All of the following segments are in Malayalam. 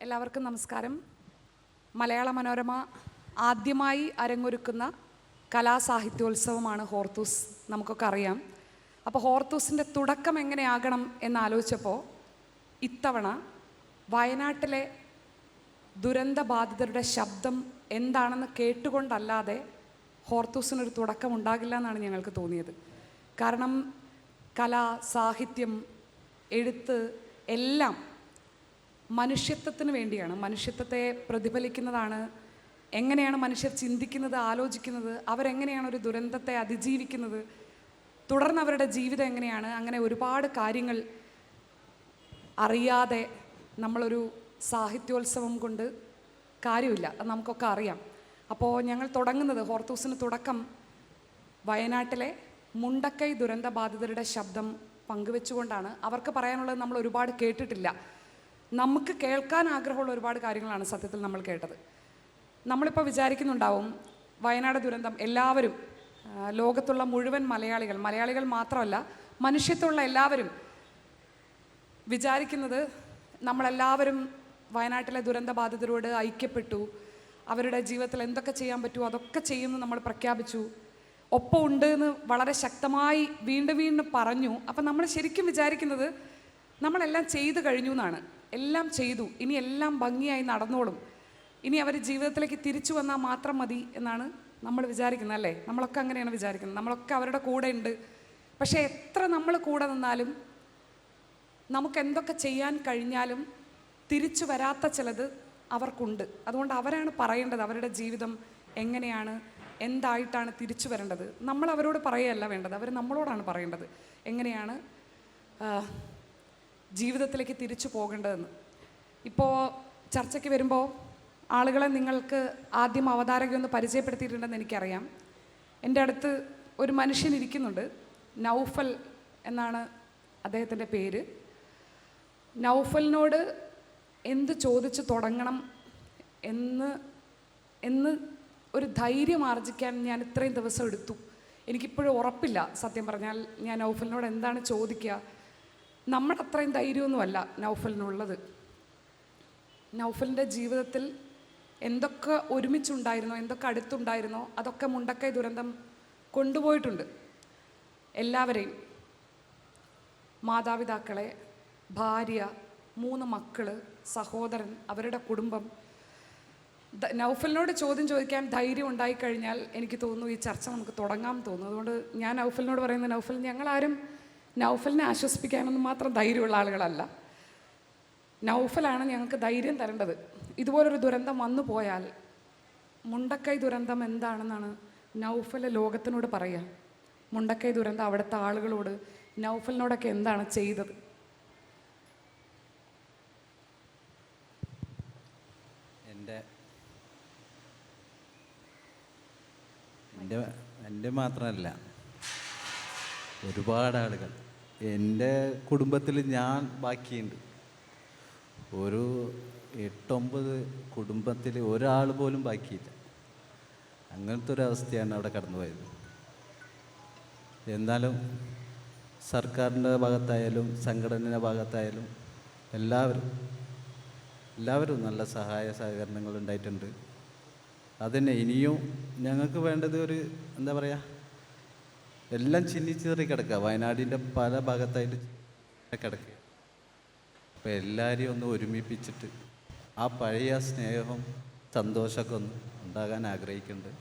എല്ലാവർക്കും നമസ്കാരം. മലയാള മനോരമ ആദ്യമായി അരങ്ങൊരുക്കുന്ന കലാസാഹിത്യോത്സവമാണ് ഹോർത്തൂസ്. നമുക്കൊക്കെ അറിയാം. അപ്പോൾ ഹോർത്തൂസിൻ്റെ തുടക്കം എങ്ങനെയാകണം എന്നാലോചിച്ചപ്പോൾ ഇത്തവണ വയനാട്ടിലെ ദുരന്തബാധിതരുടെ ശബ്ദം എന്താണെന്ന് കേട്ടുകൊണ്ടല്ലാതെ ഹോർത്തൂസിനൊരു തുടക്കം ഉണ്ടാകില്ല എന്നാണ് ഞങ്ങൾക്ക് തോന്നിയത്. കാരണം കല, സാഹിത്യം, എഴുത്ത് എല്ലാം മനുഷ്യത്വത്തിന് വേണ്ടിയാണ്. മനുഷ്യത്വത്തെ പ്രതിഫലിക്കുന്നതാണ്. എങ്ങനെയാണ് മനുഷ്യർ ചിന്തിക്കുന്നത്, ആലോചിക്കുന്നത്, അവരെങ്ങനെയാണ് ഒരു ദുരന്തത്തെ അതിജീവിക്കുന്നത്, തുടർന്ന് അവരുടെ ജീവിതം എങ്ങനെയാണ്, അങ്ങനെ ഒരുപാട് കാര്യങ്ങൾ അറിയാതെ നമ്മളൊരു സാഹിത്യോത്സവം കൊണ്ട് കാര്യമില്ല. അത് നമുക്കൊക്കെ അറിയാം. അപ്പോൾ ഞങ്ങൾ തുടങ്ങുന്നത്, ഹോർത്തൂസിന് തുടക്കം വയനാട്ടിലെ മുണ്ടക്കൈ ദുരന്തബാധിതരുടെ ശബ്ദം പങ്കുവെച്ചുകൊണ്ടാണ്. അവർക്ക് പറയാനുള്ളത് നമ്മൾ ഒരുപാട് കേട്ടിട്ടില്ല. നമുക്ക് കേൾക്കാൻ ആഗ്രഹമുള്ള ഒരുപാട് കാര്യങ്ങളാണ് സത്യത്തിൽ നമ്മൾ കേട്ടത്. നമ്മളിപ്പോൾ വിചാരിക്കുന്നുണ്ടാവും വയനാട് ദുരന്തം എല്ലാവരും, ലോകത്തുള്ള മുഴുവൻ മലയാളികൾ മാത്രമല്ല, മനുഷ്യത്വമുള്ള എല്ലാവരും വിചാരിക്കുന്നത് നമ്മളെല്ലാവരും വയനാട്ടിലെ ദുരന്തബാധിതരോട് ഐക്യപ്പെട്ടു, അവരുടെ ജീവിതത്തിൽ എന്തൊക്കെ ചെയ്യാൻ പറ്റുമോ അതൊക്കെ ചെയ്യുമെന്ന് നമ്മൾ പ്രഖ്യാപിച്ചു, ഒപ്പം ഉണ്ട് എന്ന് വളരെ ശക്തമായി വീണ്ടും പറഞ്ഞു. അപ്പം നമ്മൾ ശരിക്കും വിചാരിക്കുന്നത് നമ്മളെല്ലാം ചെയ്തു കഴിഞ്ഞു എന്നാണ്. എല്ലാം ചെയ്തു, ഇനി എല്ലാം ഭംഗിയായി നടന്നോളും, ഇനി അവർ ജീവിതത്തിലേക്ക് തിരിച്ചു വന്നാൽ മാത്രം മതി എന്നാണ് നമ്മൾ വിചാരിക്കുന്നത്, അല്ലേ? നമ്മളൊക്കെ അങ്ങനെയാണ് വിചാരിക്കുന്നത്. നമ്മളൊക്കെ അവരുടെ കൂടെ ഉണ്ട്. പക്ഷേ എത്ര നമ്മൾ കൂടെ നിന്നാലും, നമുക്ക് എന്തൊക്കെ ചെയ്യാൻ കഴിഞ്ഞാലും തിരിച്ചു വരാത്ത ചിലത് അവർക്കുണ്ട്. അതുകൊണ്ട് അവരാണ് പറയേണ്ടത് അവരുടെ ജീവിതം എങ്ങനെയാണ്, എന്തായിട്ടാണ് തിരിച്ചു വരേണ്ടത്. നമ്മൾ അവരോട് പറയുകയല്ല വേണ്ടത്, അവർ നമ്മളോടാണ് പറയേണ്ടത് എങ്ങനെയാണ് ജീവിതത്തിലേക്ക് തിരിച്ചു പോകേണ്ടതെന്ന്. ഇപ്പോൾ ചർച്ചയ്ക്ക് വരുമ്പോൾ ആളുകളെ നിങ്ങൾക്ക് ആദ്യം അവതാരകയൊന്ന് പരിചയപ്പെടുത്തിയിട്ടുണ്ടെന്ന് എനിക്കറിയാം. എൻ്റെ അടുത്ത് ഒരു മനുഷ്യൻ ഇരിക്കുന്നുണ്ട്, നൗഫൽ എന്നാണ് അദ്ദേഹത്തിൻ്റെ പേര്. നൗഫലിനോട് എന്ത് ചോദിച്ചു തുടങ്ങണം എന്ന് ഒരു ധൈര്യം ആർജിക്കാൻ ഞാൻ ഇത്രയും ദിവസം എടുത്തു. എനിക്കിപ്പോഴും ഉറപ്പില്ല സത്യം പറഞ്ഞാൽ ഞാൻ നൗഫലിനോട് എന്താണ് ചോദിക്കുക. നമ്മുടെ അത്രയും ധൈര്യമൊന്നുമല്ല നൗഫലിനുള്ളത്. നൗഫലിൻ്റെ ജീവിതത്തിൽ എന്തൊക്കെ ഒരുമിച്ചുണ്ടായിരുന്നോ, എന്തൊക്കെ അടുത്തുണ്ടായിരുന്നോ അതൊക്കെ മുണ്ടക്കൈ ദുരന്തം കൊണ്ടുപോയിട്ടുണ്ട്. എല്ലാവരെയും, മാതാപിതാക്കളെ, ഭാര്യ, 3 മക്കൾ, സഹോദരൻ, അവരുടെ കുടുംബം. നൗഫലിനോട് ചോദ്യം ചോദിക്കാൻ ധൈര്യം ഉണ്ടായിക്കഴിഞ്ഞാൽ എനിക്ക് തോന്നുന്നു ഈ ചർച്ച നമുക്ക് തുടങ്ങാൻ തോന്നുന്നു. അതുകൊണ്ട് ഞാൻ നൗഫലിനോട് പറയുന്നത്, നൗഫൽ, ഞങ്ങളാരും നൗഫലിനെ ആശ്വസിപ്പിക്കാനൊന്നും മാത്രം ധൈര്യമുള്ള ആളുകളല്ല. നൗഫലാണ് ഞങ്ങൾക്ക് ധൈര്യം തരേണ്ടത്. ഇതുപോലൊരു ദുരന്തം വന്നു പോയാൽ മുണ്ടക്കൈ ദുരന്തം എന്താണെന്നാണ് നൗഫൽ ലോകത്തിനോട് പറയുക. മുണ്ടക്കൈ ദുരന്തം അവിടുത്തെ ആളുകളോട് നൗഫലിനോടൊക്കെ എന്താണ് ചെയ്തത്? എൻ്റെ മാത്രമല്ല, ഒരുപാട് ആളുകൾ എൻ്റെ കുടുംബത്തിൽ ഞാൻ ബാക്കിയുണ്ട്. ഒരു 8-9 കുടുംബത്തിൽ ഒരാൾ പോലും ബാക്കിയില്ല. അങ്ങനത്തെ ഒരു അവസ്ഥയാണ് അവിടെ കടന്നുപോയത്. എന്നാലും സർക്കാരിൻ്റെ ഭാഗത്തായാലും സംഘടനയുടെ ഭാഗത്തായാലും എല്ലാവരും നല്ല സഹായ സഹകരണങ്ങൾ ഉണ്ടായിട്ടുണ്ട്. അതന്നെ ഇനിയും ഞങ്ങൾക്ക് വേണ്ടത് ഒരു എന്താ പറയുക, എല്ലാം ചിന്നിച്ചേറി കിടക്കുക. വയനാടിൻ്റെ പല ഭാഗത്തായിട്ട് കിടക്കുക. അപ്പോൾ എല്ലാവരെയും ഒന്ന് ഒരുമിപ്പിച്ചിട്ട് ആ പഴയ സ്നേഹവും സന്തോഷമൊക്കെ ഒന്ന് ഉണ്ടാകാൻ ആഗ്രഹിക്കുന്നുണ്ട്.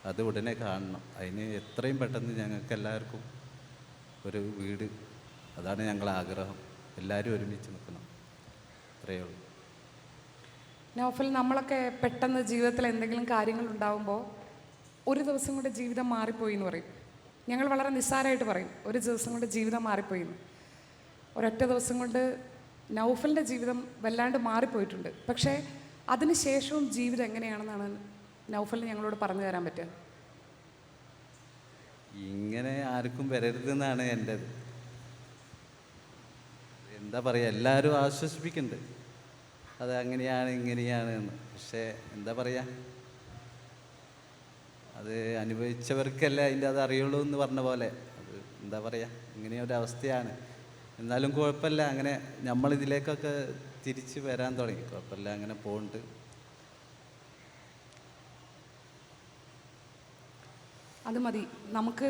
അത് ഉടനെ കാണണം. അതിന് എത്രയും പെട്ടെന്ന് ഞങ്ങൾക്ക് എല്ലാവർക്കും ഒരു വീട്, അതാണ് ഞങ്ങളുടെ ആഗ്രഹം. എല്ലാവരും ഒരുമിച്ച് നിൽക്കണം, അത്രയേ ഉള്ളൂ. നൗഫൽ, നമ്മളൊക്കെ പെട്ടെന്ന് ജീവിതത്തിൽ എന്തെങ്കിലും കാര്യങ്ങൾ ഉണ്ടാകുമ്പോൾ ഒരു ദിവസം കൊണ്ട് ജീവിതം മാറിപ്പോയി എന്ന് പറയും. ഞങ്ങൾ വളരെ നിസ്സാരമായിട്ട് പറയും, ഒരു ദിവസം കൊണ്ട് ജീവിതം മാറിപ്പോയി എന്ന്. ഒരൊറ്റ ദിവസം കൊണ്ട് നൗഫലിൻ്റെ ജീവിതം വല്ലാണ്ട് മാറിപ്പോയിട്ടുണ്ട്. പക്ഷേ അതിന് ശേഷവും ജീവിതം എങ്ങനെയാണെന്നാണ് നൗഫലിന് ഞങ്ങളോട് പറഞ്ഞു തരാൻ പറ്റുക? ഇങ്ങനെ ആർക്കും വരരുതെന്നാണ് എൻ്റെ എന്താ പറയുക, എല്ലാവരും ആശ്വസിപ്പിക്കുന്നുണ്ട് അത് അങ്ങനെയാണ് ഇങ്ങനെയാണ് എന്ന്. പക്ഷേ എന്താ പറയുക, അത് അനുഭവിച്ചവർക്കല്ലേ അതിൻ്റെ അത് അറിയുള്ളൂ എന്ന് പറഞ്ഞ പോലെ. അത് എന്താ പറയുക, ഇങ്ങനെയൊരവസ്ഥയാണ്. എന്നാലും കുഴപ്പമില്ല, അങ്ങനെ നമ്മളിതിലേക്കൊക്കെ തിരിച്ച് വരാൻ തുടങ്ങി. കുഴപ്പമില്ല, അങ്ങനെ പോകുന്നുണ്ട്. അത് മതി. നമുക്ക്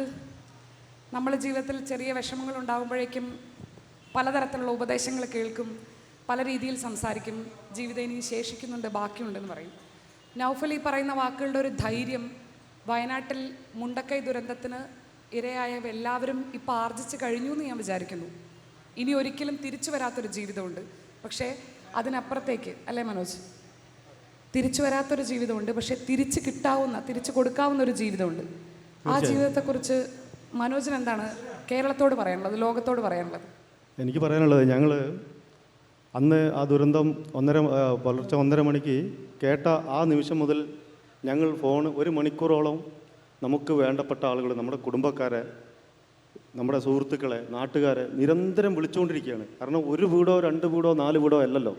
നമ്മുടെ ജീവിതത്തിൽ ചെറിയ വിഷമങ്ങൾ ഉണ്ടാകുമ്പോഴേക്കും പലതരത്തിലുള്ള ഉപദേശങ്ങൾ കേൾക്കും, പല രീതിയിൽ സംസാരിക്കും. ജീവിതം ഇനി ശേഷിക്കുന്നുണ്ട്, ബാക്കിയുണ്ടെന്ന് പറയും. നൗഫൽ ഈ പറയുന്ന വാക്കുകളുടെ ഒരു ധൈര്യം വയനാട്ടിൽ മുണ്ടക്കൈ ദുരന്തത്തിന് ഇരയായ എല്ലാവരും ഇപ്പോൾ ആർജിച്ച് കഴിഞ്ഞു എന്ന് ഞാൻ വിചാരിക്കുന്നു. ഇനി ഒരിക്കലും തിരിച്ചു വരാത്തൊരു ജീവിതമുണ്ട്, പക്ഷേ അതിനപ്പുറത്തേക്ക് അല്ലേ മനോജ്? തിരിച്ചു വരാത്തൊരു ജീവിതമുണ്ട്, പക്ഷേ തിരിച്ച് കിട്ടാവുന്ന, തിരിച്ചു കൊടുക്കാവുന്ന ഒരു ജീവിതമുണ്ട്. ആ ജീവിതത്തെക്കുറിച്ച് മനോജിന് എന്താണ് കേരളത്തോട് പറയാനുള്ളത്, ലോകത്തോട് പറയാനുള്ളത്? എനിക്ക് പറയാനുള്ളത്, ഞങ്ങൾ അന്ന് ആ ദുരന്തം പുലർച്ചെ 1:30 മണിക്ക് കേട്ട ആ നിമിഷം മുതൽ ഞങ്ങൾ ഫോൺ 1 മണിക്കൂറോളം നമുക്ക് വേണ്ടപ്പെട്ട ആളുകൾ, നമ്മുടെ കുടുംബക്കാരെ, നമ്മുടെ സുഹൃത്തുക്കളെ, നാട്ടുകാരെ നിരന്തരം വിളിച്ചുകൊണ്ടിരിക്കുകയാണ്. കാരണം 1 വീടോ 2 വീടോ 4 വീടോ അല്ലല്ലോ.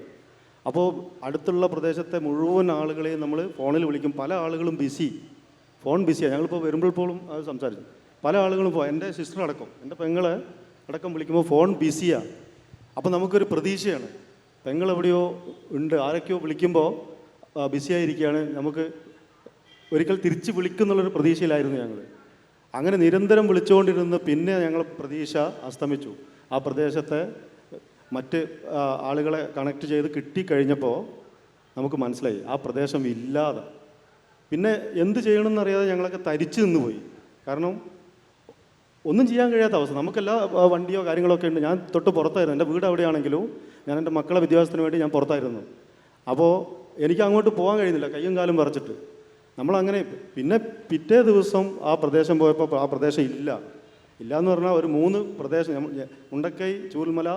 അപ്പോൾ അടുത്തുള്ള പ്രദേശത്തെ മുഴുവൻ ആളുകളെയും നമ്മൾ ഫോണിൽ വിളിക്കും. പല ആളുകളും ഫോൺ ബിസിയാണ്. ഞങ്ങളിപ്പോൾ വരുമ്പോൾ പോലും അത് സംസാരിച്ചു. പല ആളുകളും എൻ്റെ സിസ്റ്റർ അടക്കം, എൻ്റെ പെങ്ങളെ അടക്കം വിളിക്കുമ്പോൾ ഫോൺ ബിസിയാണ്. അപ്പോൾ നമുക്കൊരു പ്രതീക്ഷയാണ്, പെങ്ങൾ എവിടെയോ ഉണ്ട്, ആരൊക്കെയോ വിളിക്കുമ്പോൾ ബിസിയായിരിക്കുകയാണ്, നമുക്ക് ഒരിക്കൽ തിരിച്ച് വിളിക്കുന്നുള്ളൊരു പ്രതീക്ഷയിലായിരുന്നു ഞങ്ങൾ. അങ്ങനെ നിരന്തരം വിളിച്ചുകൊണ്ടിരുന്ന് പിന്നെ ഞങ്ങൾ പ്രതീക്ഷ അസ്തമിച്ചു. ആ പ്രദേശത്തെ മറ്റ് ആളുകളെ കണക്ട് ചെയ്ത് കിട്ടിക്കഴിഞ്ഞപ്പോൾ നമുക്ക് മനസ്സിലായി ആ പ്രദേശം ഇല്ലാതെ. പിന്നെ എന്ത് ചെയ്യണമെന്നറിയാതെ ഞങ്ങളൊക്കെ തരിച്ചു നിന്നുപോയി. കാരണം ഒന്നും ചെയ്യാൻ കഴിയാത്ത അവസ്ഥ. നമുക്കെല്ലാ വണ്ടിയോ കാര്യങ്ങളൊക്കെ ഉണ്ട്. ഞാൻ തൊട്ട് പുറത്തായിരുന്നു, എൻ്റെ വീട് എവിടെയാണെങ്കിലും ഞാൻ എൻ്റെ മക്കളെ വിദ്യാഭ്യാസത്തിന് വേണ്ടി ഞാൻ പുറത്തായിരുന്നു. അപ്പോൾ എനിക്ക് അങ്ങോട്ട് പോകാൻ കഴിയുന്നില്ല, കയ്യും കാലും വിറച്ചിട്ട്. നമ്മളങ്ങനെ പിന്നെ പിറ്റേ ദിവസം ആ പ്രദേശം പോയപ്പോൾ ആ പ്രദേശം ഇല്ല എന്ന് പറഞ്ഞാൽ ഒരു 3 പ്രദേശം, മുണ്ടക്കൈ, ചൂൽമല,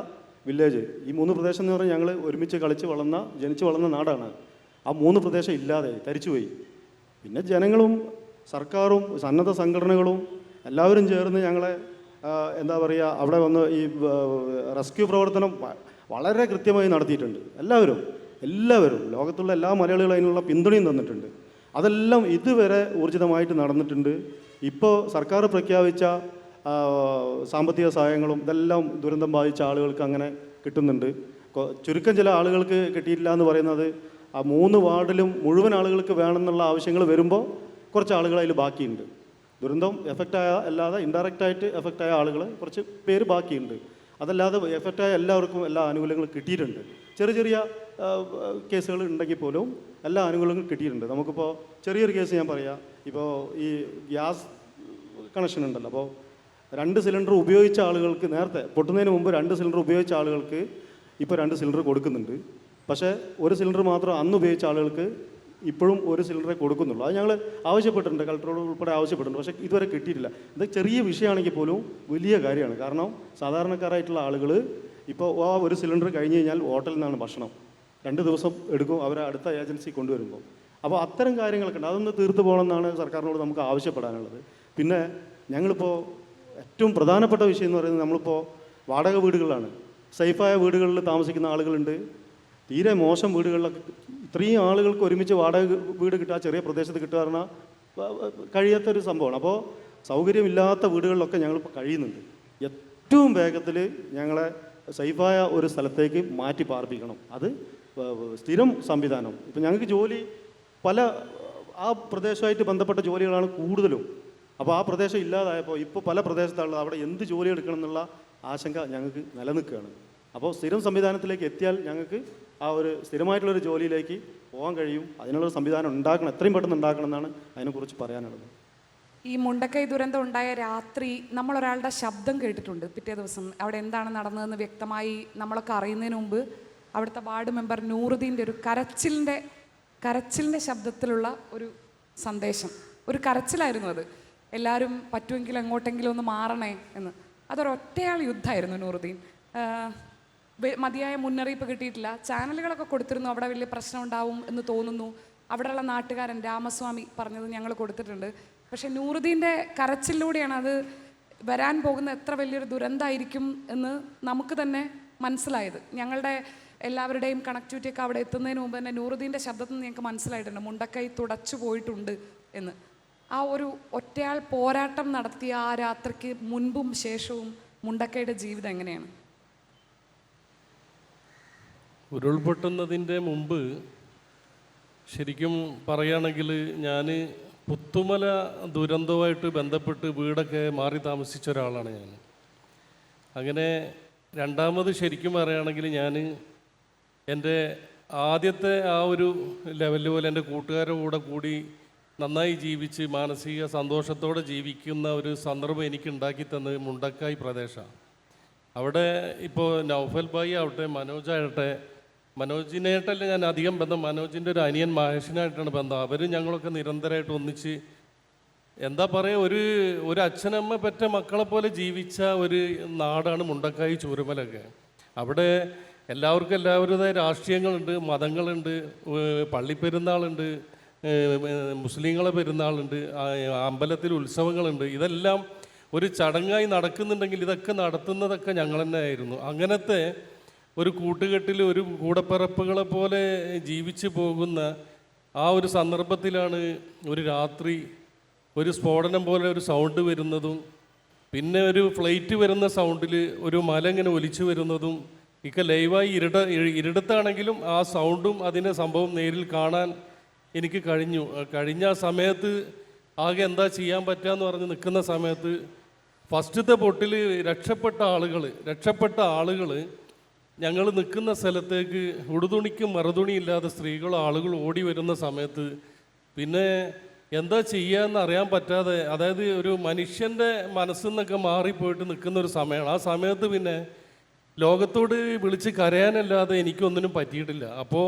വില്ലേജ്, ഈ 3 പ്രദേശം എന്ന് പറഞ്ഞാൽ ഞങ്ങൾ ഒരുമിച്ച് ജനിച്ച് വളർന്ന നാടാണ്. ആ 3 പ്രദേശം ഇല്ലാതെ തരിച്ചുപോയി. പിന്നെ ജനങ്ങളും സർക്കാരും സന്നദ്ധ സംഘടനകളും എല്ലാവരും ചേർന്ന് ഞങ്ങളെ എന്താ പറയുക, അവിടെ വന്ന് ഈ റെസ്ക്യൂ പ്രവർത്തനം വളരെ കൃത്യമായി നടത്തിയിട്ടുണ്ട്. എല്ലാവരും ലോകത്തുള്ള എല്ലാ മലയാളികളും അതിനുള്ള പിന്തുണയും തന്നിട്ടുണ്ട്. അതെല്ലാം ഇതുവരെ ഊർജിതമായിട്ട് നടന്നിട്ടുണ്ട്. ഇപ്പോൾ സർക്കാർ പ്രഖ്യാപിച്ച സാമ്പത്തിക സഹായങ്ങളും ഇതെല്ലാം ദുരന്തം ബാധിച്ച ആളുകൾക്ക് അങ്ങനെ കിട്ടുന്നുണ്ട്. ചുരുക്കം ചില ആളുകൾക്ക് കിട്ടിയിട്ടില്ല എന്ന് പറയുന്നത് ആ 3 വാർഡിലും മുഴുവൻ ആളുകൾക്ക് വേണമെന്നുള്ള ആവശ്യങ്ങൾ വരുമ്പോൾ കുറച്ച് ആളുകൾ അതിൽ ബാക്കിയുണ്ട്. ദുരന്തം എഫക്റ്റായ അല്ലാതെ ഇൻഡയറക്റ്റായിട്ട് എഫക്റ്റായ ആളുകൾ കുറച്ച് പേര് ബാക്കിയുണ്ട്. അതല്ലാതെ എഫക്റ്റായ എല്ലാവർക്കും എല്ലാ ആനുകൂല്യങ്ങളും കിട്ടിയിട്ടുണ്ട്. ചെറിയ കേസുകൾ ഉണ്ടെങ്കിൽ പോലും എല്ലാ ആനുകൂല്യങ്ങളും കിട്ടിയിട്ടുണ്ട്. നമുക്കിപ്പോൾ ചെറിയൊരു കേസ് ഞാൻ പറയാം. ഇപ്പോൾ ഈ ഗ്യാസ് കണക്ഷൻ ഉണ്ടല്ലോ, അപ്പോൾ 2 സിലിണ്ടർ ഉപയോഗിച്ച ആളുകൾക്ക്, നേരത്തെ പൊട്ടുന്നതിന് മുമ്പ് 2 സിലിണ്ടർ ഉപയോഗിച്ച ആളുകൾക്ക് ഇപ്പോൾ 2 സിലിണ്ടർ കൊടുക്കുന്നുണ്ട്. പക്ഷേ 1 സിലിണ്ടർ മാത്രം അന്ന് ഉപയോഗിച്ച ആളുകൾക്ക് ഇപ്പോഴും 1 സിലിണ്ടറേ കൊടുക്കുന്നുള്ളൂ. അത് ഞങ്ങൾ ആവശ്യപ്പെട്ടിട്ടുണ്ട്, കളക്ടറോട് ഉൾപ്പെടെ ആവശ്യപ്പെട്ടിട്ടുണ്ട്. പക്ഷേ ഇതുവരെ കിട്ടിയിട്ടില്ല. ഇത് ചെറിയ വിഷയമാണെങ്കിൽ പോലും വലിയ കാര്യമാണ്. കാരണം സാധാരണക്കാരായിട്ടുള്ള ആളുകൾ ഇപ്പോൾ ആ 1 സിലിണ്ടർ കഴിഞ്ഞ് കഴിഞ്ഞാൽ ഹോട്ടലിൽ നിന്നാണ് ഭക്ഷണം, 2 ദിവസം എടുക്കും അവരെ അടുത്ത ഏജൻസി കൊണ്ടുവരുമ്പോൾ. അപ്പോൾ അത്തരം കാര്യങ്ങളൊക്കെ ഉണ്ട്. അതൊന്ന് തീർത്ത് പോകണമെന്നാണ് സർക്കാരിനോട് നമുക്ക് ആവശ്യപ്പെടാനുള്ളത്. പിന്നെ ഞങ്ങളിപ്പോൾ ഏറ്റവും പ്രധാനപ്പെട്ട വിഷയം എന്ന് പറയുന്നത്, നമ്മളിപ്പോൾ വാടക വീടുകളിലാണ്. സേഫായ വീടുകളിൽ താമസിക്കുന്ന ആളുകളുണ്ട്, തീരെ മോശം വീടുകളിലൊക്കെ. ഇത്രയും ആളുകൾക്ക് ഒരുമിച്ച് വാടക വീട് കിട്ടുക, ചെറിയ പ്രദേശത്ത് കിട്ടുക പറഞ്ഞാൽ കഴിയാത്തൊരു സംഭവമാണ്. അപ്പോൾ സൗകര്യമില്ലാത്ത വീടുകളിലൊക്കെ ഞങ്ങളിപ്പോൾ കഴിയുന്നുണ്ട്. ഏറ്റവും വേഗത്തിൽ ഞങ്ങളെ സേഫായ ഒരു സ്ഥലത്തേക്ക് മാറ്റി പാർപ്പിക്കണം. അത് സ്ഥിരം സംവിധാനം. ഇപ്പം ഞങ്ങൾക്ക് ജോലി ആ പ്രദേശമായിട്ട് ബന്ധപ്പെട്ട ജോലികളാണ് കൂടുതലും. അപ്പോൾ ആ പ്രദേശം ഇല്ലാതായപ്പോൾ ഇപ്പോൾ പല പ്രദേശത്തുള്ള അവിടെ എന്ത് ജോലി എടുക്കണം എന്നുള്ള ആശങ്ക ഞങ്ങൾക്ക് നിലനിൽക്കുകയാണ്. അപ്പോൾ സ്ഥിരം സംവിധാനത്തിലേക്ക് എത്തിയാൽ ഞങ്ങൾക്ക് ആ ഒരു സ്ഥിരമായിട്ടുള്ളൊരു ജോലിയിലേക്ക് പോകാൻ കഴിയും. അതിനുള്ളൊരു സംവിധാനം ഉണ്ടാക്കണം, എത്രയും പെട്ടെന്ന് ഉണ്ടാക്കണം എന്നാണ് അതിനെക്കുറിച്ച് പറയാനുള്ളത്. ഈ മുണ്ടക്കൈ ദുരന്തം ഉണ്ടായ രാത്രി നമ്മളൊരാളുടെ ശബ്ദം കേട്ടിട്ടുണ്ട്. പിറ്റേ ദിവസം അവിടെ എന്താണ് നടന്നതെന്ന് വ്യക്തമായി നമ്മളൊക്കെ അറിയുന്നതിന് മുമ്പ് അവിടുത്തെ വാർഡ് മെമ്പർ നൂറുദ്ദീൻ്റെ ഒരു കരച്ചിലിൻ്റെ ശബ്ദത്തിലുള്ള ഒരു സന്ദേശം, ഒരു കരച്ചിലായിരുന്നു അത്. എല്ലാവരും പറ്റുമെങ്കിൽ എങ്ങോട്ടെങ്കിലും ഒന്ന് മാറണേ എന്ന്. അതൊരൊറ്റയാൾ യുദ്ധമായിരുന്നു നൂറുദ്ദീൻ. മതിയായ മുന്നറിയിപ്പ് കിട്ടിയിട്ടില്ല. ചാനലുകളൊക്കെ കൊടുത്തിരുന്നു അവിടെ വലിയ പ്രശ്നം ഉണ്ടാവും എന്ന് തോന്നുന്നു. അവിടെയുള്ള നാട്ടുകാരൻ രാമസ്വാമി പറഞ്ഞത് ഞങ്ങൾ കൊടുത്തിട്ടുണ്ട്. പക്ഷേ നൂറുദ്ദീൻ്റെ കരച്ചിലൂടെയാണ് അത് വരാൻ പോകുന്ന എത്ര വലിയൊരു ദുരന്തമായിരിക്കും എന്ന് നമുക്ക് തന്നെ മനസ്സിലായത്. ഞങ്ങളുടെ എല്ലാവരുടെയും കണക്ടിവിറ്റിയൊക്കെ അവിടെ എത്തുന്നതിന് മുമ്പ് തന്നെ നൂറുദ്ദീൻ്റെ ശബ്ദത്തിൽ നിന്ന് ഞങ്ങൾക്ക് മനസ്സിലായിട്ടുണ്ട് മുണ്ടക്കൈ തുടച്ചു പോയിട്ടുണ്ട് എന്ന്. ആ ഒരു ഒറ്റയാൾ പോരാട്ടം നടത്തിയ ആ രാത്രിക്ക് മുൻപും ശേഷവും മുണ്ടക്കൈയുടെ ജീവിതം എങ്ങനെയാണ്? ഉരുൾപൊട്ടുന്നതിൻ്റെ മുമ്പ് ശരിക്കും പറയുകയാണെങ്കിൽ ഞാൻ പുത്തുമല ദുരന്തവുമായിട്ട് ബന്ധപ്പെട്ട് വീടൊക്കെ മാറി താമസിച്ച ഒരാളാണ് ഞാൻ. അങ്ങനെ രണ്ടാമത് ശരിക്കും പറയുകയാണെങ്കിൽ ഞാൻ എൻ്റെ ആദ്യത്തെ ആ ഒരു ലെവല് പോലെ എൻ്റെ കൂട്ടുകാരുടെ കൂടെ കൂടി നന്നായി ജീവിച്ച് മാനസിക സന്തോഷത്തോടെ ജീവിക്കുന്ന ഒരു സന്ദർഭം എനിക്ക് ഉണ്ടാക്കി തന്നത് മുണ്ടക്കായ് പ്രദേശമാണ്. അവിടെ ഇപ്പോൾ നൗഫൽ ഭായി ആവട്ടെ, മനോജാകട്ടെ, മനോജിനായിട്ടല്ല ഞാൻ അധികം ബന്ധം, മനോജിൻ്റെ ഒരു അനിയൻ മഹേഷിനായിട്ടാണ് ബന്ധം. അവർ ഞങ്ങളൊക്കെ നിരന്തരമായിട്ട് ഒന്നിച്ച് എന്താ പറയുക, ഒരു അച്ഛനമ്മ പെറ്റ മക്കളെ പോലെ ജീവിച്ച ഒരു നാടാണ് മുണ്ടക്കായ് ചൂരമലൊക്കെ. അവിടെ എല്ലാവർക്കും എല്ലാവരുടേതായ രാഷ്ട്രീയങ്ങളുണ്ട്, മതങ്ങളുണ്ട്, പള്ളിപ്പെരുന്നാളുണ്ട്, മുസ്ലിങ്ങളെ പെരുന്നാളുണ്ട്, അമ്പലത്തിൽ ഉത്സവങ്ങളുണ്ട്. ഇതെല്ലാം ഒരു ചടങ്ങായി നടക്കുന്നുണ്ടെങ്കിൽ ഇതൊക്കെ നടത്തുന്നതൊക്കെ ഞങ്ങൾ തന്നെ ആയിരുന്നു. അങ്ങനത്തെ ഒരു കൂട്ടുകെട്ടിൽ ഒരു കൂടപ്പിറപ്പുകളെ പോലെ ജീവിച്ചു പോകുന്ന ആ ഒരു സന്ദർഭത്തിലാണ് ഒരു രാത്രി ഒരു സ്ഫോടനം പോലെ ഒരു സൗണ്ട് വരുന്നതും, പിന്നെ ഒരു ഫ്ലൈറ്റ് വരുന്ന സൗണ്ടിൽ ഒരു മല ഇങ്ങനെ ഒലിച്ചു വരുന്നതും. ലൈവായി ഇരുടത്താണെങ്കിലും ആ സൗണ്ടും അതിൻ്റെ സംഭവം നേരിൽ കാണാൻ എനിക്ക് കഴിഞ്ഞ ആ സമയത്ത് ആകെ എന്താ ചെയ്യാൻ പറ്റുകയെന്ന് പറഞ്ഞ് നിൽക്കുന്ന സമയത്ത് ഫസ്റ്റത്തെ പൊട്ടിൽ രക്ഷപ്പെട്ട ആളുകൾ ഞങ്ങൾ നിൽക്കുന്ന സ്ഥലത്തേക്ക് ഉടുതുണിക്കും മറുതുണിയില്ലാതെ സ്ത്രീകളും ആളുകൾ ഓടി വരുന്ന സമയത്ത് പിന്നെ എന്താ ചെയ്യാന്ന് അറിയാൻ പറ്റാതെ, അതായത് ഒരു മനുഷ്യൻ്റെ മനസ്സിൽ നിന്നൊക്കെ മാറിപ്പോയിട്ട് നിൽക്കുന്ന ഒരു സമയമാണ്. ആ സമയത്ത് പിന്നെ ലോകത്തോട് വിളിച്ച് കരയാനല്ലാതെ എനിക്കൊന്നിനും പറ്റിയിട്ടില്ല. അപ്പോൾ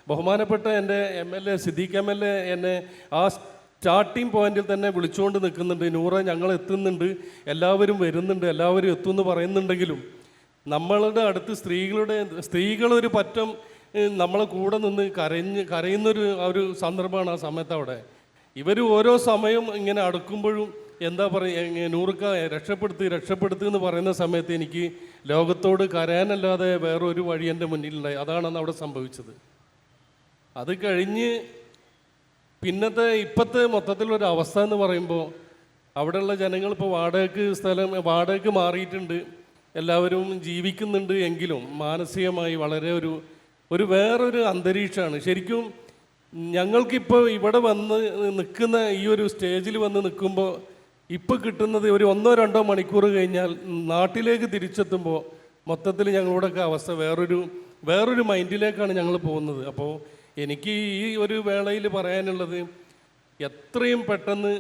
ബഹുമാനപ്പെട്ട എൻ്റെ MLA സിദ്ദീഖ് MLA എന്നെ ആ സ്റ്റാർട്ടിങ് പോയിന്റിൽ തന്നെ വിളിച്ചുകൊണ്ട് നിൽക്കുന്നുണ്ട്. നൂറ, ഞങ്ങൾ എത്തുന്നുണ്ട്, എല്ലാവരും വരുന്നുണ്ട്, എല്ലാവരും എത്തുമെന്ന് പറയുന്നുണ്ടെങ്കിലും നമ്മളുടെ അടുത്ത് സ്ത്രീകളൊരു പറ്റം നമ്മളെ കൂടെ നിന്ന് കരയുന്നൊരു സന്ദർഭമാണ് ആ സമയത്ത് അവിടെ. ഇവർ ഓരോ സമയം ഇങ്ങനെ അടുക്കുമ്പോഴും എന്താ പറയുക, നൂറുക്ക രക്ഷപ്പെടുത്ത് എന്ന് പറയുന്ന സമയത്ത് എനിക്ക് ലോകത്തോട് കരയാനല്ലാതെ വേറൊരു വഴി എൻ്റെ മുന്നിലുണ്ടായി. അതാണ് അവിടെ സംഭവിച്ചത്. അത് കഴിഞ്ഞ് ഇപ്പോഴത്തെ മൊത്തത്തിലൊരു അവസ്ഥ എന്ന് പറയുമ്പോൾ അവിടെയുള്ള ജനങ്ങൾ ഇപ്പോൾ വാടകയ്ക്ക് മാറിയിട്ടുണ്ട്, എല്ലാവരും ജീവിക്കുന്നുണ്ട്. എങ്കിലും മാനസികമായി വളരെ വേറൊരു അന്തരീക്ഷമാണ്. ശരിക്കും ഞങ്ങൾക്കിപ്പോൾ ഇവിടെ വന്ന് നിൽക്കുന്ന ഈ ഒരു സ്റ്റേജിൽ വന്ന് നിൽക്കുമ്പോൾ ഇപ്പോൾ കിട്ടുന്നത് ഒരു 1-2 മണിക്കൂർ കഴിഞ്ഞാൽ നാട്ടിലേക്ക് തിരിച്ചെത്തുമ്പോൾ മൊത്തത്തിൽ ഞങ്ങളുടെയൊക്കെ അവസ്ഥ വേറൊരു മൈൻഡിലേക്കാണ് ഞങ്ങൾ പോകുന്നത്. അപ്പോൾ എനിക്ക് ഈ ഒരു വേളയിൽ പറയാനുള്ളത്, എത്രയും പെട്ടെന്ന്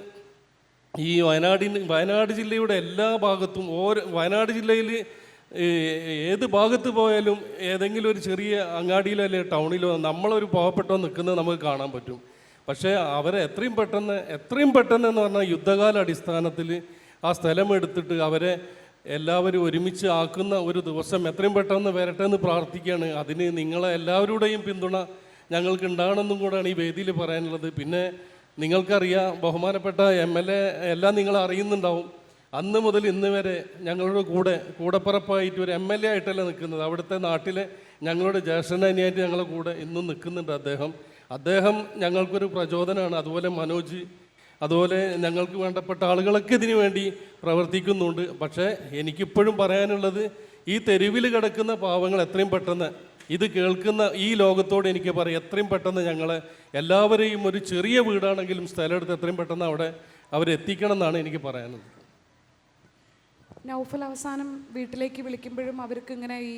ഈ വയനാട് ജില്ലയുടെ എല്ലാ ഭാഗത്തും വയനാട് ജില്ലയിൽ ഏത് ഭാഗത്ത് പോയാലും ഏതെങ്കിലും ഒരു ചെറിയ അങ്ങാടിയിലോ അല്ലെങ്കിൽ ടൗണിലോ നമ്മളൊരു പാവപ്പെട്ടോ നിൽക്കുന്നത് നമുക്ക് കാണാൻ പറ്റും. പക്ഷേ അവരെ എത്രയും പെട്ടെന്ന് എന്ന് പറഞ്ഞാൽ യുദ്ധകാല അടിസ്ഥാനത്തിൽ ആ സ്ഥലം എടുത്തിട്ട് അവരെ എല്ലാവരും ഒരുമിച്ച് ആക്കുന്ന ഒരു ദിവസം എത്രയും പെട്ടെന്ന് വരട്ടെ എന്ന് പ്രാർത്ഥിക്കുകയാണ്. അതിന് നിങ്ങളെ എല്ലാവരുടെയും പിന്തുണ ഞങ്ങൾക്ക് ഉണ്ടാകണമെന്നും കൂടെയാണ് ഈ വേദിയിൽ പറയാനുള്ളത്. പിന്നെ നിങ്ങൾക്കറിയാം, ബഹുമാനപ്പെട്ട MLA എല്ലാം നിങ്ങൾ അറിയുന്നുണ്ടാവും. അന്ന് മുതൽ ഇന്ന് വരെ ഞങ്ങളുടെ കൂടപ്പിറപ്പായിട്ട് ഒരു MLA ആയിട്ടല്ല നിൽക്കുന്നത്. അവിടുത്തെ നാട്ടിലെ ഞങ്ങളുടെ ജ്യേഷ്ഠനായിട്ട് ഞങ്ങളുടെ കൂടെ ഇന്നും നിൽക്കുന്നുണ്ട് അദ്ദേഹം ഞങ്ങൾക്കൊരു പ്രചോദനമാണ്. അതുപോലെ മനോജ്, അതുപോലെ ഞങ്ങൾക്ക് വേണ്ടപ്പെട്ട ആളുകളൊക്കെ ഇതിനു വേണ്ടി പ്രവർത്തിക്കുന്നുണ്ട്. പക്ഷേ എനിക്കിപ്പോഴും പറയാനുള്ളത്, ഈ തെരുവിൽ കിടക്കുന്ന പാവങ്ങൾ എത്രയും പെട്ടെന്ന് ഇത് കേൾക്കുന്ന ഈ ലോകത്തോട് എനിക്ക് പറയാം, എത്രയും പെട്ടെന്ന് ഞങ്ങളെ എല്ലാവരെയും ഒരു ചെറിയ വീടാണെങ്കിലും സ്ഥലമെടുത്ത് എത്രയും പെട്ടെന്ന് അവിടെ അവരെത്തിക്കണം എന്നാണ് എനിക്ക് പറയാനുള്ളത്. നൗഫൽ അവസാനം വീട്ടിലേക്ക് വിളിക്കുമ്പോഴും അവർക്ക് ഇങ്ങനെ ഈ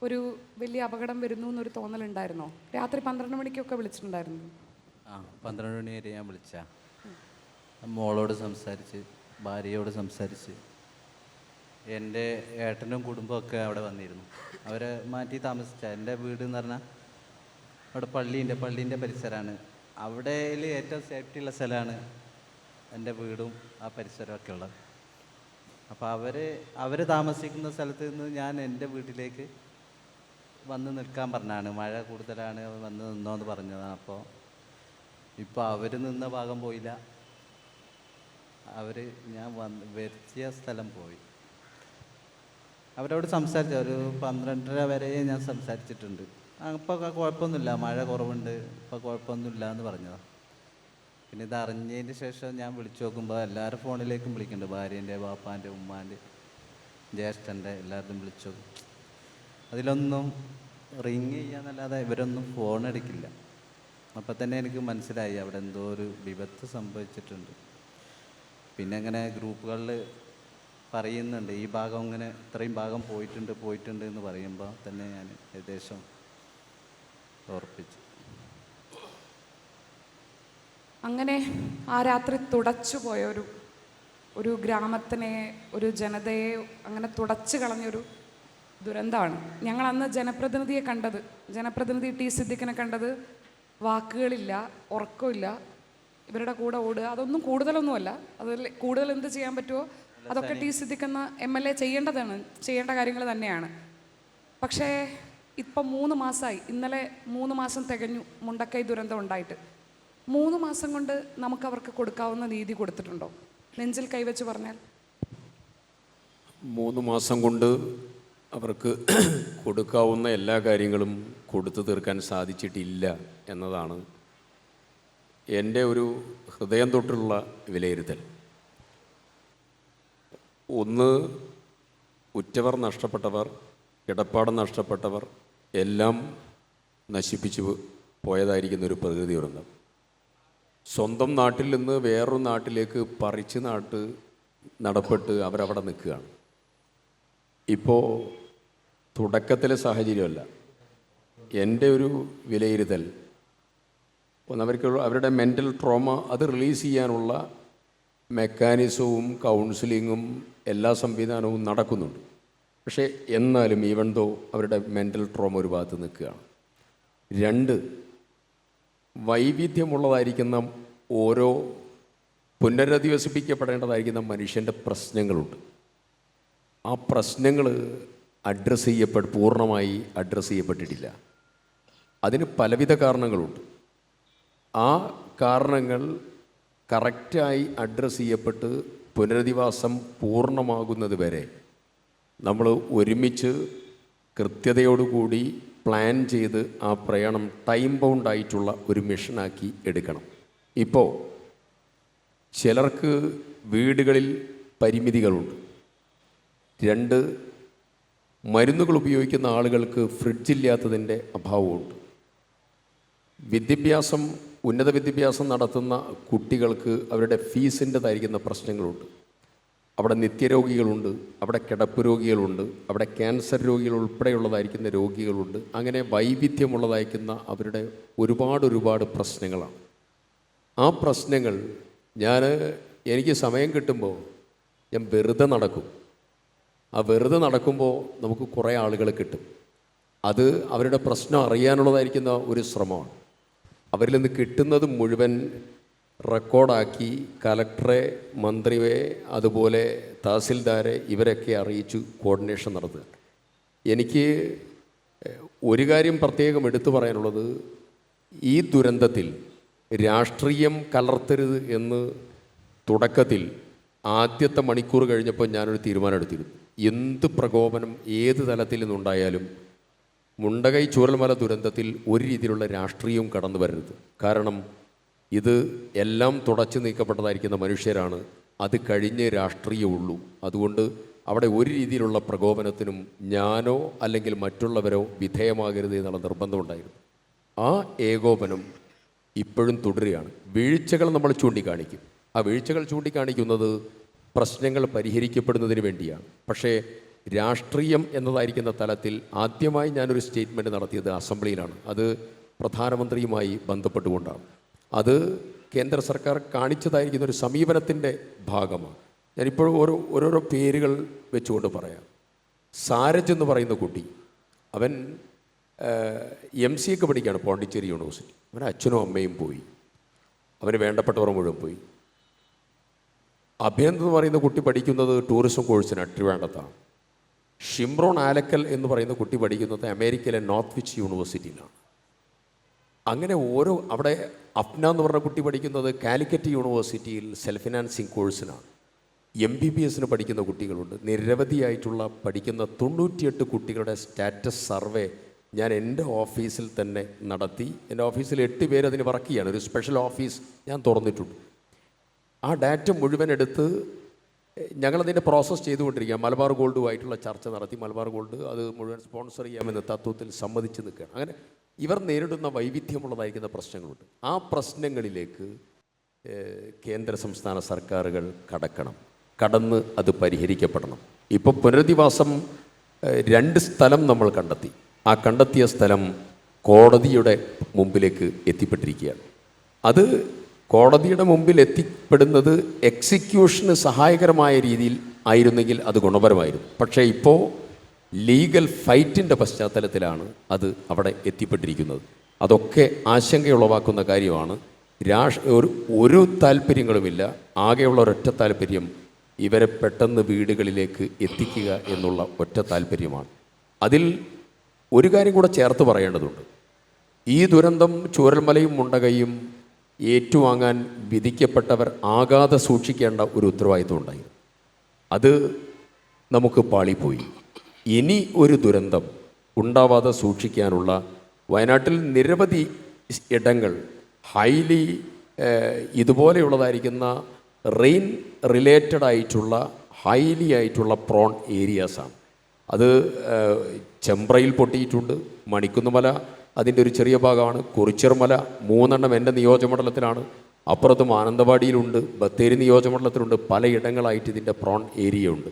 ഒരു വലിയ അപകടം വരുന്നു എന്നൊരു തോന്നലുണ്ടായിരുന്നോ? രാത്രി 12 മണിക്കൊക്കെ വിളിച്ചിട്ടുണ്ടായിരുന്നു. 12 മണി വരെ ഞാൻ വിളിച്ച മോളോട് സംസാരിച്ച്, ഭാര്യയോട് സംസാരിച്ച്, എൻ്റെ ഏട്ടനും കുടുംബമൊക്കെ അവിടെ വന്നിരുന്നു. അവരെ മാറ്റി താമസിച്ച എൻ്റെ വീട് എന്ന് പറഞ്ഞാൽ അവിടെ പള്ളീൻ്റെ പരിസരമാണ്. അവിടെ ഏറ്റവും സേഫ്റ്റി ഉള്ള സ്ഥലമാണ് എൻ്റെ വീടും ആ പരിസരമൊക്കെ ഉള്ളത്. അപ്പോൾ അവർ താമസിക്കുന്ന സ്ഥലത്ത് നിന്ന് ഞാൻ എൻ്റെ വീട്ടിലേക്ക് വന്ന് നിൽക്കാൻ പറഞ്ഞാണ്. മഴ കൂടുതലാണ്, വന്ന് നിന്നോന്ന് പറഞ്ഞതാണ്. ഇപ്പോൾ അവർ നിന്ന ഭാഗം പോയില്ല, ഞാൻ വരുത്തിയ സ്ഥലം പോയി. അവരോട് സംസാരിച്ചു, ഒരു 12:30 വരെ ഞാൻ സംസാരിച്ചിട്ടുണ്ട്. ഇപ്പോൾ കുഴപ്പമൊന്നുമില്ല, മഴ കുറവുണ്ട്, ഇപ്പോൾ കുഴപ്പമൊന്നുമില്ല എന്ന് പറഞ്ഞതാണ്. പിന്നെ ഇത് അറിഞ്ഞതിന് ശേഷം ഞാൻ വിളിച്ചു നോക്കുമ്പോൾ എല്ലാവരും ഫോണിലേക്കും വിളിക്കുന്നുണ്ട്. ഭാര്യേൻ്റെ, ബാപ്പാൻ്റെ, ഉമ്മാൻ്റെ, ജ്യേഷ്ഠൻ്റെ എല്ലാവരും വിളിച്ചു. അതിലൊന്നും റിങ് ചെയ്യാന്നല്ലാതെ ഇവരൊന്നും ഫോൺ എടുക്കില്ല. അപ്പം തന്നെ എനിക്ക് മനസ്സിലായി അവിടെ എന്തോ ഒരു വിപത്ത് സംഭവിച്ചിട്ടുണ്ട്. പിന്നെ അങ്ങനെ ഗ്രൂപ്പുകളിൽ പറയുന്നുണ്ട് ഈ ഭാഗം ഇങ്ങനെ ഇത്രയും ഭാഗം പോയിട്ടുണ്ട് എന്ന് പറയുമ്പോൾ തന്നെ ഞാൻ ഏകദേശം ഓർപ്പിച്ചു. അങ്ങനെ ആ രാത്രി തുടച്ചു പോയ ഒരു ഗ്രാമത്തിനെ, ഒരു ജനതയെ അങ്ങനെ തുടച്ചു കളഞ്ഞൊരു ദുരന്തമാണ്. ഞങ്ങൾ അന്ന് ജനപ്രതിനിധിയെ കണ്ടത്, ജനപ്രതിനിധി ടി സിദ്ദിഖിനെ കണ്ടത് വാക്കുകളില്ല, ഉറക്കമില്ല, ഇവരുടെ കൂടെ ഓടുക. അതൊന്നും കൂടുതലൊന്നുമല്ല, അതിൽ കൂടുതൽ എന്ത് ചെയ്യാൻ പറ്റുമോ അതൊക്കെ ടി സിദ്ദിഖ് എന്ന MLA ചെയ്യേണ്ട കാര്യങ്ങൾ തന്നെയാണ്. പക്ഷേ ഇപ്പം 3 മാസമായി, ഇന്നലെ 3 മാസം തികഞ്ഞു മുണ്ടക്കൈ ദുരന്തം ഉണ്ടായിട്ട്. 3 മാസം കൊണ്ട് നമുക്ക് അവർക്ക് കൊടുക്കാവുന്ന നീതി കൊടുത്തിട്ടുണ്ടോ? നെഞ്ചിൽ കൈവച്ച് പറഞ്ഞാൽ 3 മാസം കൊണ്ട് അവർക്ക് കൊടുക്കാവുന്ന എല്ലാ കാര്യങ്ങളും കൊടുത്തു തീർക്കാൻ സാധിച്ചിട്ടില്ല എന്നതാണ് എൻ്റെ ഒരു ഹൃദയം തൊട്ടുള്ള വിലയിരുത്തൽ. ഒന്ന്, ഉറ്റവർ നഷ്ടപ്പെട്ടവർ, കിടപ്പാടം നഷ്ടപ്പെട്ടവർ എല്ലാം നശിപ്പിച്ചു പോയതായിരിക്കുന്ന ഒരു പ്രകൃതി ദുരന്തം. സ്വന്തം നാട്ടിൽ നിന്ന് വേറൊരു നാട്ടിലേക്ക് പറിച്ച് നടപ്പെട്ട് അവരവിടെ നിൽക്കുകയാണ്. ഇപ്പോൾ തുടക്കത്തിലെ സാഹചര്യമല്ല. എൻ്റെ ഒരു വിലയിരുത്തൽ, അവർക്ക് അവരുടെ മെൻ്റൽ ട്രോമ അത് റിലീസ് ചെയ്യാനുള്ള മെക്കാനിസവും കൗൺസിലിങ്ങും എല്ലാ സംവിധാനവും നടക്കുന്നുണ്ട്. പക്ഷേ എന്നാലും ഈവൻ ദോ അവരുടെ മെൻ്റൽ ട്രോമ ഒരു ഭാഗത്ത് നിൽക്കുകയാണ്. 2, വൈവിധ്യമുള്ളതായിരിക്കുന്ന ഓരോ പുനരധിവസിപ്പിക്കപ്പെടേണ്ടതായിരിക്കുന്ന മനുഷ്യൻ്റെ പ്രശ്നങ്ങളുണ്ട്. ആ പ്രശ്നങ്ങൾ പൂർണ്ണമായി അഡ്രസ്സ് ചെയ്യപ്പെട്ടിട്ടില്ല. അതിന് പലവിധ കാരണങ്ങളുണ്ട്. ആ കാരണങ്ങൾ കറക്റ്റായി അഡ്രസ്സ് ചെയ്യപ്പെട്ട് പുനരധിവാസം പൂർണ്ണമാകുന്നത് വരെ നമ്മൾ ഒരുമിച്ച് കൃത്യതയോടുകൂടി പ്ലാൻ ചെയ്ത് ആ പ്രയാണം ടൈം ബൗണ്ടായിട്ടുള്ള ഒരു മിഷനാക്കി എടുക്കണം. ഇപ്പോൾ ചിലർക്ക് വീടുകളിൽ പരിമിതികളുണ്ട്. 2, മരുന്നുകൾ ഉപയോഗിക്കുന്ന ആളുകൾക്ക് ഫ്രിഡ്ജില്ലാത്തതിൻ്റെ അഭാവമുണ്ട്. ഉന്നത വിദ്യാഭ്യാസം നടത്തുന്ന കുട്ടികൾക്ക് അവരുടെ ഫീസിൻ്റെതായിരിക്കുന്ന പ്രശ്നങ്ങളുണ്ട്. അവിടെ നിത്യരോഗികളുണ്ട്, അവിടെ കിടപ്പ് രോഗികളുണ്ട്, അവിടെ ക്യാൻസർ രോഗികൾ ഉൾപ്പെടെയുള്ളതായിരിക്കുന്ന രോഗികളുണ്ട്. അങ്ങനെ വൈവിധ്യമുള്ളതായിരിക്കുന്ന അവരുടെ ഒരുപാട് പ്രശ്നങ്ങളാണ്. ആ പ്രശ്നങ്ങൾ എനിക്ക് സമയം കിട്ടുമ്പോൾ ഞാൻ വെറുതെ നടക്കും. ആ വെറുതെ നടക്കുമ്പോൾ നമുക്ക് കുറേ ആളുകൾ കിട്ടും. അത് അവരുടെ പ്രശ്നം അറിയാനുള്ളതായിരിക്കുന്ന ഒരു ശ്രമമാണ്. അവരിൽ നിന്ന് കിട്ടുന്നത് മുഴുവൻ റെക്കോർഡാക്കി കലക്ടറെ, മന്ത്രിയെ, അതുപോലെ തഹസിൽദാരെ ഇവരൊക്കെ അറിയിച്ചു കോർഡിനേഷൻ നടത്തുക. എനിക്ക് ഒരു കാര്യം പ്രത്യേകം എടുത്തു പറയാനുള്ളത്, ഈ ദുരന്തത്തിൽ രാഷ്ട്രീയം കലർത്തരുത് എന്ന് തുടക്കത്തിൽ ആദ്യത്തെ മണിക്കൂർ കഴിഞ്ഞപ്പോൾ ഞാനൊരു തീരുമാനം എടുത്തിരുന്നു. എന്ത് പ്രകോപനം ഏത് തലത്തിൽ നിന്നുണ്ടായാലും മുണ്ടകൈ ചൂരൽമല ദുരന്തത്തിൽ ഒരു രീതിയിലുള്ള രാഷ്ട്രീയവും കടന്നു വരരുത്. കാരണം ഇത് എല്ലാം തുടച്ചു നീക്കപ്പെട്ടതായിരിക്കുന്ന മനുഷ്യരാണ്. അത് കഴിഞ്ഞ് രാഷ്ട്രീയമുള്ളൂ. അതുകൊണ്ട് അവിടെ ഒരു രീതിയിലുള്ള പ്രകോപനത്തിനും ഞാനോ അല്ലെങ്കിൽ മറ്റുള്ളവരോ വിധേയമാകരുത് എന്നുള്ള നിർബന്ധമുണ്ടായിരുന്നു. ആ ഏകോപനം ഇപ്പോഴും തുടരുകയാണ്. വീഴ്ചകൾ നമ്മൾ ചൂണ്ടിക്കാണിക്കും. ആ വീഴ്ചകൾ ചൂണ്ടിക്കാണിക്കുന്നത് പ്രശ്നങ്ങൾ പരിഹരിക്കപ്പെടുന്നതിന് വേണ്ടിയാണ്. പക്ഷേ രാഷ്ട്രീയം എന്നതായിരിക്കുന്ന തലത്തിൽ ആദ്യമായി ഞാനൊരു സ്റ്റേറ്റ്മെൻറ്റ് നടത്തിയത് അസംബ്ലിയിലാണ്. അത് പ്രധാനമന്ത്രിയുമായി ബന്ധപ്പെട്ടുകൊണ്ടാണ്. അത് കേന്ദ്ര സർക്കാർ കാണിച്ചതായിരിക്കുന്ന ഒരു സമീപനത്തിൻ്റെ ഭാഗമാണ്. ഞാനിപ്പോൾ ഓരോരോ പേരുകൾ വെച്ചുകൊണ്ട് പറയാം. സാരജ് എന്ന് പറയുന്ന കുട്ടി, അവൻ MCA പഠിക്കുകയാണ് പോണ്ടിച്ചേരി യൂണിവേഴ്സിറ്റി. അവൻ്റെ അച്ഛനും അമ്മയും പോയി, അവന് വേണ്ടപ്പെട്ടവർ മുഴുവൻ പോയി. അഭിനന്ദ് എന്ന് പറയുന്ന കുട്ടി പഠിക്കുന്നത് ടൂറിസം കോഴ്സിനാണ്, ട്രിവാൻഡ്രത്താണ്. ഷിംറോൺ ആലക്കൽ എന്ന് പറയുന്ന കുട്ടി പഠിക്കുന്നത് അമേരിക്കയിലെ നോർത്ത് വിച്ച് യൂണിവേഴ്സിറ്റിയിലാണ്. അങ്ങനെ അവിടെ അപ്ന എന്ന് പറഞ്ഞ കുട്ടി പഠിക്കുന്നത് കാലിക്കറ്റ് യൂണിവേഴ്സിറ്റിയിൽ സെൽഫ് ഫിനാൻസിങ് കോഴ്സിനാണ്. MBBS പഠിക്കുന്ന കുട്ടികളുണ്ട്. നിരവധിയായിട്ടുള്ള പഠിക്കുന്ന 98 കുട്ടികളുടെ സ്റ്റാറ്റസ് സർവേ ഞാൻ എൻ്റെ ഓഫീസിൽ തന്നെ നടത്തി. എൻ്റെ ഓഫീസിൽ 8 പേര് അതിന് വർക്ക് ചെയ്യാണ്. ഒരു സ്പെഷ്യൽ ഓഫീസ് ഞാൻ തുറന്നിട്ടുണ്ട്. ആ ഡാറ്റ മുഴുവൻ എടുത്ത് ഞങ്ങളതിൻ്റെ പ്രോസസ്സ് ചെയ്തുകൊണ്ടിരിക്കുക. മലബാർ ഗോൾഡുമായിട്ടുള്ള ചർച്ച നടത്തി മലബാർ ഗോൾഡ് അത് മുഴുവൻ സ്പോൺസർ ചെയ്യാമെന്ന് തത്വത്തിൽ സമ്മതിച്ച് നിൽക്കുകയാണ്. അങ്ങനെ ഇവർ നേരിടുന്ന വൈവിധ്യമുള്ളതായിരിക്കുന്ന പ്രശ്നങ്ങളുണ്ട്. ആ പ്രശ്നങ്ങളിലേക്ക് കേന്ദ്ര സംസ്ഥാന സർക്കാരുകൾ കടന്ന് അത് പരിഹരിക്കപ്പെടണം. ഇപ്പോൾ പുനരധിവാസം 2 സ്ഥലം നമ്മൾ കണ്ടെത്തി. ആ കണ്ടെത്തിയ സ്ഥലം കോടതിയുടെ മുമ്പിലേക്ക് എത്തിപ്പെട്ടിരിക്കുകയാണ്. അത് കോടതിയുടെ മുമ്പിൽ എത്തിപ്പെടുന്നത് എക്സിക്യൂഷന് സഹായകരമായ രീതിയിൽ ആയിരുന്നെങ്കിൽ അത് ഗുണപരമായിരുന്നു. പക്ഷേ ഇപ്പോൾ ലീഗൽ ഫൈറ്റിൻ്റെ പശ്ചാത്തലത്തിലാണ് അത് അവിടെ എത്തിപ്പെട്ടിരിക്കുന്നത്. അതൊക്കെ ആശങ്കയുളവാക്കുന്ന കാര്യമാണ്. ഒരു താല്പര്യങ്ങളുമില്ല. ആകെയുള്ള ഒരൊറ്റ താല്പര്യം ഇവരെ പെട്ടെന്ന് വീടുകളിലേക്ക് എത്തിക്കുക എന്നുള്ള ഒറ്റ താല്പര്യമാണ്. അതിൽ ഒരു കാര്യം കൂടെ ചേർത്ത് പറയേണ്ടതുണ്ട്. ഈ ദുരന്തം ചൂരൽമലയും മുണ്ടകയും ഏറ്റുവാങ്ങാൻ വിധിക്കപ്പെട്ടവർ ആകാതെ സൂക്ഷിക്കേണ്ട ഒരു ഉത്തരവാദിത്വം ഉണ്ടായി. അത് നമുക്ക് പാളിപ്പോയി. ഇനി ഒരു ദുരന്തം ഉണ്ടാവാതെ സൂക്ഷിക്കാനുള്ള വയനാട്ടിൽ നിരവധി ഇടങ്ങൾ ഹൈലി ഇതുപോലെയുള്ളതായിരിക്കുന്ന റെയിൻ റിലേറ്റഡ് ആയിട്ടുള്ള ഹൈലി ആയിട്ടുള്ള പ്രോൺ ഏരിയാസാണ്. അത് ചെമ്പ്രയിൽ പൊട്ടിയിട്ടുണ്ട്. മണിക്കുന്നുമല അതിൻ്റെ ഒരു ചെറിയ ഭാഗമാണ്. കുറിച്യർമല 3 എൻ്റെ നിയോജകമണ്ഡലത്തിലാണ്. അപ്പുറത്ത് മാനന്തവാടിയിലുണ്ട്, ബത്തേരി നിയോജകമണ്ഡലത്തിലുണ്ട്. പലയിടങ്ങളായിട്ട് ഇതിൻ്റെ പ്രോൺ ഏരിയ ഉണ്ട്.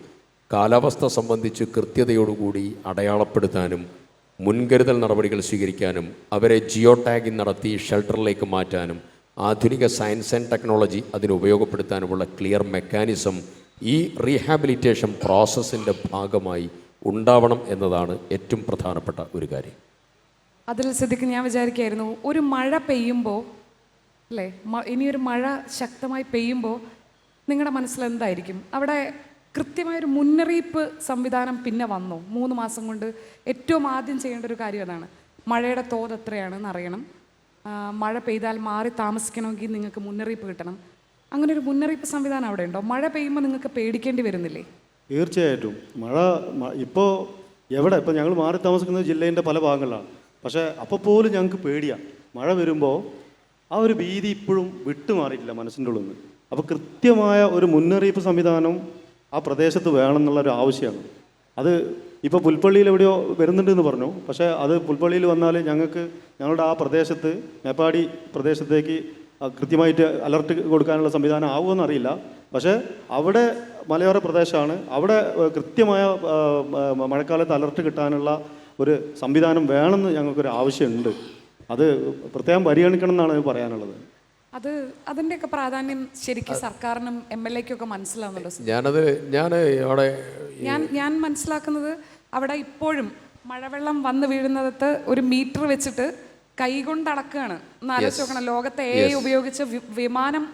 കാലാവസ്ഥ സംബന്ധിച്ച് കൃത്യതയോടുകൂടി അടയാളപ്പെടുത്താനും മുൻകരുതൽ നടപടികൾ സ്വീകരിക്കാനും അവരെ ജിയോ ടാഗിങ് നടത്തി ഷെൽട്ടറിലേക്ക് മാറ്റാനും ആധുനിക സയൻസ് ആൻഡ് ടെക്നോളജി അതിന് ഉപയോഗപ്പെടുത്താനുമുള്ള ക്ലിയർ മെക്കാനിസം ഈ റീഹാബിലിറ്റേഷൻ പ്രോസസ്സിൻ്റെ ഭാഗമായി ഉണ്ടാവണം എന്നതാണ് ഏറ്റവും പ്രധാനപ്പെട്ട ഒരു കാര്യം. അതിൽ സിദ്ദിഖ്, ഞാൻ വിചാരിക്കുകയായിരുന്നു, ഒരു മഴ പെയ്യുമ്പോൾ അല്ലേ, ഇനിയൊരു മഴ ശക്തമായി പെയ്യുമ്പോൾ നിങ്ങളുടെ മനസ്സിൽ എന്തായിരിക്കും? അവിടെ കൃത്യമായൊരു മുന്നറിയിപ്പ് സംവിധാനം പിന്നെ വന്നോ? 3 മാസം കൊണ്ട് ഏറ്റവും ആദ്യം ചെയ്യേണ്ട ഒരു കാര്യം അതാണ്. മഴയുടെ തോത് എത്രയാണെന്ന് അറിയണം. മഴ പെയ്താൽ മാറി താമസിക്കണമെങ്കിൽ നിങ്ങൾക്ക് മുന്നറിയിപ്പ് കിട്ടണം. അങ്ങനെ ഒരു മുന്നറിയിപ്പ് സംവിധാനം അവിടെ ഉണ്ടോ? മഴ പെയ്യുമ്പോൾ നിങ്ങൾക്ക് പേടിക്കേണ്ടി വരുന്നില്ലേ? തീർച്ചയായിട്ടും. ഇപ്പോൾ ഇപ്പോൾ ഞങ്ങൾ മാറി താമസിക്കുന്ന ജില്ലേൻ്റെ പല ഭാഗങ്ങളിലാണ്. പക്ഷേ അപ്പോൾ പോലും ഞങ്ങൾക്ക് പേടിയാണ്. മഴ വരുമ്പോൾ ആ ഒരു ഭീതി ഇപ്പോഴും വിട്ടുമാറിയിട്ടില്ല മനസ്സിൻ്റെ ഉള്ളിൽ നിന്ന്. അപ്പോൾ കൃത്യമായ ഒരു മുന്നറിയിപ്പ് സംവിധാനം ആ പ്രദേശത്ത് വേണമെന്നുള്ളൊരു ആവശ്യമാണ്. അത് ഇപ്പോൾ പുൽപ്പള്ളിയിൽ എവിടെയോ വരുന്നുണ്ടെന്ന് പറഞ്ഞു. പക്ഷേ അത് പുൽപ്പള്ളിയിൽ വന്നാൽ ഞങ്ങളുടെ ആ പ്രദേശത്ത് മേപ്പാടി പ്രദേശത്തേക്ക് കൃത്യമായിട്ട് അലർട്ട് കൊടുക്കാനുള്ള സംവിധാനം ആവുമെന്ന് അറിയില്ല. പക്ഷേ അവിടെ മലയോര പ്രദേശമാണ്. അവിടെ കൃത്യമായ മഴക്കാലത്ത് അലർട്ട് കിട്ടാനുള്ള ഒരു സംവിധാനം വേണമെന്ന് ഞങ്ങൾക്കൊരു ആവശ്യമുണ്ട്. അത് പ്രത്യേകം പരിഗണിക്കണം എന്നാണ് പറയാനുള്ളത്. അതിൻ്റെയൊക്കെ പ്രാധാന്യം ശരിക്കും സർക്കാരിനും MLA-ക്കും ഒക്കെ മനസ്സിലാവുന്നുണ്ടോ? ഞാൻ മനസ്സിലാക്കുന്നത് അവിടെ ഇപ്പോഴും മഴവെള്ളം വന്ന് വീഴുന്നിടത്ത് ഒരു മീറ്റർ വെച്ചിട്ട് കൈകൊണ്ട് അളക്കുകയാണ്. ഒന്ന് ആലോചിച്ച് നോക്കണം. ലോകത്തെ AI ഉപയോഗിച്ച് വിമാനം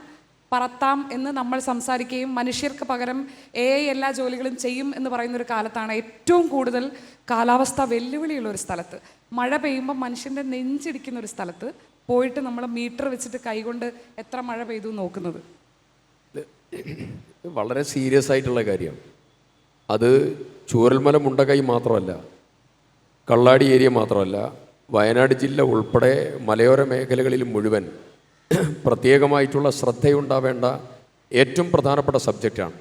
പറത്താം എന്ന് നമ്മൾ സംസാരിക്കുകയും മനുഷ്യർക്ക് പകരം AI എല്ലാ ജോലികളും ചെയ്യും എന്ന് പറയുന്ന ഒരു കാലത്താണ് ഏറ്റവും കൂടുതൽ കാലാവസ്ഥ വെല്ലുവിളിയുള്ള ഒരു സ്ഥലത്ത്, മഴ പെയ്യുമ്പോൾ മനുഷ്യൻ്റെ നെഞ്ചിടിക്കുന്ന ഒരു സ്ഥലത്ത് പോയിട്ട് നമ്മൾ മീറ്റർ വെച്ചിട്ട് കൈകൊണ്ട് എത്ര മഴ പെയ്തു നോക്കുന്നത് വളരെ സീരിയസ് ആയിട്ടുള്ള കാര്യമാണ്. അത് ചൂരൽമല മുണ്ടകൈ മാത്രമല്ല, കള്ളാടി ഏരിയ മാത്രമല്ല, വയനാട് ജില്ല ഉൾപ്പെടെ മലയോര മേഖലകളിൽ മുഴുവൻ പ്രത്യേകമായിട്ടുള്ള ശ്രദ്ധയുണ്ടാവേണ്ട ഏറ്റവും പ്രധാനപ്പെട്ട സബ്ജക്റ്റാണ്.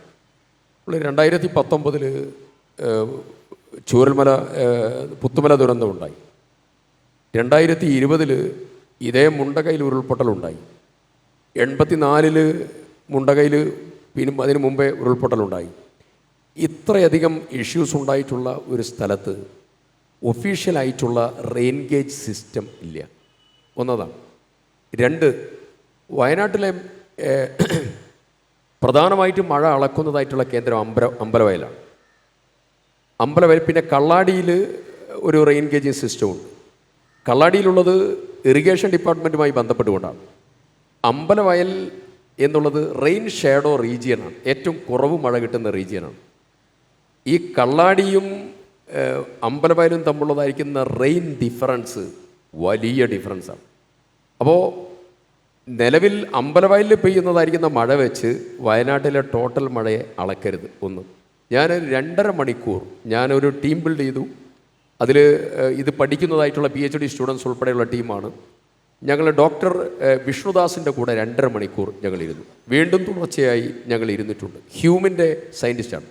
2019 ചൂരൽമല പുത്തുമല ദുരന്തമുണ്ടായി. 2020 ഇതേ മുണ്ടകയിൽ ഉരുൾപൊട്ടലുണ്ടായി. 84 മുണ്ടകയിൽ പിന്നെ അതിന് മുമ്പേ ഉരുൾപൊട്ടലുണ്ടായി. ഇത്രയധികം ഇഷ്യൂസ് ഉണ്ടായിട്ടുള്ള ഒരു സ്ഥലത്ത് ഒഫീഷ്യലായിട്ടുള്ള റെയിൻ ഗേജ് സിസ്റ്റം ഇല്ല, ഒന്നതാണ്. 2, വയനാട്ടിലെ പ്രധാനമായിട്ടും മഴ അളക്കുന്നതായിട്ടുള്ള കേന്ദ്രം അമ്പലവയലാണ്. അമ്പലവയൽ, പിന്നെ കള്ളാടിയിൽ ഒരു റെയിൻ ഗേജിങ് സിസ്റ്റമുണ്ട്. കള്ളാടിയിലുള്ളത് ഇറിഗേഷൻ ഡിപ്പാർട്ട്മെൻറ്റുമായി ബന്ധപ്പെട്ടുകൊണ്ടാണ്. അമ്പലവയൽ എന്നുള്ളത് റെയിൻ ഷാഡോ റീജിയനാണ്, ഏറ്റവും കുറവ് മഴ കിട്ടുന്ന റീജിയനാണ്. ഈ കള്ളാടിയും അമ്പലവയലും തമ്മിലുള്ളതായിരിക്കുന്ന റെയിൻ ഡിഫറൻസ് വലിയ ഡിഫറൻസാണ്. അപ്പോൾ നിലവിൽ അമ്പലവയലിൽ പെയ്യുന്നതായിരിക്കുന്ന മഴ വെച്ച് വയനാട്ടിലെ ടോട്ടൽ മഴയെ അളക്കരുത്. ഒന്ന്, ഞാൻ 2.5 മണിക്കൂർ ഞാനൊരു ടീം ബിൽഡ് ചെയ്തു. അതിൽ ഇത് പഠിക്കുന്നതായിട്ടുള്ള PhD സ്റ്റുഡൻസ് ഉൾപ്പെടെയുള്ള ടീമാണ്. ഞങ്ങൾ ഡോക്ടർ വിഷ്ണുദാസിൻ്റെ കൂടെ 2.5 മണിക്കൂർ ഞങ്ങളിരുന്നു. വീണ്ടും തുടർച്ചയായി ഞങ്ങൾ ഇരുന്നിട്ടുണ്ട്. ഹ്യൂമിൻ്റെ സയൻറ്റിസ്റ്റാണ്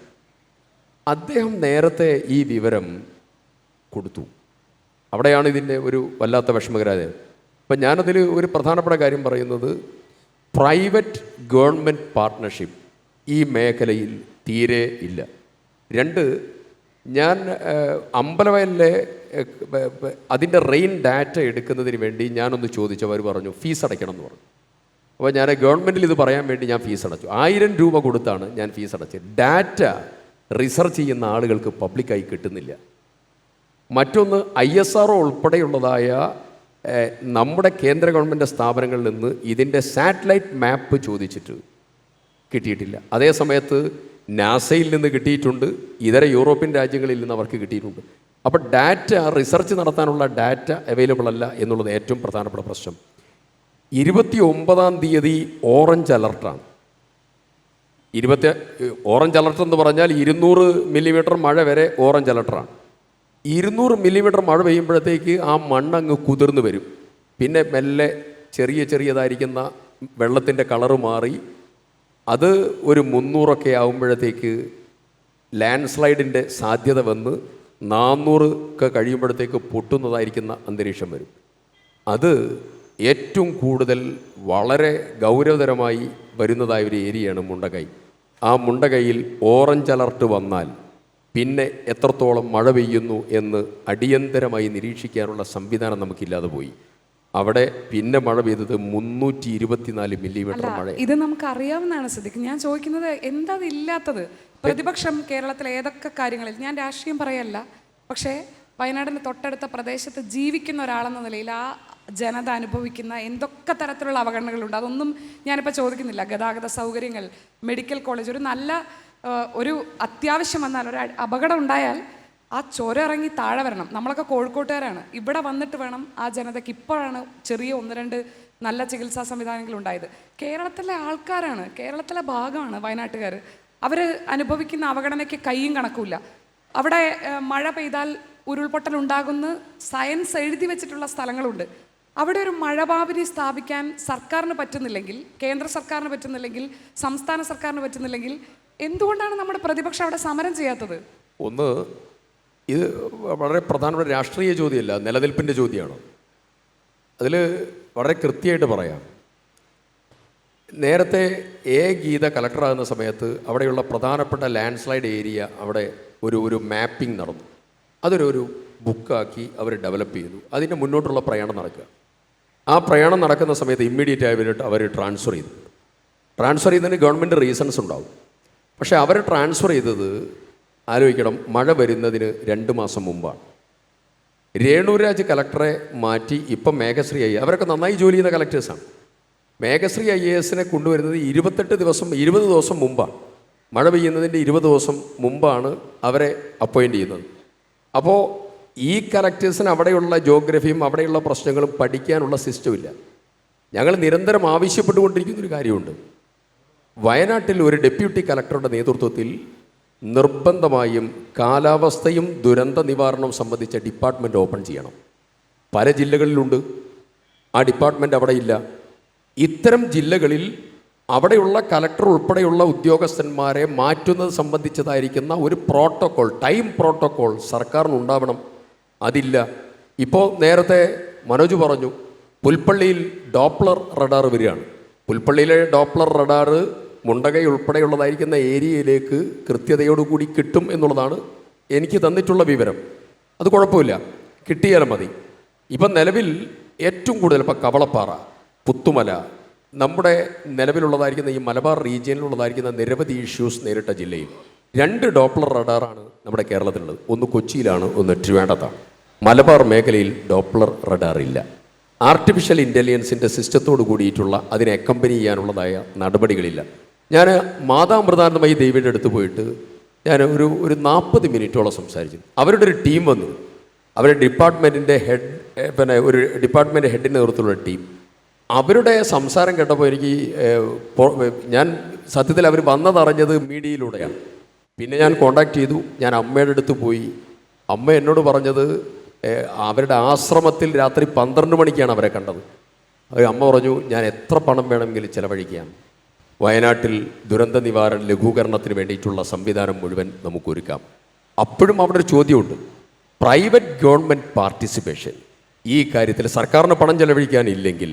അദ്ദേഹം. നേരത്തെ ഈ വിവരം കൊടുത്തു. അവിടെയാണ് ഇതിൻ്റെ ഒരു വല്ലാത്ത വിഷമകരമായ. അപ്പം ഞാനതിൽ ഒരു പ്രധാനപ്പെട്ട കാര്യം പറയുന്നത്, പ്രൈവറ്റ് ഗവൺമെൻറ് പാർട്ട്ണർഷിപ്പ് ഈ മേഖലയിൽ തീരെ ഇല്ല. 2, ഞാൻ അമ്പലവയലിലെ അതിൻ്റെ റെയിൻ ഡാറ്റ എടുക്കുന്നതിന് വേണ്ടി ഞാനൊന്ന് ചോദിച്ചവർ പറഞ്ഞു ഫീസ് അടയ്ക്കണം എന്ന് പറഞ്ഞു. അപ്പോൾ ഞാൻ ഗവൺമെൻറ്റിൽ ഇത് പറയാൻ വേണ്ടി ഞാൻ ഫീസ് അടച്ചു. 1000 രൂപ കൊടുത്താണ് ഞാൻ ഫീസ് അടച്ചത്. ഡാറ്റ റിസർച്ച് ചെയ്യുന്ന ആളുകൾക്ക് പബ്ലിക്കായി കിട്ടുന്നില്ല. മറ്റൊന്ന്, ISRO ഉൾപ്പെടെയുള്ളതായ നമ്മുടെ കേന്ദ്ര ഗവൺമെൻറ് സ്ഥാപനങ്ങളിൽ നിന്ന് ഇതിൻ്റെ സാറ്റലൈറ്റ് മാപ്പ് ചോദിച്ചിട്ട് കിട്ടിയിട്ടില്ല. അതേ സമയത്ത് നാസയിൽ നിന്ന് കിട്ടിയിട്ടുണ്ട്, ഇതര യൂറോപ്യൻ രാജ്യങ്ങളിൽ നിന്ന് അവർക്ക് കിട്ടിയിട്ടുണ്ട്. അപ്പോൾ ഡാറ്റ റിസർച്ച് നടത്താനുള്ള ഡാറ്റ അവൈലബിൾ അല്ല എന്നുള്ളത് ഏറ്റവും പ്രധാനപ്പെട്ട പ്രശ്നം. 29-ാം തീയതി ഓറഞ്ച് അലർട്ടാണ്. ഓറഞ്ച് അലർട്ട് എന്ന് പറഞ്ഞാൽ 200 മില്ലിമീറ്റർ മഴ വരെ ഓറഞ്ച് അലർട്ടാണ്. 200 മില്ലിമീറ്റർ മഴ പെയ്യുമ്പോഴത്തേക്ക് ആ മണ്ണങ്ങ് കുതിർന്നു വരും. പിന്നെ മെല്ലെ ചെറിയതായിരിക്കുന്ന വെള്ളത്തിൻ്റെ കളറ് മാറി അത് ഒരു 300 ആകുമ്പോഴത്തേക്ക് ലാൻഡ് സ്ലൈഡിൻ്റെ സാധ്യത വന്ന് 400 കഴിയുമ്പോഴത്തേക്ക് പൊട്ടുന്നതായിരിക്കുന്ന അന്തരീക്ഷം വരും. അത് ഏറ്റവും കൂടുതൽ വളരെ ഗൗരവതരമായി വരുന്നതായ ഒരു ഏരിയയാണ് മുണ്ടകൈ. ആ മുണ്ടകൈയിൽ ഓറഞ്ച് അലർട്ട് വന്നാൽ പിന്നെ എത്രത്തോളം മഴ പെയ്യുന്നു എന്ന് അടിയന്തരമായി നിരീക്ഷിക്കാനുള്ള സംവിധാനം നമുക്കില്ലാതെ പോയി. അവിടെ പിന്നെ മഴ പെയ്തത് 324 മില്ലിമീറ്റർ മഴ. ഇത് നമുക്ക് അറിയാവുന്നതാണ് സിദ്ദിഖ്. ഞാൻ ചോദിക്കുന്നത് എന്താ ഇല്ലാത്തത്? പ്രതിപക്ഷം കേരളത്തിലെ ഏതൊക്കെ കാര്യങ്ങളിൽ, ഞാൻ രാഷ്ട്രീയം പറയല്ല, പക്ഷേ വയനാടിന് തൊട്ടടുത്ത പ്രദേശത്ത് ജീവിക്കുന്ന ഒരാളെന്ന നിലയിൽ ആ ജനത അനുഭവിക്കുന്ന എന്തൊക്കെ തരത്തിലുള്ള അവഗണനകളുണ്ട് അതൊന്നും ഞാനിപ്പോൾ ചോദിക്കുന്നില്ല. ഗതാഗത സൗകര്യങ്ങൾ, മെഡിക്കൽ കോളേജ്, ഒരു നല്ല ഒരു അത്യാവശ്യം വന്നാൽ, ഒരു അപകടം ഉണ്ടായാൽ ആ ചുരം ഇറങ്ങി താഴെ വരണം. നമ്മളൊക്കെ കോഴിക്കോട്ടുകാരാണ്. ഇവിടെ വന്നിട്ട് വേണം ആ ജനതയ്ക്ക്. ഇപ്പോഴാണ് ചെറിയ 1-2 നല്ല ചികിത്സാ സംവിധാനങ്ങൾ ഉണ്ടായത്. കേരളത്തിലെ ആൾക്കാരാണ്, കേരളത്തിലെ ഭാഗമാണ് വയനാട്ടുകാർ. അവർ അനുഭവിക്കുന്ന അവഗണനയ്ക്ക് കയ്യും കണക്കുമില്ല. അവിടെ മഴ പെയ്താൽ ഉരുൾപൊട്ടൽ ഉണ്ടാകുന്ന സയൻസ് എഴുതി വെച്ചിട്ടുള്ള സ്ഥലങ്ങളുണ്ട്. അവിടെ ഒരു മഴപാപിനി സ്ഥാപിക്കാൻ സർക്കാരിന് പറ്റുന്നില്ലെങ്കിൽ, കേന്ദ്ര സർക്കാരിന് പറ്റുന്നില്ലെങ്കിൽ, സംസ്ഥാന സർക്കാരിന് പറ്റുന്നില്ലെങ്കിൽ, എന്തുകൊണ്ടാണ് നമ്മുടെ പ്രതിപക്ഷം അവിടെ സമരം ചെയ്യാത്തത്? ഒന്ന്, ഇത് വളരെ പ്രധാനപ്പെട്ട രാഷ്ട്രീയ ചോദ്യമല്ല, നിലനിൽപ്പിൻ്റെ ചോദ്യമാണ്. അതിൽ വളരെ കൃത്യമായിട്ട് പറയാം. നേരത്തെ ഗീത കളക്ടറാകുന്ന സമയത്ത് അവിടെയുള്ള പ്രധാനപ്പെട്ട ലാൻഡ് സ്ലൈഡ് ഏരിയ അവിടെ ഒരു മാപ്പിംഗ് നടന്നു. അതൊരു ബുക്കാക്കി അവർ ഡെവലപ്പ് ചെയ്തു. അതിൻ്റെ മുന്നോട്ടുള്ള പ്രയാണം നടക്കുക. ആ പ്രയാണം നടക്കുന്ന സമയത്ത് ഇമ്മീഡിയറ്റ് ആയിട്ട് അവർ ട്രാൻസ്ഫർ ചെയ്തതിന് ഗവൺമെൻറ് റീസൺസ് ഉണ്ടാവും. പക്ഷേ അവർ ട്രാൻസ്ഫർ ചെയ്തത് ആലോചിക്കണം, മഴ വരുന്നതിന് 2 മാസം മുമ്പാണ്. രേണുരാജ് കളക്ടറെ മാറ്റി ഇപ്പം മേഘശ്രീ IAS, അവരൊക്കെ നന്നായി ജോലി ചെയ്യുന്ന കളക്ടേഴ്സാണ്. മേഘശ്രീ IAS കൊണ്ടുവരുന്നത് 20 ദിവസം മുമ്പാണ്. മഴ പെയ്യുന്നതിൻ്റെ 20 ദിവസം മുമ്പാണ് അവരെ അപ്പോയിൻ്റ് ചെയ്യുന്നത്. അപ്പോൾ ഈ കളക്ടേഴ്സിന് അവിടെയുള്ള ജോഗ്രഫിയും അവിടെയുള്ള പ്രശ്നങ്ങളും പഠിക്കാനുള്ള സിസ്റ്റമില്ല. ഞങ്ങൾ നിരന്തരം ആവശ്യപ്പെട്ടുകൊണ്ടിരിക്കുന്നൊരു കാര്യമുണ്ട്. വയനാട്ടിൽ ഒരു ഡെപ്യൂട്ടി കളക്ടറുടെ നേതൃത്വത്തിൽ നിർബന്ധമായും കാലാവസ്ഥയും ദുരന്ത നിവാരണവും സംബന്ധിച്ച ഡിപ്പാർട്ട്മെൻറ്റ് ഓപ്പൺ ചെയ്യണം. പല ജില്ലകളിലുണ്ട്, ആ ഡിപ്പാർട്ട്മെൻറ്റ് അവിടെ ഇല്ല. ഇത്തരം ജില്ലകളിൽ അവിടെയുള്ള കളക്ടർ ഉൾപ്പെടെയുള്ള ഉദ്യോഗസ്ഥന്മാരെ മാറ്റുന്നത് സംബന്ധിച്ചതായിരിക്കുന്ന ഒരു പ്രോട്ടോക്കോൾ, ടൈം പ്രോട്ടോക്കോൾ സർക്കാരിനുണ്ടാവണം. അതില്ല. ഇപ്പോൾ നേരത്തെ മനോജ് പറഞ്ഞു, പുൽപ്പള്ളിയിൽ ഡോപ്ലർ റഡാർ വരികയാണ്. പുൽപ്പള്ളിയിലെ ഡോപ്ലർ റഡാർ മുണ്ടകൈ ഉൾപ്പെടെയുള്ളതായിരിക്കുന്ന ഏരിയയിലേക്ക് കൃത്യതയോടുകൂടി കിട്ടും എന്നുള്ളതാണ് എനിക്ക് തന്നിട്ടുള്ള വിവരം. അത് കുഴപ്പമില്ല, കിട്ടിയാലും മതി. ഇപ്പം നിലവിൽ ഏറ്റവും കൂടുതൽ ഇപ്പം കവളപ്പാറ, പുത്തുമല, നമ്മുടെ നിലവിലുള്ളതായിരിക്കുന്ന ഈ മലബാർ റീജിയനിലുള്ളതായിരിക്കുന്ന നിരവധി ഇഷ്യൂസ് നേരിട്ട ജില്ലയിൽ 2 ഡോപ്ലർ റഡാറാണ് നമ്മുടെ കേരളത്തിലുള്ളത്. ഒന്ന് കൊച്ചിയിലാണ്, ഒന്ന് ട്രിവാൻഡ്രത്താണ്. മലബാർ മേഖലയിൽ ഡോപ്ലർ റഡാർ ഇല്ല. ആർട്ടിഫിഷ്യൽ ഇൻ്റലിജൻസിൻ്റെ സിസ്റ്റത്തോട് കൂടിയിട്ടുള്ള അതിനെ അക്കമ്പനി ചെയ്യാനുള്ളതായ നടപടികളില്ല. ഞാൻ മാതാമൃതാനന്ദമയി ദേവിയുടെ അടുത്ത് പോയിട്ട് ഞാൻ ഒരു 40 മിനിറ്റോളം സംസാരിച്ചു. അവരുടെ ഒരു ടീം വന്നു. അവരുടെ ഡിപ്പാർട്ട്മെൻറ്റിൻ്റെ ഒരു ഡിപ്പാർട്ട്മെൻറ്റ് ഹെഡിൻ്റെ നേതൃത്വത്തിലുള്ള ടീം. അവരുടെ സംസാരം കേട്ടപ്പോൾ എനിക്ക് ഞാൻ സത്യത്തിൽ അവർ വന്നതറിഞ്ഞത് മീഡിയയിലൂടെയാണ്. പിന്നെ ഞാൻ കോണ്ടാക്ട് ചെയ്തു. ഞാൻ അമ്മയുടെ അടുത്ത് പോയി. അമ്മ എന്നോട് പറഞ്ഞത് അവരുടെ ആശ്രമത്തിൽ രാത്രി 12 മണിക്കാണ് അവരെ കണ്ടത്. അമ്മ പറഞ്ഞു, ഞാൻ എത്ര പണം വേണമെങ്കിലും ചിലവഴിക്കാം, വയനാട്ടിൽ ദുരന്ത നിവാരണ ലഘൂകരണത്തിന് വേണ്ടിയിട്ടുള്ള സംവിധാനം മുഴുവൻ നമുക്ക് ഒരുക്കാം. അപ്പോഴും അവിടെ ഒരു ചോദ്യമുണ്ട്, പ്രൈവറ്റ് ഗവൺമെൻറ് പാർട്ടിസിപ്പേഷൻ. ഈ കാര്യത്തിൽ സർക്കാരിന് പണം ചെലവഴിക്കാനില്ലെങ്കിൽ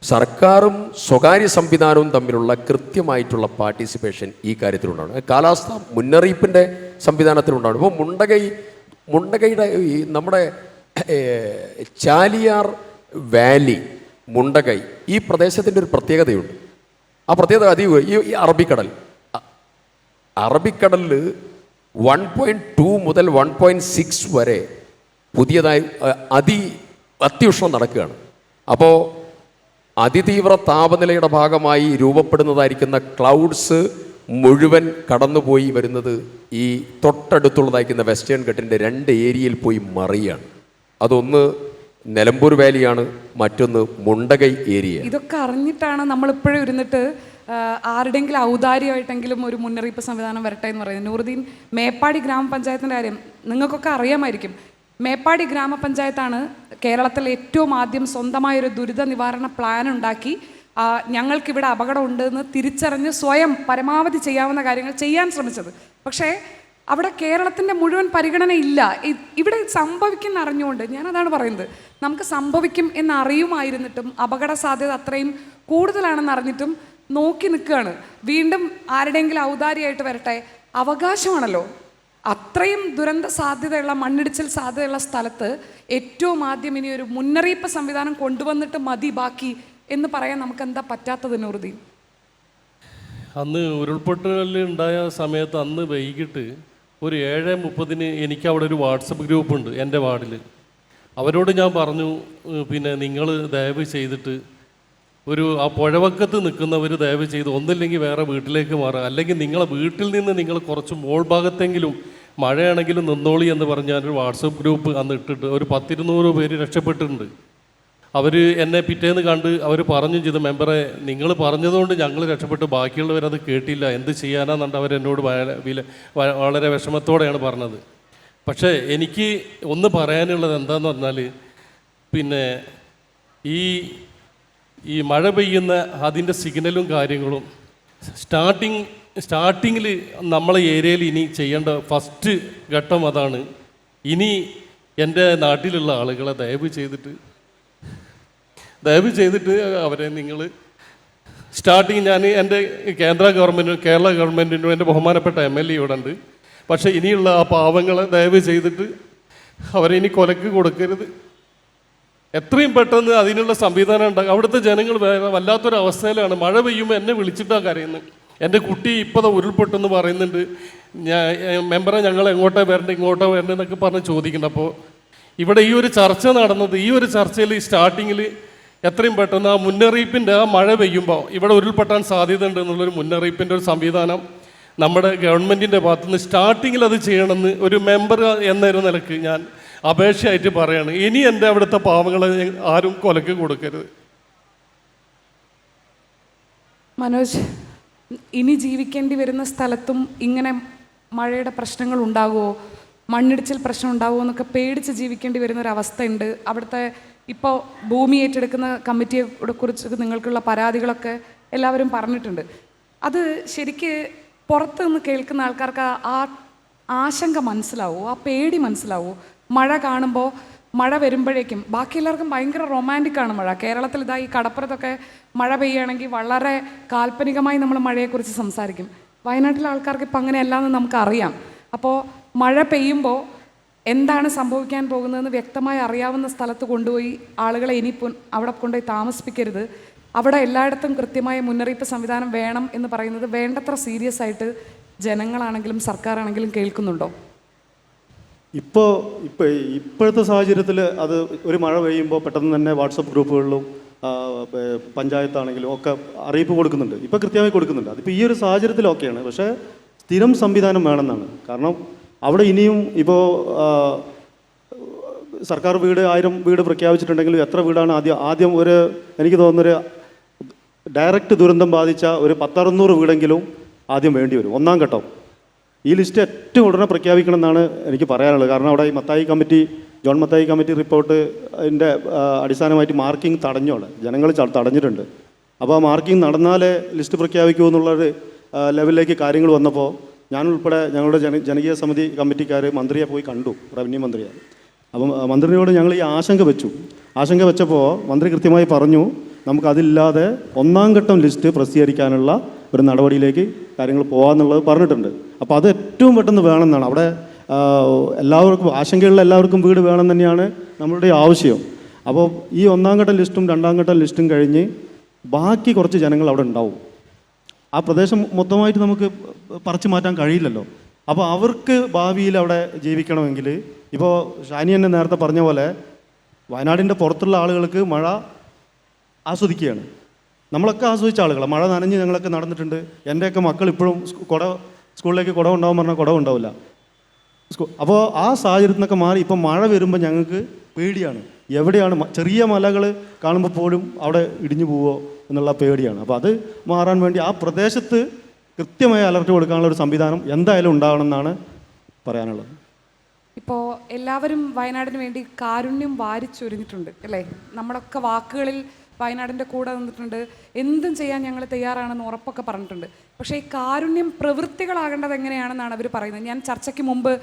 സർക്കാരും സ്വകാര്യ സംവിധാനവും തമ്മിലുള്ള കൃത്യമായിട്ടുള്ള പാർട്ടിസിപ്പേഷൻ ഈ കാര്യത്തിലുണ്ടാവണം. കാലാവസ്ഥ മുന്നറിയിപ്പിൻ്റെ സംവിധാനത്തിലുണ്ടാവണം. ഇപ്പോൾ മുണ്ടകയുടെ നമ്മുടെ ചാലിയാർ വാലി, മുണ്ടകൈ, ഈ പ്രദേശത്തിൻ്റെ ഒരു പ്രത്യേകതയുണ്ട്. ആ പ്രത്യേകത ഈ അറബിക്കടലിൽ 1.2 മുതൽ 1.6 വരെ പുതിയതായി അത്യുഷ്ണം നടക്കുകയാണ്. അപ്പോൾ അതിതീവ്ര താപനിലയുടെ ഭാഗമായി രൂപപ്പെടുന്നതായിരിക്കുന്ന ക്ലൗഡ്സ് മുഴുവൻ കടന്നുപോയി വരുന്നത് ഈ തൊട്ടടുത്തുള്ളതായിരിക്കുന്ന വെസ്റ്റേൺ ഘട്ടിൻ്റെ 2 ഏരിയയിൽ പോയി മറിയാണ്. അതൊന്ന് നിലമ്പൂർ വാലിയാണ്, മറ്റൊന്ന് മുണ്ടകൈ ഏരിയ. ഇതൊക്കെ അറിഞ്ഞിട്ടാണ് നമ്മളിപ്പോഴും ഇരുന്നിട്ട് ആരുടെയെങ്കിലും ഔദാര്യമായിട്ടെങ്കിലും ഒരു മുന്നറിയിപ്പ് സംവിധാനം വരട്ടെ എന്ന് പറയുന്നത്. നൂറുദ്ദീൻ, മേപ്പാടി ഗ്രാമപഞ്ചായത്തിൻ്റെ കാര്യം നിങ്ങൾക്കൊക്കെ അറിയാമായിരിക്കും. മേപ്പാടി ഗ്രാമപഞ്ചായത്താണ് കേരളത്തിൽ ഏറ്റവും ആദ്യം സ്വന്തമായൊരു ദുരിത നിവാരണ പ്ലാൻ ഉണ്ടാക്കി ഞങ്ങൾക്കിവിടെ അപകടമുണ്ടെന്ന് തിരിച്ചറിഞ്ഞ് സ്വയം പരമാവധി ചെയ്യാവുന്ന കാര്യങ്ങൾ ചെയ്യാൻ ശ്രമിച്ചത്. പക്ഷേ അവിടെ കേരളത്തിൻ്റെ മുഴുവൻ പരിഗണന ഇല്ല. ഇവിടെ സംഭവിക്കുന്ന അറിഞ്ഞുകൊണ്ട്, ഞാനതാണ് പറയുന്നത്, നമുക്ക് സംഭവിക്കും എന്നറിയുമായിരുന്നിട്ടും അപകട സാധ്യത അത്രയും കൂടുതലാണെന്ന് അറിഞ്ഞിട്ടും നോക്കി നിൽക്കുകയാണ്. വീണ്ടും ആരുടെയെങ്കിലും ഔദാര്യമായിട്ട് വരട്ടെ, അവകാശമാണല്ലോ. അത്രയും ദുരന്ത സാധ്യതയുള്ള, മണ്ണിടിച്ചിൽ സാധ്യതയുള്ള സ്ഥലത്ത് ഏറ്റവും ആദ്യം ഇനി ഒരു മുന്നറിയിപ്പ് സംവിധാനം കൊണ്ടുവന്നിട്ട് മതി ബാക്കി എന്ന് പറയാൻ നമുക്ക് എന്താ പറ്റാത്തത് നൂറുദ്ദീൻ? അന്ന് ഉരുൾപൊട്ടൽ ഉണ്ടായ സമയത്ത് അന്ന് വൈകിട്ട് ഒരു 7:30 എനിക്ക് അവിടെ ഒരു വാട്സപ്പ് ഗ്രൂപ്പുണ്ട് എൻ്റെ വാർഡിൽ. അവരോട് ഞാൻ പറഞ്ഞു, പിന്നെ നിങ്ങൾ ദയവ് ചെയ്തിട്ട് ആ പുഴവക്കത്ത് നിൽക്കുന്നവർ ദയവ് ചെയ്ത് ഒന്നില്ലെങ്കിൽ വേറെ വീട്ടിലേക്ക് മാറുക, അല്ലെങ്കിൽ നിങ്ങളെ വീട്ടിൽ നിന്ന് നിങ്ങൾ കുറച്ച് മോൾ ഭാഗത്തെങ്കിലും മഴയാണെങ്കിലും നിന്നോളി എന്ന് പറഞ്ഞ് ഞാനൊരു വാട്സപ്പ് ഗ്രൂപ്പ് അന്ന് ഇട്ടിട്ട് ഒരു 10-200 പേര് രക്ഷപ്പെട്ടിട്ടുണ്ട്. അവർ എന്നെ പിറ്റേന്ന് കണ്ട് അവർ പറഞ്ഞു ചെയ്തു, മെമ്പറെ നിങ്ങൾ പറഞ്ഞതുകൊണ്ട് ഞങ്ങൾ രക്ഷപ്പെട്ട്, ബാക്കിയുള്ളവരത് കേട്ടില്ല, എന്ത് ചെയ്യാനാന്നുണ്ട് അവരെന്നോട് വളരെ വിഷമത്തോടെയാണ് പറഞ്ഞത്. പക്ഷേ എനിക്ക് ഒന്ന് പറയാനുള്ളത് എന്താണെന്ന് പറഞ്ഞാൽ, പിന്നെ ഈ മഴ പെയ്യുന്ന അതിൻ്റെ സിഗ്നലും കാര്യങ്ങളും സ്റ്റാർട്ടിങ്ങിൽ നമ്മളെ ഏരിയയിൽ ഇനി ചെയ്യേണ്ട ഫസ്റ്റ് ഘട്ടം അതാണ്. ഇനി എൻ്റെ നാട്ടിലുള്ള ആളുകളെ ദയവ് ചെയ്തിട്ട് അവരെ നിങ്ങൾ സ്റ്റാർട്ടിങ്, ഞാൻ എൻ്റെ കേരള ഗവൺമെൻറ്റിനും എൻ്റെ ബഹുമാനപ്പെട്ട MLA ഇവിടെ ഉണ്ട്. പക്ഷേ ഇനിയുള്ള ആ പാവങ്ങളെ ദയവ് ചെയ്തിട്ട് അവരെ ഇനി കൊലക്ക് കൊടുക്കരുത്. എത്രയും പെട്ടെന്ന് അതിനുള്ള സംവിധാനം ഉണ്ടാകും. അവിടുത്തെ ജനങ്ങൾ വല്ലാത്തൊരവസ്ഥയിലാണ്. മഴ പെയ്യുമ്പോൾ എന്നെ വിളിച്ചിട്ടാണ് കരയുന്നത്. എൻ്റെ കുട്ടി ഇപ്പോൾ ഉരുൾപൊട്ടെന്ന് പറയുന്നുണ്ട്, മെമ്പറെ ഞങ്ങൾ എങ്ങോട്ടാ വരേണ്ടത് ഇങ്ങോട്ടോ വരേണ്ടത് എന്നൊക്കെ പറഞ്ഞ് ചോദിക്കുന്നുണ്ട്. അപ്പോൾ ഇവിടെ ഈ ഒരു ചർച്ച നടന്നത്, ഈ ഒരു ചർച്ചയിൽ സ്റ്റാർട്ടിങ്ങിൽ എത്രയും പെട്ടെന്ന് ആ മുന്നറിയിപ്പിൻ്റെ, ആ മഴ പെയ്യുമ്പോൾ ഇവിടെ ഉരുൾപൊട്ടാൻ സാധ്യത ഉണ്ട് എന്നുള്ളൊരു മുന്നറിയിപ്പിൻ്റെ ഒരു സംവിധാനം നമ്മുടെ ഗവൺമെൻറ്റിൻ്റെ ഭാഗത്തുനിന്ന് സ്റ്റാർട്ടിങ്ങിൽ അത് ചെയ്യണമെന്ന് ഒരു മെമ്പർ എന്നൊരു നിലക്ക് ഞാൻ അപേക്ഷയായിട്ട് പറയാണ്. ഇനി എൻ്റെ അവിടുത്തെ പാവങ്ങളെ ആരും കൊലക്ക് കൊടുക്കരുത്. മനോജ്, ഇനി ജീവിക്കേണ്ടി വരുന്ന സ്ഥലത്തും ഇങ്ങനെ മഴയുടെ പ്രശ്നങ്ങൾ ഉണ്ടാകുമോ, മണ്ണിടിച്ചിൽ പ്രശ്നം ഉണ്ടാകുമോ എന്നൊക്കെ പേടിച്ച് ജീവിക്കേണ്ടി വരുന്നൊരവസ്ഥയുണ്ട്. അവിടുത്തെ ഇപ്പോൾ ഭൂമി ഏറ്റെടുക്കുന്ന കമ്മിറ്റിയെ കുറിച്ച് നിങ്ങൾക്കുള്ള പരാതികളൊക്കെ എല്ലാവരും പറഞ്ഞിട്ടുണ്ട്. അത് ശരിക്ക് പുറത്ത് നിന്ന് കേൾക്കുന്ന ആൾക്കാർക്ക് ആ ആശങ്ക മനസ്സിലാവുമോ, ആ പേടി മനസ്സിലാവുമോ? മഴ കാണുമ്പോൾ, മഴ വരുമ്പോഴേക്കും ബാക്കി എല്ലാവർക്കും ഭയങ്കര റൊമാൻറ്റിക്കാണ് മഴ. കേരളത്തിൽ ഇതാ ഈ കടപ്പുറത്തൊക്കെ മഴ പെയ്യുകയാണെങ്കിൽ വളരെ കാൽപ്പനികമായി നമ്മൾ മഴയെക്കുറിച്ച് സംസാരിക്കും. വയനാട്ടിലെ ആൾക്കാർക്ക് ഇപ്പം അങ്ങനെയല്ലാന്ന് നമുക്കറിയാം. അപ്പോൾ മഴ പെയ്യുമ്പോൾ എന്താണ് സംഭവിക്കാൻ പോകുന്നതെന്ന് വ്യക്തമായി അറിയാവുന്ന സ്ഥലത്ത് കൊണ്ടുപോയി ആളുകളെ ഇനി അവിടെ കൊണ്ടുപോയി താമസിപ്പിക്കരുത്. അവിടെ എല്ലായിടത്തും കൃത്യമായ മുന്നറിയിപ്പ് സംവിധാനം വേണം എന്ന് പറയുന്നത് വേണ്ടത്ര സീരിയസ് ആയിട്ട് ജനങ്ങളാണെങ്കിലും സർക്കാരാണെങ്കിലും കേൾക്കുന്നുണ്ടോ? ഇപ്പോഴത്തെ സാഹചര്യത്തിൽ അത് ഒരു മഴ പെയ്യുമ്പോൾ പെട്ടെന്ന് തന്നെ വാട്സപ്പ് ഗ്രൂപ്പുകളിലും പഞ്ചായത്താണെങ്കിലും ഒക്കെ അറിയിപ്പ് കൊടുക്കുന്നുണ്ട്. ഇപ്പോൾ കൃത്യമായി കൊടുക്കുന്നുണ്ട്. അതിപ്പോൾ ഈ ഒരു സാഹചര്യത്തിലൊക്കെയാണ്. പക്ഷേ സ്ഥിരം സംവിധാനം വേണമെന്നാണ്. കാരണം അവിടെ ഇനിയും ഇപ്പോൾ സർക്കാർ വീട് 1000 വീട് പ്രഖ്യാപിച്ചിട്ടുണ്ടെങ്കിലും എത്ര വീടാണ് ആദ്യം ഒരു, എനിക്ക് തോന്നുന്നൊരു ഡയറക്റ്റ് ദുരന്തം ബാധിച്ച ഒരു 500-600 വീടെങ്കിലും ആദ്യം വേണ്ടി വരും, ഒന്നാം ഘട്ടം. ഈ ലിസ്റ്റ് ഏറ്റവും ഉടനെ പ്രഖ്യാപിക്കണം എന്നാണ് എനിക്ക് പറയാനുള്ളത്. കാരണം അവിടെ ഈ Mathai committee, John Mathai committee report അതിൻ്റെ അടിസ്ഥാനമായിട്ട് മാർക്കിംഗ് തടഞ്ഞു, അവിടെ ജനങ്ങൾ തടഞ്ഞിട്ടുണ്ട്. അപ്പോൾ ആ മാർക്കിംഗ് നടന്നാലേ ലിസ്റ്റ് പ്രഖ്യാപിക്കൂ എന്നുള്ളൊരു ലെവലിലേക്ക് കാര്യങ്ങൾ വന്നപ്പോൾ ഞാനുൾപ്പെടെ ഞങ്ങളുടെ ജനകീയ സമിതി കമ്മിറ്റിക്കാർ മന്ത്രിയെ പോയി കണ്ടു, റവന്യൂ മന്ത്രിയെ. അപ്പം മന്ത്രിയോട് ഞങ്ങൾ ഈ ആശങ്ക വെച്ചപ്പോൾ മന്ത്രി കൃത്യമായി പറഞ്ഞു, നമുക്കതില്ലാതെ 1-ാം ഘട്ടം ലിസ്റ്റ് പ്രസിദ്ധീകരിക്കാനുള്ള ഒരു നടപടിയിലേക്ക് കാര്യങ്ങൾ പോകാമെന്നുള്ളത് പറഞ്ഞിട്ടുണ്ട്. അപ്പോൾ അത് ഏറ്റവും പെട്ടെന്ന് വേണമെന്നാണ്. അവിടെ എല്ലാവർക്കും ആശങ്കയുള്ള എല്ലാവർക്കും വീട് വേണം തന്നെയാണ് നമ്മളുടെ ആവശ്യം. അപ്പോൾ ഈ 1-ാം ഘട്ടം ലിസ്റ്റും 2-ാം ഘട്ടം ലിസ്റ്റും കഴിഞ്ഞ് ബാക്കി കുറച്ച് ജനങ്ങൾ അവിടെ ഉണ്ടാവും. ആ പ്രദേശം മൊത്തമായിട്ട് നമുക്ക് പറിച്ചു മാറ്റാൻ കഴിയില്ലല്ലോ. അപ്പോൾ അവർക്ക് ഭാവിയിൽ അവിടെ ജീവിക്കണമെങ്കിൽ, ഇപ്പോൾ ഷാനി എന്നെ നേരത്തെ പറഞ്ഞ പോലെ വയനാടിൻ്റെ പുറത്തുള്ള ആളുകൾക്ക് മഴ ആസ്വദിക്കുകയാണ്. നമ്മളൊക്കെ ആസ്വദിച്ച ആളുകളാണ്. മഴ നനഞ്ഞ് ഞങ്ങളൊക്കെ നടന്നിട്ടുണ്ട്. എൻ്റെയൊക്കെ മക്കൾ ഇപ്പോഴും സ്കൂളിലേക്ക് കുട ഉണ്ടാവും പറഞ്ഞാൽ കുട ഉണ്ടാവില്ല. അപ്പോൾ ആ സാഹചര്യത്തിൽ നിന്നൊക്കെ മാറി ഇപ്പം മഴ വരുമ്പോൾ ഞങ്ങൾക്ക് പേടിയാണ്. എവിടെയാണ് ചെറിയ മലകൾ കാണുമ്പോൾ പോലും അവിടെ ഇടിഞ്ഞു പോവോ എന്നുള്ള പേടിയാണ്. അപ്പോൾ അത് മാറാൻ വേണ്ടി ആ പ്രദേശത്ത് കൃത്യമായ അലർട്ട് കൊടുക്കാനുള്ള ഒരു സംവിധാനം എന്തായാലും ഉണ്ടാവണമെന്നാണ് പറയാനുള്ളത്. ഇപ്പോൾ എല്ലാവരും വയനാടിന് വേണ്ടി കാരുണ്യം വാരിച്ചൊരിഞ്ഞിട്ടുണ്ട് അല്ലേ? നമ്മളൊക്കെ വാക്കുകളിൽ വയനാടിൻ്റെ കൂടെ നിന്നിട്ടുണ്ട്, എന്തും ചെയ്യാൻ ഞങ്ങൾ തയ്യാറാണെന്ന് ഉറപ്പൊക്കെ പറഞ്ഞിട്ടുണ്ട്. പക്ഷേ ഈ കാരുണ്യം പ്രവൃത്തികളാകേണ്ടത് എങ്ങനെയാണെന്നാണ് അവർ പറയുന്നത്. ഞാൻ ചർച്ചയ്ക്ക് മുമ്പ്,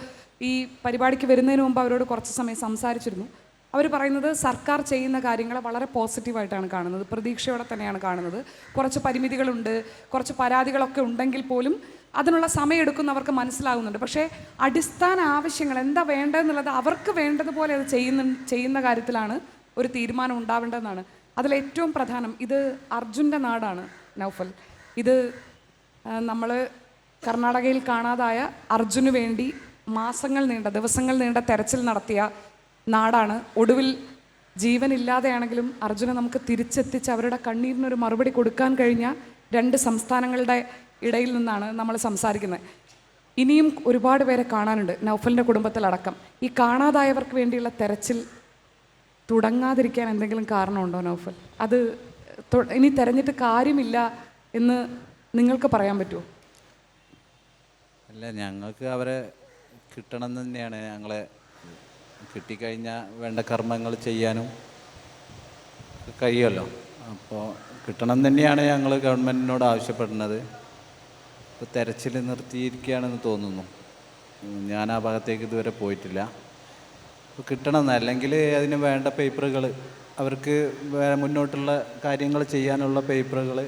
ഈ പരിപാടിക്ക് വരുന്നതിന് മുമ്പ് അവരോട് കുറച്ച് സമയം സംസാരിച്ചിരുന്നു. അവർ പറയുന്നത് സർക്കാർ ചെയ്യുന്ന കാര്യങ്ങളെ വളരെ പോസിറ്റീവായിട്ടാണ് കാണുന്നത്, പ്രതീക്ഷയോടെ തന്നെയാണ് കാണുന്നത്. കുറച്ച് പരിമിതികളുണ്ട്, കുറച്ച് പരാതികളൊക്കെ ഉണ്ടെങ്കിൽ പോലും അതിനുള്ള സമയമെടുക്കുന്ന അവർക്ക് മനസ്സിലാകുന്നുണ്ട്. പക്ഷേ അടിസ്ഥാന ആവശ്യങ്ങൾ എന്താ വേണ്ടതെന്നുള്ളത് അവർക്ക് വേണ്ടതുപോലെ അത് ചെയ്യുന്ന കാര്യത്തിലാണ് ഒരു തീരുമാനം ഉണ്ടാവേണ്ടതെന്നാണ്. അതിലേറ്റവും പ്രധാനം, ഇത് അർജുൻ്റെ നാടാണ് നൗഫൽ. ഇത് നമ്മൾ കർണാടകയിൽ കാണാതായ അർജുന് വേണ്ടി ദിവസങ്ങൾ നീണ്ട തെരച്ചിൽ നടത്തിയ നാടാണ്. ഒടുവിൽ ജീവനില്ലാതെയാണെങ്കിലും അർജുനെ നമുക്ക് തിരിച്ചെത്തിച്ച് അവരുടെ കണ്ണീരിനൊരു മറുപടി കൊടുക്കാൻ കഴിഞ്ഞ 2 സംസ്ഥാനങ്ങളുടെ ഇടയിൽ നിന്നാണ് നമ്മൾ സംസാരിക്കുന്നത്. ഇനിയും ഒരുപാട് പേരെ കാണാനുണ്ട്, നൗഫലിൻ്റെ കുടുംബത്തിലടക്കം. ഈ കാണാതായവർക്ക് വേണ്ടിയുള്ള തെരച്ചിൽ തുടങ്ങാതിരിക്കാൻ എന്തെങ്കിലും കാരണമുണ്ടോ നൗഫൽ? അത് ഇനി തെരഞ്ഞിട്ട് കാര്യമില്ല എന്ന് നിങ്ങൾക്ക് പറയാൻ പറ്റുമോ? അല്ല, ഞങ്ങൾക്ക് അവരെ കിട്ടണം എന്ന് തന്നെയാണ്. ഞങ്ങളെ കിട്ടിക്കഴിഞ്ഞാൽ വേണ്ട കർമ്മങ്ങൾ ചെയ്യാനും കഴിയുമല്ലോ. അപ്പോൾ കിട്ടണം തന്നെയാണ് ഞങ്ങൾ ഗവൺമെൻറ്റിനോട് ആവശ്യപ്പെടുന്നത്. ഇപ്പോൾ തെരച്ചിൽ നിർത്തിയിരിക്കുകയാണെന്ന് തോന്നുന്നു. ഞാൻ ആ ഭാഗത്തേക്ക് ഇതുവരെ പോയിട്ടില്ല. അപ്പോൾ കിട്ടണമെന്ന്, അല്ലെങ്കിൽ അതിന് വേണ്ട പേപ്പറുകൾ, അവർക്ക് മുന്നോട്ടുള്ള കാര്യങ്ങൾ ചെയ്യാനുള്ള പേപ്പറുകൾ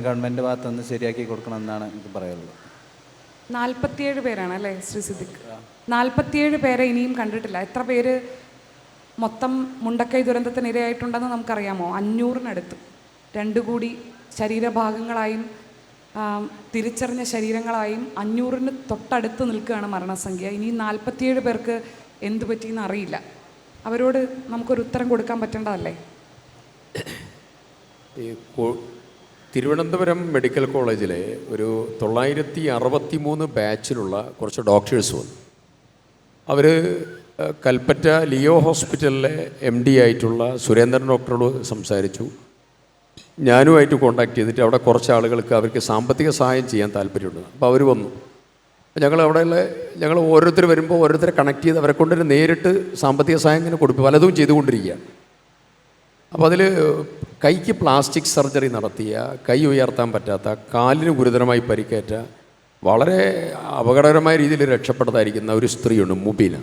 ഗവൺമെൻറ് ഭാഗത്തുനിന്ന് ശരിയാക്കി കൊടുക്കണമെന്നാണ് എനിക്ക് പറയാനുള്ളത്. 47 പേരാണ് അല്ലേ ശ്രീ സിദ്ദിഖ്? 47 പേരെ ഇനിയും കണ്ടിട്ടില്ല. എത്ര പേര് മൊത്തം മുണ്ടക്കൈ ദുരന്തത്തിന് ഇരയായിട്ടുണ്ടെന്ന് നമുക്കറിയാമോ? 500-നടുത്ത്. 2 കൂടി ശരീരഭാഗങ്ങളായും തിരിച്ചറിഞ്ഞ ശരീരങ്ങളായും 500-ന് തൊട്ടടുത്ത് നിൽക്കുകയാണ് മരണസംഖ്യ. ഇനി 47 പേർക്ക് എന്തു പറ്റിയെന്ന് അറിയില്ല. അവരോട് നമുക്കൊരു ഉത്തരം കൊടുക്കാൻ പറ്റേണ്ടതല്ലേ? തിരുവനന്തപുരം മെഡിക്കൽ കോളേജിലെ ഒരു 963 ബാച്ചിലുള്ള കുറച്ച് ഡോക്ടേഴ്സ് വന്നു. അവർ കൽപ്പറ്റ ലിയോ ഹോസ്പിറ്റലിലെ MD ആയിട്ടുള്ള സുരേന്ദ്രൻ ഡോക്ടറോട് സംസാരിച്ചു. ഞാനുമായിട്ട് കോൺടാക്ട് ചെയ്തിട്ട് അവിടെ കുറച്ച് ആളുകൾക്ക് അവർക്ക് സാമ്പത്തിക സഹായം ചെയ്യാൻ താല്പര്യമുണ്ട്. അപ്പോൾ അവർ വന്നു. ഞങ്ങൾ ഓരോരുത്തർ വരുമ്പോൾ ഓരോരുത്തരെ കണക്ട് ചെയ്ത് അവരെ കൊണ്ടൊരു നേരിട്ട് സാമ്പത്തിക സഹായം ഇങ്ങനെ കൊടുക്കും, പലതും ചെയ്തുകൊണ്ടിരിക്കുകയാണ്. അപ്പോൾ അതിൽ കൈക്ക് പ്ലാസ്റ്റിക് സർജറി നടത്തിയ, കൈ ഉയർത്താൻ പറ്റാത്ത, കാലിന് ഗുരുതരമായി പരിക്കേറ്റ, വളരെ അപകടകരമായ രീതിയിൽ രക്ഷപ്പെട്ടതായിരിക്കുന്ന ഒരു സ്ത്രീയുണ്ട്, മുബീന.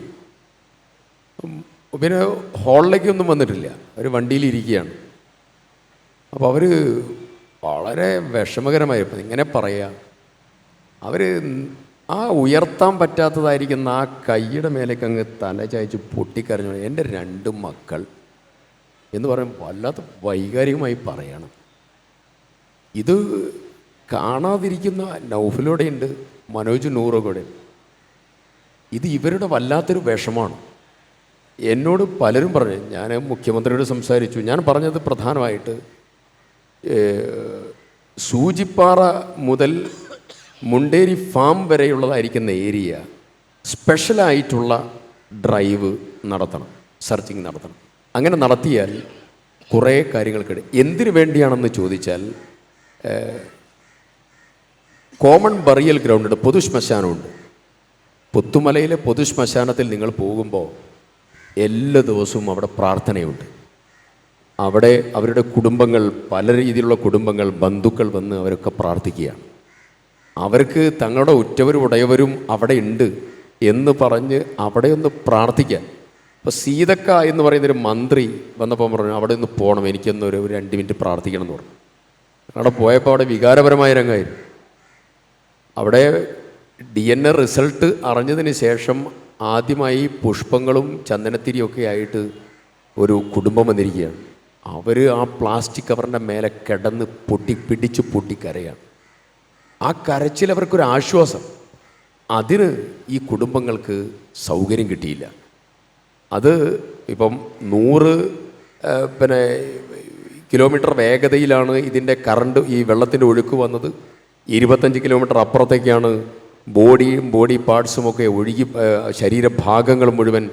ഹാളിലേക്കൊന്നും വന്നിട്ടില്ല, അവർ വണ്ടിയിലിരിക്കുകയാണ്. അപ്പോൾ അവർ വളരെ വിഷമകരമായിരുന്നു. ഇങ്ങനെ പറയാം, അവർ ആ ഉയർത്താൻ പറ്റാത്തതായിരിക്കുന്ന ആ കൈയുടെ മേലേക്ക് അങ്ങ് തല ചായച്ച് പൊട്ടിക്കരഞ്ഞു, എൻ്റെ 2 മക്കൾ എന്ന് പറയും. വല്ലാത്ത വൈകാരികമായി പറയണം. ഇത് കാണാതിരിക്കുന്ന നൗഫലോടെയുണ്ട്, മനോജ് നൂറോടെ. ഇത് ഇവരുടെ വല്ലാത്തൊരു വിഷമാണ്. എന്നോട് പലരും പറഞ്ഞു, ഞാൻ മുഖ്യമന്ത്രിയോട് സംസാരിച്ചു. ഞാൻ പറഞ്ഞത് പ്രധാനമായിട്ട് സൂചിപ്പാറ മുതൽ മുണ്ടേരി ഫാം വരെയുള്ളതായിരിക്കുന്ന ഏരിയ സ്പെഷ്യലായിട്ടുള്ള ഡ്രൈവ് നടത്തണം, സെർച്ചിങ് നടത്തണം. അങ്ങനെ നടത്തിയാൽ കുറേ കാര്യങ്ങൾക്കിടെ എന്തിനു വേണ്ടിയാണെന്ന് ചോദിച്ചാൽ കോമൺ ബറിയൽ ഗ്രൗണ്ടുണ്ട്, പൊതുശ്മശാനമുണ്ട്. പുത്തുമലയിലെ പൊതുശ്മശാനത്തിൽ നിങ്ങൾ പോകുമ്പോൾ എല്ലാ ദിവസവും അവിടെ പ്രാർത്ഥനയുണ്ട്. അവിടെ അവരുടെ കുടുംബങ്ങൾ, പല രീതിയിലുള്ള കുടുംബങ്ങൾ, ബന്ധുക്കൾ വന്ന് അവരൊക്കെ പ്രാർത്ഥിക്കുകയാണ്. അവർക്ക് തങ്ങളുടെ ഉറ്റവരും ഉടയവരും അവിടെ ഉണ്ട് എന്ന് പറഞ്ഞ് അവിടെ ഒന്ന് പ്രാർത്ഥിക്കാൻ. ഇപ്പോൾ സീതക്ക എന്ന് പറയുന്നൊരു മന്ത്രി വന്നപ്പോൾ പറഞ്ഞു അവിടെ ഒന്ന് പോകണം, എനിക്കൊന്നൊരു 2 മിനിറ്റ് പ്രാർത്ഥിക്കണം എന്ന് പറഞ്ഞു. അവിടെ പോയപ്പോൾ അവിടെ വികാരപരമായ രംഗമായിരുന്നു. അവിടെ DNA റിസൾട്ട് അറിഞ്ഞതിന് ശേഷം ആദ്യമായി പുഷ്പങ്ങളും ചന്ദനത്തിരിയൊക്കെ ആയിട്ട് ഒരു കുടുംബം വന്നിരിക്കുകയാണ്. അവർ ആ പ്ലാസ്റ്റിക് കവറിൻ്റെ മേലെ കിടന്ന് പിടിച്ച് പൊട്ടിക്കരയാണ്. ആ കരച്ചിൽ അവർക്കൊരു ആശ്വാസം. അതിന് ഈ കുടുംബങ്ങൾക്ക് സൗകര്യം കിട്ടിയില്ല. അത് ഇപ്പം 100 കിലോമീറ്റർ വേഗതയിലാണ് ഇതിൻ്റെ കറണ്ട്, ഈ വെള്ളത്തിൻ്റെ ഒഴുക്ക് വന്നത്. 25 കിലോമീറ്റർ അപ്പുറത്തേക്കാണ് ബോഡി പാർട്സുമൊക്കെ ഒഴുകി, ശരീരഭാഗങ്ങൾ മുഴുവൻ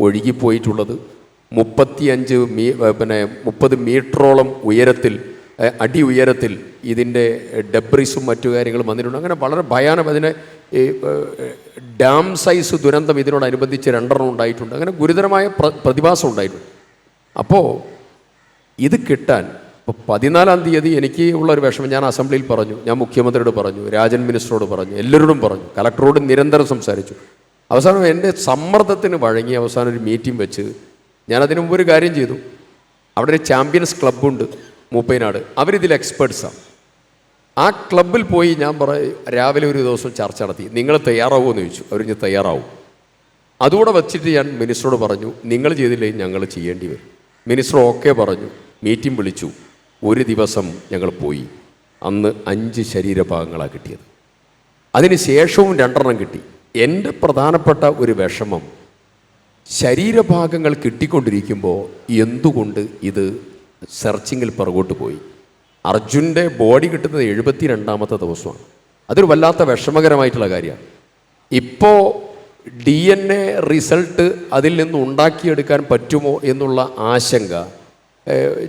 ഒഴുകിപ്പോയിട്ടുള്ളത്. 30 മീറ്ററോളം ഉയരത്തിൽ, അടി ഉയരത്തിൽ ഇതിൻ്റെ ഡെബ്രിസും മറ്റു കാര്യങ്ങളും വന്നിട്ടുണ്ട്. അങ്ങനെ വളരെ ഭയാനകം. അതിനെ ഡാം സൈസ് ദുരന്തം ഇതിനോടനുബന്ധിച്ച് 2 ഉണ്ടായിട്ടുണ്ട്. അങ്ങനെ ഗുരുതരമായ പ്രതിഭാസം ഉണ്ടായിട്ടുണ്ട്. അപ്പോൾ ഇത് കിട്ടാൻ ഇപ്പോൾ 14-ാം തീയതി എനിക്ക് ഉള്ളൊരു വിഷമം ഞാൻ അസംബ്ലിയിൽ പറഞ്ഞു, ഞാൻ മുഖ്യമന്ത്രിയോട് പറഞ്ഞു, രാജൻ മിനിസ്റ്ററോട് പറഞ്ഞു, എല്ലാവരോടും പറഞ്ഞു, കലക്ടറോട് നിരന്തരം സംസാരിച്ചു. അവസാനം എൻ്റെ സമ്മർദ്ദത്തിന് വഴങ്ങി അവസാനം ഒരു മീറ്റിംഗ് വെച്ച് ഞാനതിനു മുമ്പ് ഒരു കാര്യം ചെയ്തു. അവിടെ ഒരു ചാമ്പ്യൻസ് ക്ലബ്ബുണ്ട് മൂപ്പൈനാട്, അവരിതിൽ എക്സ്പേർട്സാണ്. ആ ക്ലബ്ബിൽ പോയി ഞാൻ രാവിലെ ഒരു ദിവസം ചർച്ച നടത്തി. നിങ്ങൾ തയ്യാറാവുമോ എന്ന് ചോദിച്ചു. അവർ ഞാൻ തയ്യാറാവും. അതുകൂടെ വച്ചിട്ട് ഞാൻ മിനിസ്റ്ററോട് പറഞ്ഞു, നിങ്ങൾ ചെയ്തില്ലെങ്കിൽ ഞങ്ങൾ ചെയ്യേണ്ടി വരും. മിനിസ്റ്റർ ഓക്കെ പറഞ്ഞു. മീറ്റിംഗ് വിളിച്ചു. ഒരു ദിവസം ഞങ്ങൾ പോയി. അന്ന് 5 ശരീരഭാഗങ്ങളാണ് കിട്ടിയത്. അതിന് ശേഷവും 2 കിട്ടി. എൻ്റെ പ്രധാനപ്പെട്ട ഒരു വിഷമം, ശരീരഭാഗങ്ങൾ കിട്ടിക്കൊണ്ടിരിക്കുമ്പോൾ എന്തുകൊണ്ട് ഇത് സെർച്ചിങ്ങിൽ പുറകോട്ട് പോയി. അർജുൻ്റെ ബോഡി കിട്ടുന്നത് 72-ാമത്തെ ദിവസമാണ്. അതൊരു വല്ലാത്ത വിഷമകരമായിട്ടുള്ള കാര്യമാണ്. ഇപ്പോൾ DNA റിസൾട്ട് അതിൽ നിന്ന് ഉണ്ടാക്കിയെടുക്കാൻ പറ്റുമോ എന്നുള്ള ആശങ്ക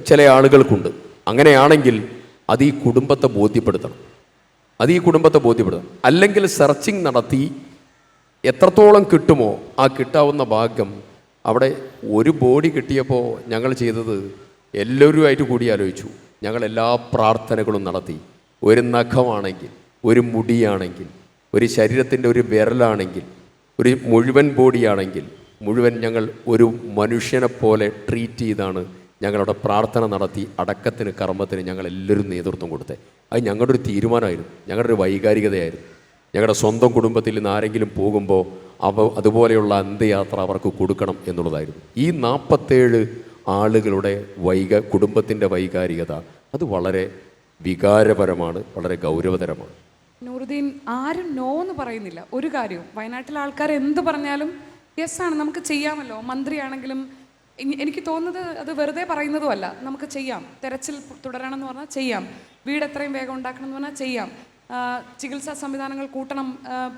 ചില ആളുകൾക്കുണ്ട്. അങ്ങനെയാണെങ്കിൽ അത് ഈ കുടുംബത്തെ ബോധ്യപ്പെടുത്തണം. അല്ലെങ്കിൽ സെർച്ചിങ് നടത്തി എത്രത്തോളം കിട്ടുമോ ആ കിട്ടാവുന്ന ഭാഗം. അവിടെ ഒരു ബോഡി കിട്ടിയപ്പോൾ ഞങ്ങൾ ചെയ്തത് എല്ലാവരുമായിട്ട് കൂടി ആലോചിച്ചു. ഞങ്ങൾ എല്ലാ പ്രാർത്ഥനകളും നടത്തി. ഒരു നഖമാണെങ്കിൽ, ഒരു മുടിയാണെങ്കിൽ, ഒരു ശരീരത്തിൻ്റെ ഒരു വിരലാണെങ്കിൽ, ഒരു മുഴുവൻ ബോഡിയാണെങ്കിൽ മുഴുവൻ ഞങ്ങൾ ഒരു മനുഷ്യനെ പോലെ ട്രീറ്റ് ചെയ്താണ് ഞങ്ങളുടെ പ്രാർത്ഥന നടത്തി അടക്കത്തിന്, കർമ്മത്തിന് ഞങ്ങളെല്ലാവരും നേതൃത്വം കൊടുത്തേ. അത് ഞങ്ങളുടെ ഒരു തീരുമാനമായിരുന്നു, ഞങ്ങളുടെ ഒരു വൈകാരികതയായിരുന്നു. ഞങ്ങളുടെ സ്വന്തം കുടുംബത്തിൽ നിന്ന് ആരെങ്കിലും പോകുമ്പോൾ അതുപോലെയുള്ള അന്ത്യയാത്ര അവർക്ക് കൊടുക്കണം എന്നുള്ളതായിരുന്നു. ഈ 47 ആളുകളുടെ കുടുംബത്തിൻ്റെ വൈകാരികത അത് വളരെ വികാരപരമാണ്, വളരെ ഗൗരവതരമാണ്. നൂറുദ്ദീൻ, ആരും നോ എന്ന് പറയുന്നില്ല ഒരു കാര്യവും. വയനാട്ടിലെ ആൾക്കാർ എന്ത് പറഞ്ഞാലും യെസ് ആണ്, നമുക്ക് ചെയ്യാമല്ലോ. മന്ത്രിയാണെങ്കിലും എനിക്ക് തോന്നുന്നത് അത് വെറുതെ പറയുന്നതുമല്ല. നമുക്ക് ചെയ്യാം. തെരച്ചിൽ തുടരണം എന്ന് പറഞ്ഞാൽ ചെയ്യാം. വീട് എത്രയും വേഗം ഉണ്ടാക്കണം എന്ന് പറഞ്ഞാൽ ചെയ്യാം. ചികിത്സാ സംവിധാനങ്ങൾ കൂട്ടണം,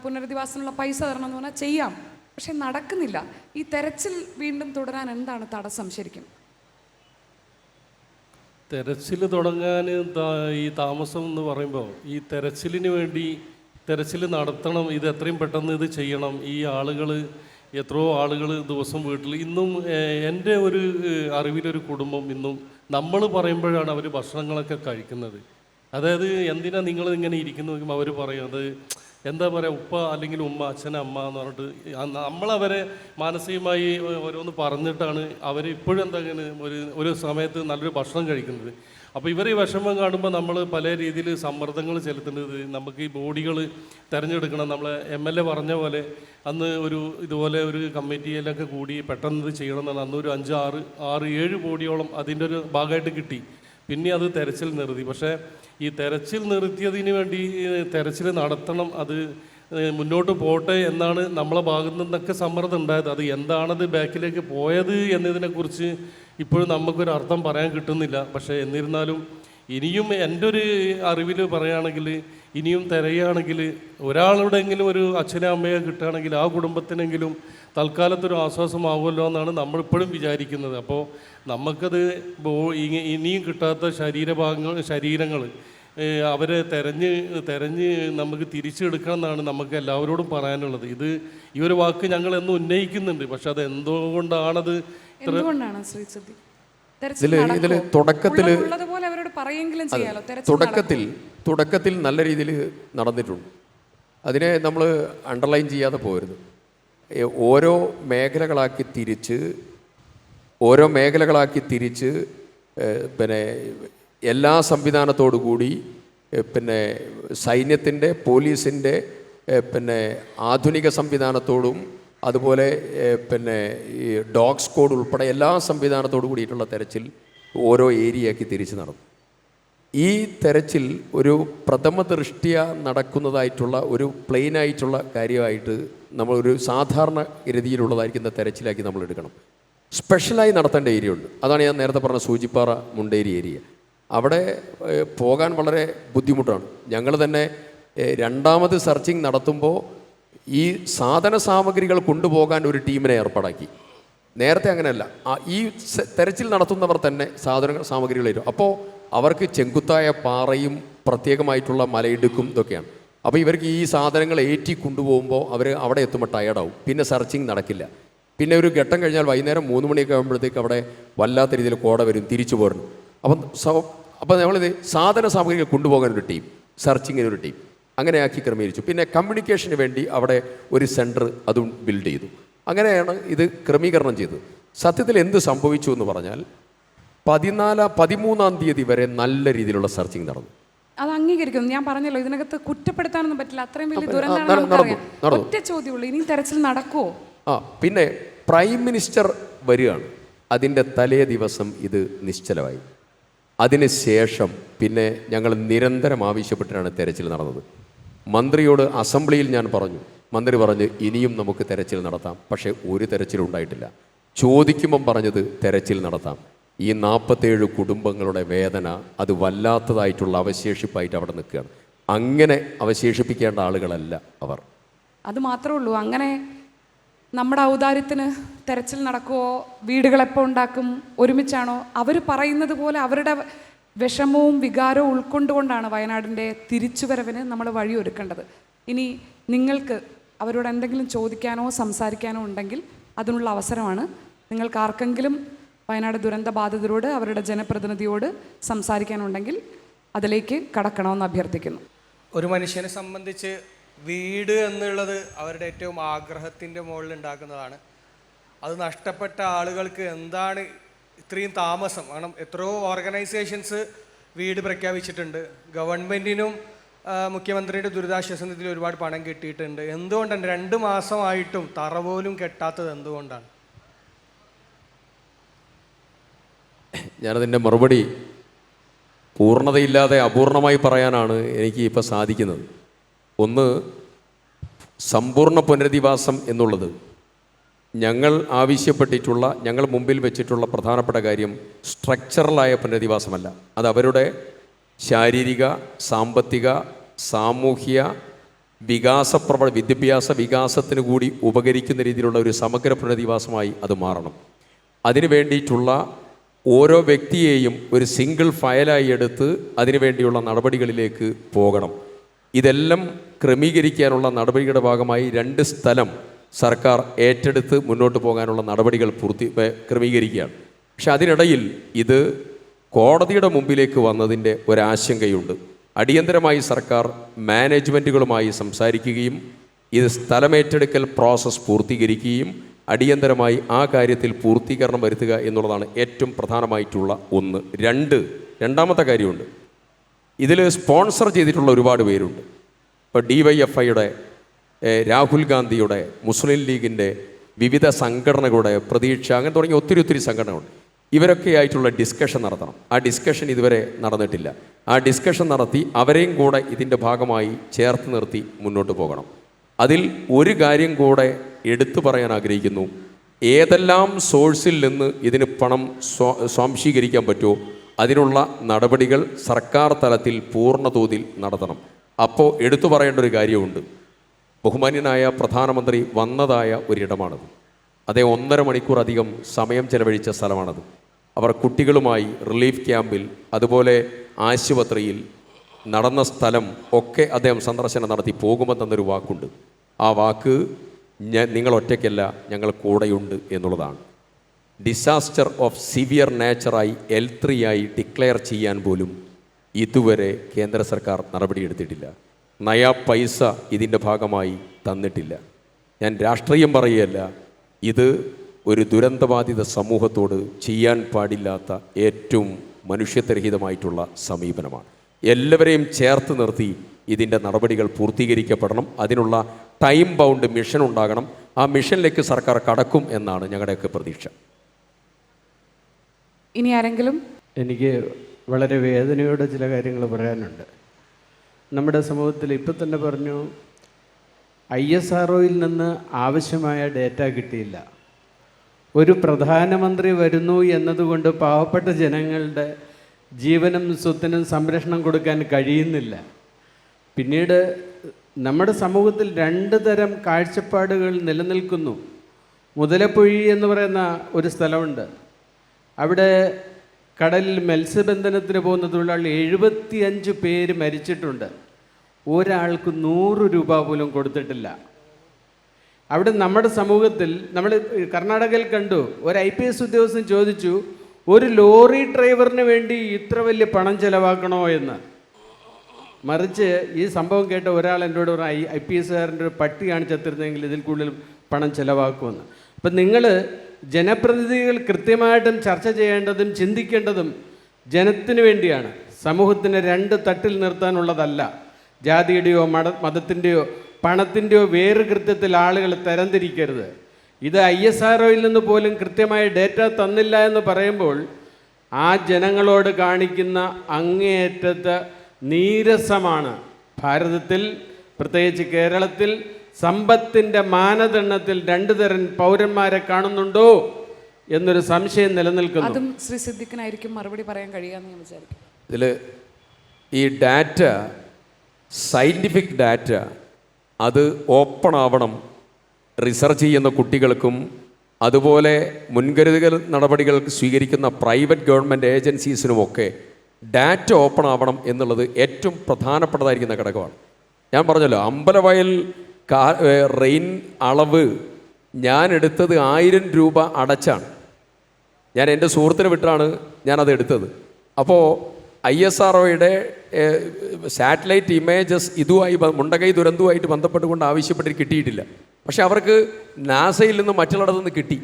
പുനരധിവാസത്തിനുള്ള പൈസ തരണം എന്ന് പറഞ്ഞാൽ ചെയ്യാം. പക്ഷെ നടക്കുന്നില്ല. ഈ തെരച്ചിൽ വീണ്ടും തുടരാൻ എന്താണ് തടസ്സം ശരിക്കും? തെരച്ചിൽ തുടങ്ങാൻ ഈ താമസം എന്ന് പറയുമ്പോൾ ഈ തെരച്ചിലിന് വേണ്ടി തെരച്ചിൽ നടത്തണം, ഇത് എത്രയും പെട്ടെന്ന് ഇത് ചെയ്യണം. ഈ ആളുകൾ, എത്രയോ ആളുകൾ ദിവസം വീട്ടിൽ ഇന്നും എൻ്റെ ഒരു അറിവിലൊരു കുടുംബം ഇന്നും നമ്മൾ പറയുമ്പോഴാണ് അവർ ഭക്ഷണങ്ങളൊക്കെ കഴിക്കുന്നത്. അതായത് എന്തിനാ നിങ്ങൾ ഇങ്ങനെ ഇരിക്കുന്നു നോക്കുമ്പോൾ അവർ പറയും അത് എന്താ പറയുക, ഉപ്പ അല്ലെങ്കിൽ ഉമ്മ, അച്ഛൻ, അമ്മ എന്ന് പറഞ്ഞിട്ട് നമ്മളവരെ മാനസികമായി ഓരോന്ന് പറഞ്ഞിട്ടാണ് അവർ ഇപ്പോഴും എന്താ ഒരു സമയത്ത് നല്ലൊരു ഭക്ഷണം കഴിക്കുന്നത്. അപ്പോൾ ഇവർ ഈ വിഷമം കാണുമ്പോൾ നമ്മൾ പല രീതിയിൽ സമ്മർദ്ദങ്ങൾ ചെലുത്തുന്നത്. നമുക്ക് ഈ ബോഡികൾ തിരഞ്ഞെടുക്കണം. നമ്മളെ MLA പറഞ്ഞ പോലെ അന്ന് ഇതുപോലെ ഒരു കമ്മിറ്റിയിലൊക്കെ കൂടി പെട്ടെന്ന് ഇത് ചെയ്യണമെന്നാണ്. അന്ന് ഒരു 5, 6, 7 ബോഡിയോളം അതിൻ്റെ ഒരു ഭാഗമായിട്ട് കിട്ടി. പിന്നെ അത് തെരച്ചിൽ നിർത്തി. പക്ഷേ ഈ തെരച്ചിൽ നിർത്തിയതിന് വേണ്ടി തെരച്ചിൽ നടത്തണം, അത് മുന്നോട്ട് പോട്ടെ എന്നാണ് നമ്മളെ ഭാഗത്തു നിന്നൊക്കെ സമ്മർദ്ദം ഉണ്ടായത്. അത് എന്താണത് ബാക്കിലേക്ക് പോയത് എന്നതിനെക്കുറിച്ച് ഇപ്പോഴും നമുക്കൊരു അർത്ഥം പറയാൻ കിട്ടുന്നില്ല. പക്ഷേ എന്നിരുന്നാലും ഇനിയും എൻ്റെ ഒരു അറിവിൽ പറയുകയാണെങ്കിൽ ഇനിയും തിരയുകയാണെങ്കിൽ ഒരാളുടെയെങ്കിലും ഒരു അച്ഛനെ അമ്മയെ കിട്ടുകയാണെങ്കിൽ ആ കുടുംബത്തിനെങ്കിലും തൽക്കാലത്തൊരു ആശ്വാസമാവുമല്ലോ എന്നാണ് നമ്മളിപ്പോഴും വിചാരിക്കുന്നത്. അപ്പോൾ നമുക്കത് ഇനിയും കിട്ടാത്ത ശരീരങ്ങൾ അവരെ തെരഞ്ഞ് നമുക്ക് തിരിച്ചെടുക്കണം എന്നാണ് നമുക്ക് എല്ലാവരോടും പറയാനുള്ളത്. ഈ ഒരു വാക്ക് ഞങ്ങൾ എന്നും ഉന്നയിക്കുന്നുണ്ട്. പക്ഷെ അത് എന്തുകൊണ്ടാണത് എന്തുകൊണ്ടാണ് ശ്രീ സിദ്ദീഖ്? ഇതിൽ തുടക്കത്തിൽ ഉള്ളതുപോലെ അവരോട് പറയെങ്കിലും ചെയ്യാലോ. തുടക്കത്തിൽ നല്ല രീതിയിൽ നടന്നിട്ടുണ്ട്. അതിനെ നമ്മൾ അണ്ടർലൈൻ ചെയ്യാതെ പോരുത്. ഓരോ മേഖലകളാക്കി തിരിച്ച് പിന്നെ എല്ലാ സംവിധാനത്തോടു കൂടി പിന്നെ സൈന്യത്തിൻ്റെ, പോലീസിൻ്റെ, പിന്നെ ആധുനിക സംവിധാനത്തോടും അതുപോലെ പിന്നെ ഈ ഡോഗ് സ്ക്വാഡ് ഉൾപ്പെടെ എല്ലാ സംവിധാനത്തോടു കൂടിയിട്ടുള്ള തെരച്ചിൽ ഓരോ ഏരിയയാക്കി തിരിച്ച് നടന്നു. ഈ തെരച്ചിൽ ഒരു പ്രഥമ ദൃഷ്ട്യ നടക്കുന്നതായിട്ടുള്ള ഒരു പ്ലെയിനായിട്ടുള്ള കാര്യമായിട്ട് നമ്മളൊരു സാധാരണ രീതിയിലുള്ളതായിരിക്കുന്ന തെരച്ചിലാക്കി നമ്മൾ എടുക്കണം. സ്പെഷ്യലായി നടത്തേണ്ട ഏരിയ ഉണ്ട്. അതാണ് ഞാൻ നേരത്തെ പറഞ്ഞ സൂചിപ്പാറ മുണ്ടേരി ഏരിയ. അവിടെ പോകാൻ വളരെ ബുദ്ധിമുട്ടാണ്. ഞങ്ങൾ തന്നെ രണ്ടാമത് സെർച്ചിങ് നടത്തുമ്പോൾ ഈ സാധന സാമഗ്രികൾ കൊണ്ടുപോകാൻ ഒരു ടീമിനെ ഏർപ്പാടാക്കി. നേരത്തെ അങ്ങനെയല്ല. ഈ തെരച്ചിൽ നടത്തുന്നവർ തന്നെ സാധന സാമഗ്രികൾ തരും. അപ്പോൾ അവർക്ക് ചെങ്കുത്തായ പാറയും പ്രത്യേകമായിട്ടുള്ള മലയിടുക്കും ഇതൊക്കെയാണ്. അപ്പോൾ ഇവർക്ക് ഈ സാധനങ്ങൾ ഏറ്റി കൊണ്ടുപോകുമ്പോൾ അവർ അവിടെ എത്തുമ്പോൾ ടയർഡാവും. പിന്നെ സെർച്ചിങ് നടക്കില്ല. പിന്നെ ഒരു ഘട്ടം കഴിഞ്ഞാൽ വൈകുന്നേരം 3 മണിയൊക്കെ ആകുമ്പോഴത്തേക്ക് അവിടെ വല്ലാത്ത രീതിയിൽ കോട വരും, തിരിച്ചു പോരണം. അപ്പം നമ്മളിത് സാധന സാമഗ്രികൾ കൊണ്ടുപോകാനൊരു ടീം, സെർച്ചിങ്ങിനൊരു ടീം അങ്ങനെയാക്കി ക്രമീകരിച്ചു. പിന്നെ കമ്മ്യൂണിക്കേഷന് വേണ്ടി അവിടെ ഒരു സെൻറ്റർ അതും ബിൽഡ് ചെയ്തു. അങ്ങനെയാണ് ഇത് ക്രമീകരണം ചെയ്തത്. സത്യത്തിൽ എന്ത് സംഭവിച്ചു എന്ന് പറഞ്ഞാൽ 13-ാം തീയതി വരെ നല്ല രീതിയിലുള്ള സെർച്ചിങ് നടന്നു. അത് അംഗീകരിക്കുന്നു. ഞാൻ പറഞ്ഞല്ലോ, ഇതിനകത്ത് കുറ്റപ്പെടുത്താനൊന്നും പറ്റില്ല. അത്രയും വലിയ ദുരന്തമാണ്. ഒറ്റ ചോദ്യമുള്ളൂ, ഇനി തെരച്ചിൽ നടക്കുമോ? പിന്നെ പ്രൈം മിനിസ്റ്റർ വരികയാണ്. അതിൻ്റെ തലേ ദിവസം ഇത് നിശ്ചലമായി. അതിന് ശേഷം പിന്നെ ഞങ്ങൾ നിരന്തരം ആവശ്യപ്പെട്ടിട്ടാണ് തെരച്ചിൽ നടന്നത്. മന്ത്രിയോട് അസംബ്ലിയിൽ ഞാൻ പറഞ്ഞു. മന്ത്രി പറഞ്ഞ് ഇനിയും നമുക്ക് തെരച്ചിൽ നടത്താം. പക്ഷേ ഒരു തെരച്ചിലും ഉണ്ടായിട്ടില്ല. ചോദിക്കുമ്പം പറഞ്ഞത് തെരച്ചിൽ നടത്താം. ഈ 47 കുടുംബങ്ങളുടെ വേദന അത് വല്ലാത്തതായിട്ടുള്ള അവശേഷിപ്പായിട്ട് അവിടെ നിൽക്കുകയാണ്. അങ്ങനെ അവശേഷിപ്പിക്കേണ്ട ആളുകളല്ല അവർ. അത് മാത്രമേ ഉള്ളൂ. അങ്ങനെ നമ്മുടെ ഔദാര്യത്തിന് തെരച്ചിൽ നടക്കുമോ? വീടുകളെപ്പോൾ ഉണ്ടാക്കും? ഒരുമിച്ചാണോ? അവർ പറയുന്നത് പോലെ അവരുടെ വിഷമവും വികാരവും ഉൾക്കൊണ്ടുകൊണ്ടാണ് വയനാടിൻ്റെ തിരിച്ചുവരവിന് നമ്മൾ വഴിയൊരുക്കേണ്ടത്. ഇനി നിങ്ങൾക്ക് അവരോട് എന്തെങ്കിലും ചോദിക്കാനോ സംസാരിക്കാനോ ഉണ്ടെങ്കിൽ അതിനുള്ള അവസരമാണ്. നിങ്ങൾക്ക് ആർക്കെങ്കിലും വയനാട് ദുരന്ത ബാധിതരോട്, അവരുടെ ജനപ്രതിനിധിയോട് സംസാരിക്കാനുണ്ടെങ്കിൽ അതിലേക്ക് കടക്കണമെന്ന് അഭ്യർത്ഥിക്കുന്നു. ഒരു മനുഷ്യനെ സംബന്ധിച്ച് വീട് എന്നുള്ളത് അവരുടെ ഏറ്റവും ആഗ്രഹത്തിൻ്റെ മുകളിൽ ഉണ്ടാക്കുന്നതാണ്. അത് നഷ്ടപ്പെട്ട ആളുകൾക്ക് എന്താണ് ഇത്രയും താമസം? കാരണം എത്രയോ ഓർഗനൈസേഷൻസ് വീട് പ്രഖ്യാപിച്ചിട്ടുണ്ട്. ഗവൺമെൻറ്റിനും മുഖ്യമന്ത്രിയുടെ ദുരിതാശ്വാസ നിധിയിൽ ഒരുപാട് പണം കിട്ടിയിട്ടുണ്ട്. എന്തുകൊണ്ടാണ് 2 മാസമായിട്ടും തറ പോലും കെട്ടാത്തത്? എന്തുകൊണ്ടാണ്? ഞാനതിൻ്റെ മറുപടി പൂർണ്ണതയില്ലാതെ അപൂർണമായി പറയാനാണ് എനിക്ക് ഇപ്പോൾ സാധിക്കുന്നത്. ഒന്ന്, സമ്പൂർണ്ണ പുനരധിവാസം എന്നുള്ളത് ഞങ്ങൾ ആവശ്യപ്പെട്ടിട്ടുള്ള, ഞങ്ങൾ മുമ്പിൽ വെച്ചിട്ടുള്ള പ്രധാനപ്പെട്ട കാര്യം സ്ട്രക്ചറലായ പുനരധിവാസമല്ല. അത് അവരുടെ ശാരീരിക, സാമ്പത്തിക, സാമൂഹ്യ വിദ്യാഭ്യാസ വികാസത്തിന് കൂടി ഉപകരിക്കുന്ന രീതിയിലുള്ള ഒരു സമഗ്ര പുനരധിവാസമായി അത് മാറണം. അതിനു വേണ്ടിയിട്ടുള്ള ഓരോ വ്യക്തിയെയും ഒരു സിംഗിൾ ഫയലായി എടുത്ത് അതിനുവേണ്ടിയുള്ള നടപടികളിലേക്ക് പോകണം. ഇതെല്ലാം ക്രമീകരിക്കാനുള്ള നടപടികളുടെ ഭാഗമായി 2 സ്ഥലം സർക്കാർ ഏറ്റെടുത്ത് മുന്നോട്ട് പോകാനുള്ള നടപടികൾ ക്രമീകരിക്കുകയാണ്. പക്ഷെ അതിനിടയിൽ ഇത് കോടതിയുടെ മുമ്പിലേക്ക് വന്നതിൻ്റെ ഒരാശങ്കയുണ്ട്. അടിയന്തരമായി സർക്കാർ മാനേജ്മെൻറ്റുകളുമായി സംസാരിക്കുകയും ഇത് സ്ഥലമേറ്റെടുക്കൽ പ്രോസസ്സ് പൂർത്തീകരിക്കുകയും അടിയന്തരമായി ആ കാര്യത്തിൽ പൂർത്തീകരണം വരുത്തുക എന്നുള്ളതാണ് ഏറ്റവും പ്രധാനമായിട്ടുള്ള ഒന്ന്. രണ്ടാമത്തെ കാര്യമുണ്ട്. ഇതിൽ സ്പോൺസർ ചെയ്തിട്ടുള്ള ഒരുപാട് പേരുണ്ട്. ഇപ്പോൾ DYFIയുടെ, രാഹുൽ ഗാന്ധിയുടെ, മുസ്ലിം ലീഗിൻ്റെ, വിവിധ സംഘടനകളുടെ, പ്രതീക്ഷ, അങ്ങനെ തുടങ്ങിയ ഒത്തിരി സംഘടനകളുണ്ട്. ഇവരൊക്കെ ആയിട്ടുള്ള ഡിസ്കഷൻ നടത്തണം. ആ ഡിസ്കഷൻ ഇതുവരെ നടന്നിട്ടില്ല. ആ ഡിസ്കഷൻ നടത്തി അവരെയും കൂടെ ഇതിൻ്റെ ഭാഗമായി ചേർത്ത് നിർത്തി മുന്നോട്ട് പോകണം. അതിൽ ഒരു കാര്യം കൂടെ എടുത്തു പറയാൻ ആഗ്രഹിക്കുന്നു. ഏതെല്ലാം സോഴ്സിൽ നിന്ന് ഇതിന് പണം സ്വാംശീകരിക്കാൻ പറ്റുമോ അതിനുള്ള നടപടികൾ സർക്കാർ തലത്തിൽ പൂർണ്ണ തോതിൽ നടത്തണം. അപ്പോൾ എടുത്തു പറയേണ്ട ഒരു കാര്യമുണ്ട്. ബഹുമാന്യനായ പ്രധാനമന്ത്രി വന്നതായ ഒരിടമാണത്. അതേ 1.5 മണിക്കൂർ അധികം സമയം ചെലവഴിച്ച സ്ഥലമാണത്. അവർ കുട്ടികളുമായി റിലീഫ് ക്യാമ്പിൽ, അതുപോലെ ആശുപത്രിയിൽ, നടന്ന സ്ഥലം ഒക്കെ അദ്ദേഹം സന്ദർശനം നടത്തി പോകുമ്പോൾ തന്നൊരു വാക്കുണ്ട്. ആ വാക്ക് നിങ്ങൾ ഒറ്റയ്ക്കല്ല, ഞങ്ങൾ കൂടെയുണ്ട് എന്നുള്ളതാണ്. ഡിസാസ്റ്റർ ഓഫ് സിവിയർ നേച്ചറായി L3 ആയി ഡിക്ലെയർ ചെയ്യാൻ പോലും ഇതുവരെ കേന്ദ്ര സർക്കാർ നടപടിയെടുത്തിട്ടില്ല. നയാ പൈസ ഇതിൻ്റെ ഭാഗമായി തന്നിട്ടില്ല. ഞാൻ രാഷ്ട്രീയം പറയുകയല്ല, ഇത് ഒരു ദുരന്തബാധിത സമൂഹത്തോട് ചെയ്യാൻ പാടില്ലാത്ത ഏറ്റവും മനുഷ്യത്വരഹിതമായിട്ടുള്ള സമീപനമാണ്. എല്ലാവരെയും ചേർത്ത് നിർത്തി ഇതിൻ്റെ നടപടികൾ പൂർത്തീകരിക്കപ്പെടണം. അതിനുള്ള ടൈം ബൗണ്ട് മിഷൻ ഉണ്ടാകണം. ആ മിഷനിലേക്ക് സർക്കാർ കടക്കും എന്നാണ് ഞങ്ങളുടെയൊക്കെ പ്രതീക്ഷ. ഇനി ആരെങ്കിലും? എനിക്ക് വളരെ വേദനയോടെ ചില കാര്യങ്ങൾ പറയാനുണ്ട്. നമ്മുടെ സമൂഹത്തിൽ ഇപ്പം തന്നെ പറഞ്ഞു, ISROയിൽ നിന്ന് ആവശ്യമായ ഡേറ്റ കിട്ടിയില്ല. ഒരു പ്രധാനമന്ത്രി വരുന്നു എന്നതുകൊണ്ട് പാവപ്പെട്ട ജനങ്ങളുടെ ജീവനും സ്വത്തിനും സംരക്ഷണം കൊടുക്കാൻ കഴിയുന്നില്ല. പിന്നീട് നമ്മുടെ സമൂഹത്തിൽ 2 തരം കാഴ്ചപ്പാടുകൾ നിലനിൽക്കുന്നു. മുതലപ്പൊഴി എന്ന് പറയുന്ന ഒരു സ്ഥലമുണ്ട്. അവിടെ കടലിൽ മത്സ്യബന്ധനത്തിന് പോകുന്ന തൊഴിലാളി 75 പേര് മരിച്ചിട്ടുണ്ട്. ഒരാൾക്ക് 100 രൂപ പോലും കൊടുത്തിട്ടില്ല. അവിടെ നമ്മുടെ സമൂഹത്തിൽ നമ്മൾ കർണാടകയിൽ കണ്ടു, ഒരു IPS ഉദ്യോഗസ്ഥൻ ചോദിച്ചു, ഒരു ലോറി ഡ്രൈവറിന് വേണ്ടി ഇത്ര വലിയ പണം ചെലവാക്കണോ എന്ന്. മറിച്ച് ഈ സംഭവം കേട്ട ഒരാൾ എന്നോട് പറഞ്ഞു, IPSകാരൻ്റെ ഒരു പട്ടി കാണിച്ചെത്തിരുന്നെങ്കിൽ ഇതിൽ കൂടുതൽ പണം ചെലവാക്കുമെന്ന്. അപ്പം നിങ്ങൾ ജനപ്രതിനിധികൾ കൃത്യമായിട്ടും ചർച്ച ചെയ്യേണ്ടതും ചിന്തിക്കേണ്ടതും ജനത്തിന് വേണ്ടിയാണ്. സമൂഹത്തിന് 2 തട്ടിൽ നിർത്താനുള്ളതല്ല. ജാതിയുടെയോ മതത്തിൻ്റെയോ പണത്തിൻ്റെയോ വേറെ കൃത്യത്തിൽ ആളുകൾ തരംതിരിക്കരുത്. ഇത് ISROയിൽ നിന്ന് പോലും കൃത്യമായ ഡേറ്റ തന്നില്ല എന്ന് പറയുമ്പോൾ ആ ജനങ്ങളോട് കാണിക്കുന്ന അങ്ങേയറ്റത്തെ നീരസമാണ്. ഭാരതത്തിൽ, പ്രത്യേകിച്ച് കേരളത്തിൽ, സമ്പത്തിൻ്റെ മാനദണ്ഡത്തിൽ 2 തരം പൗരന്മാരെ കാണുന്നുണ്ടോ എന്നൊരു സംശയം നിലനിൽക്കുന്നു. അതും ശ്രീ സിദ്ദിഖിനായിരിക്കും മറുപടി പറയാൻ കഴിയാമെന്ന് ഞാൻ വിചാരിക്കും. ഇതിൽ ഈ ഡാറ്റ, സയൻറ്റിഫിക് ഡാറ്റ, അത് ഓപ്പൺ ആവണം. റിസർച്ച് ചെയ്യുന്ന കുട്ടികൾക്കും അതുപോലെ മുൻകരുതൽ നടപടികൾ സ്വീകരിക്കുന്ന പ്രൈവറ്റ് ഗവൺമെൻറ് ഏജൻസീസിനുമൊക്കെ ഡാറ്റ ഓപ്പൺ ആവണം എന്നുള്ളത് ഏറ്റവും പ്രധാനപ്പെട്ടതായിരിക്കുന്ന ഘടകമാണ്. ഞാൻ പറഞ്ഞല്ലോ, അമ്പലവയൽ റെയിൻ അളവ് ഞാൻ എടുത്തത് 1000 രൂപ അടച്ചാണ്. ഞാൻ എൻ്റെ സുഹൃത്തിന് വിട്ടാണ് ഞാനത് എടുത്തത്. അപ്പോൾ ISROയുടെ സാറ്റലൈറ്റ് ഇമേജസ് ഇതുമായി മുണ്ടകൈ ദുരന്തവുമായിട്ട് ബന്ധപ്പെട്ടുകൊണ്ട് ആവശ്യപ്പെട്ട് കിട്ടിയിട്ടില്ല. പക്ഷെ അവർക്ക് നാസയിൽ നിന്ന് മറ്റുള്ളിടത്തു നിന്ന് കിട്ടി.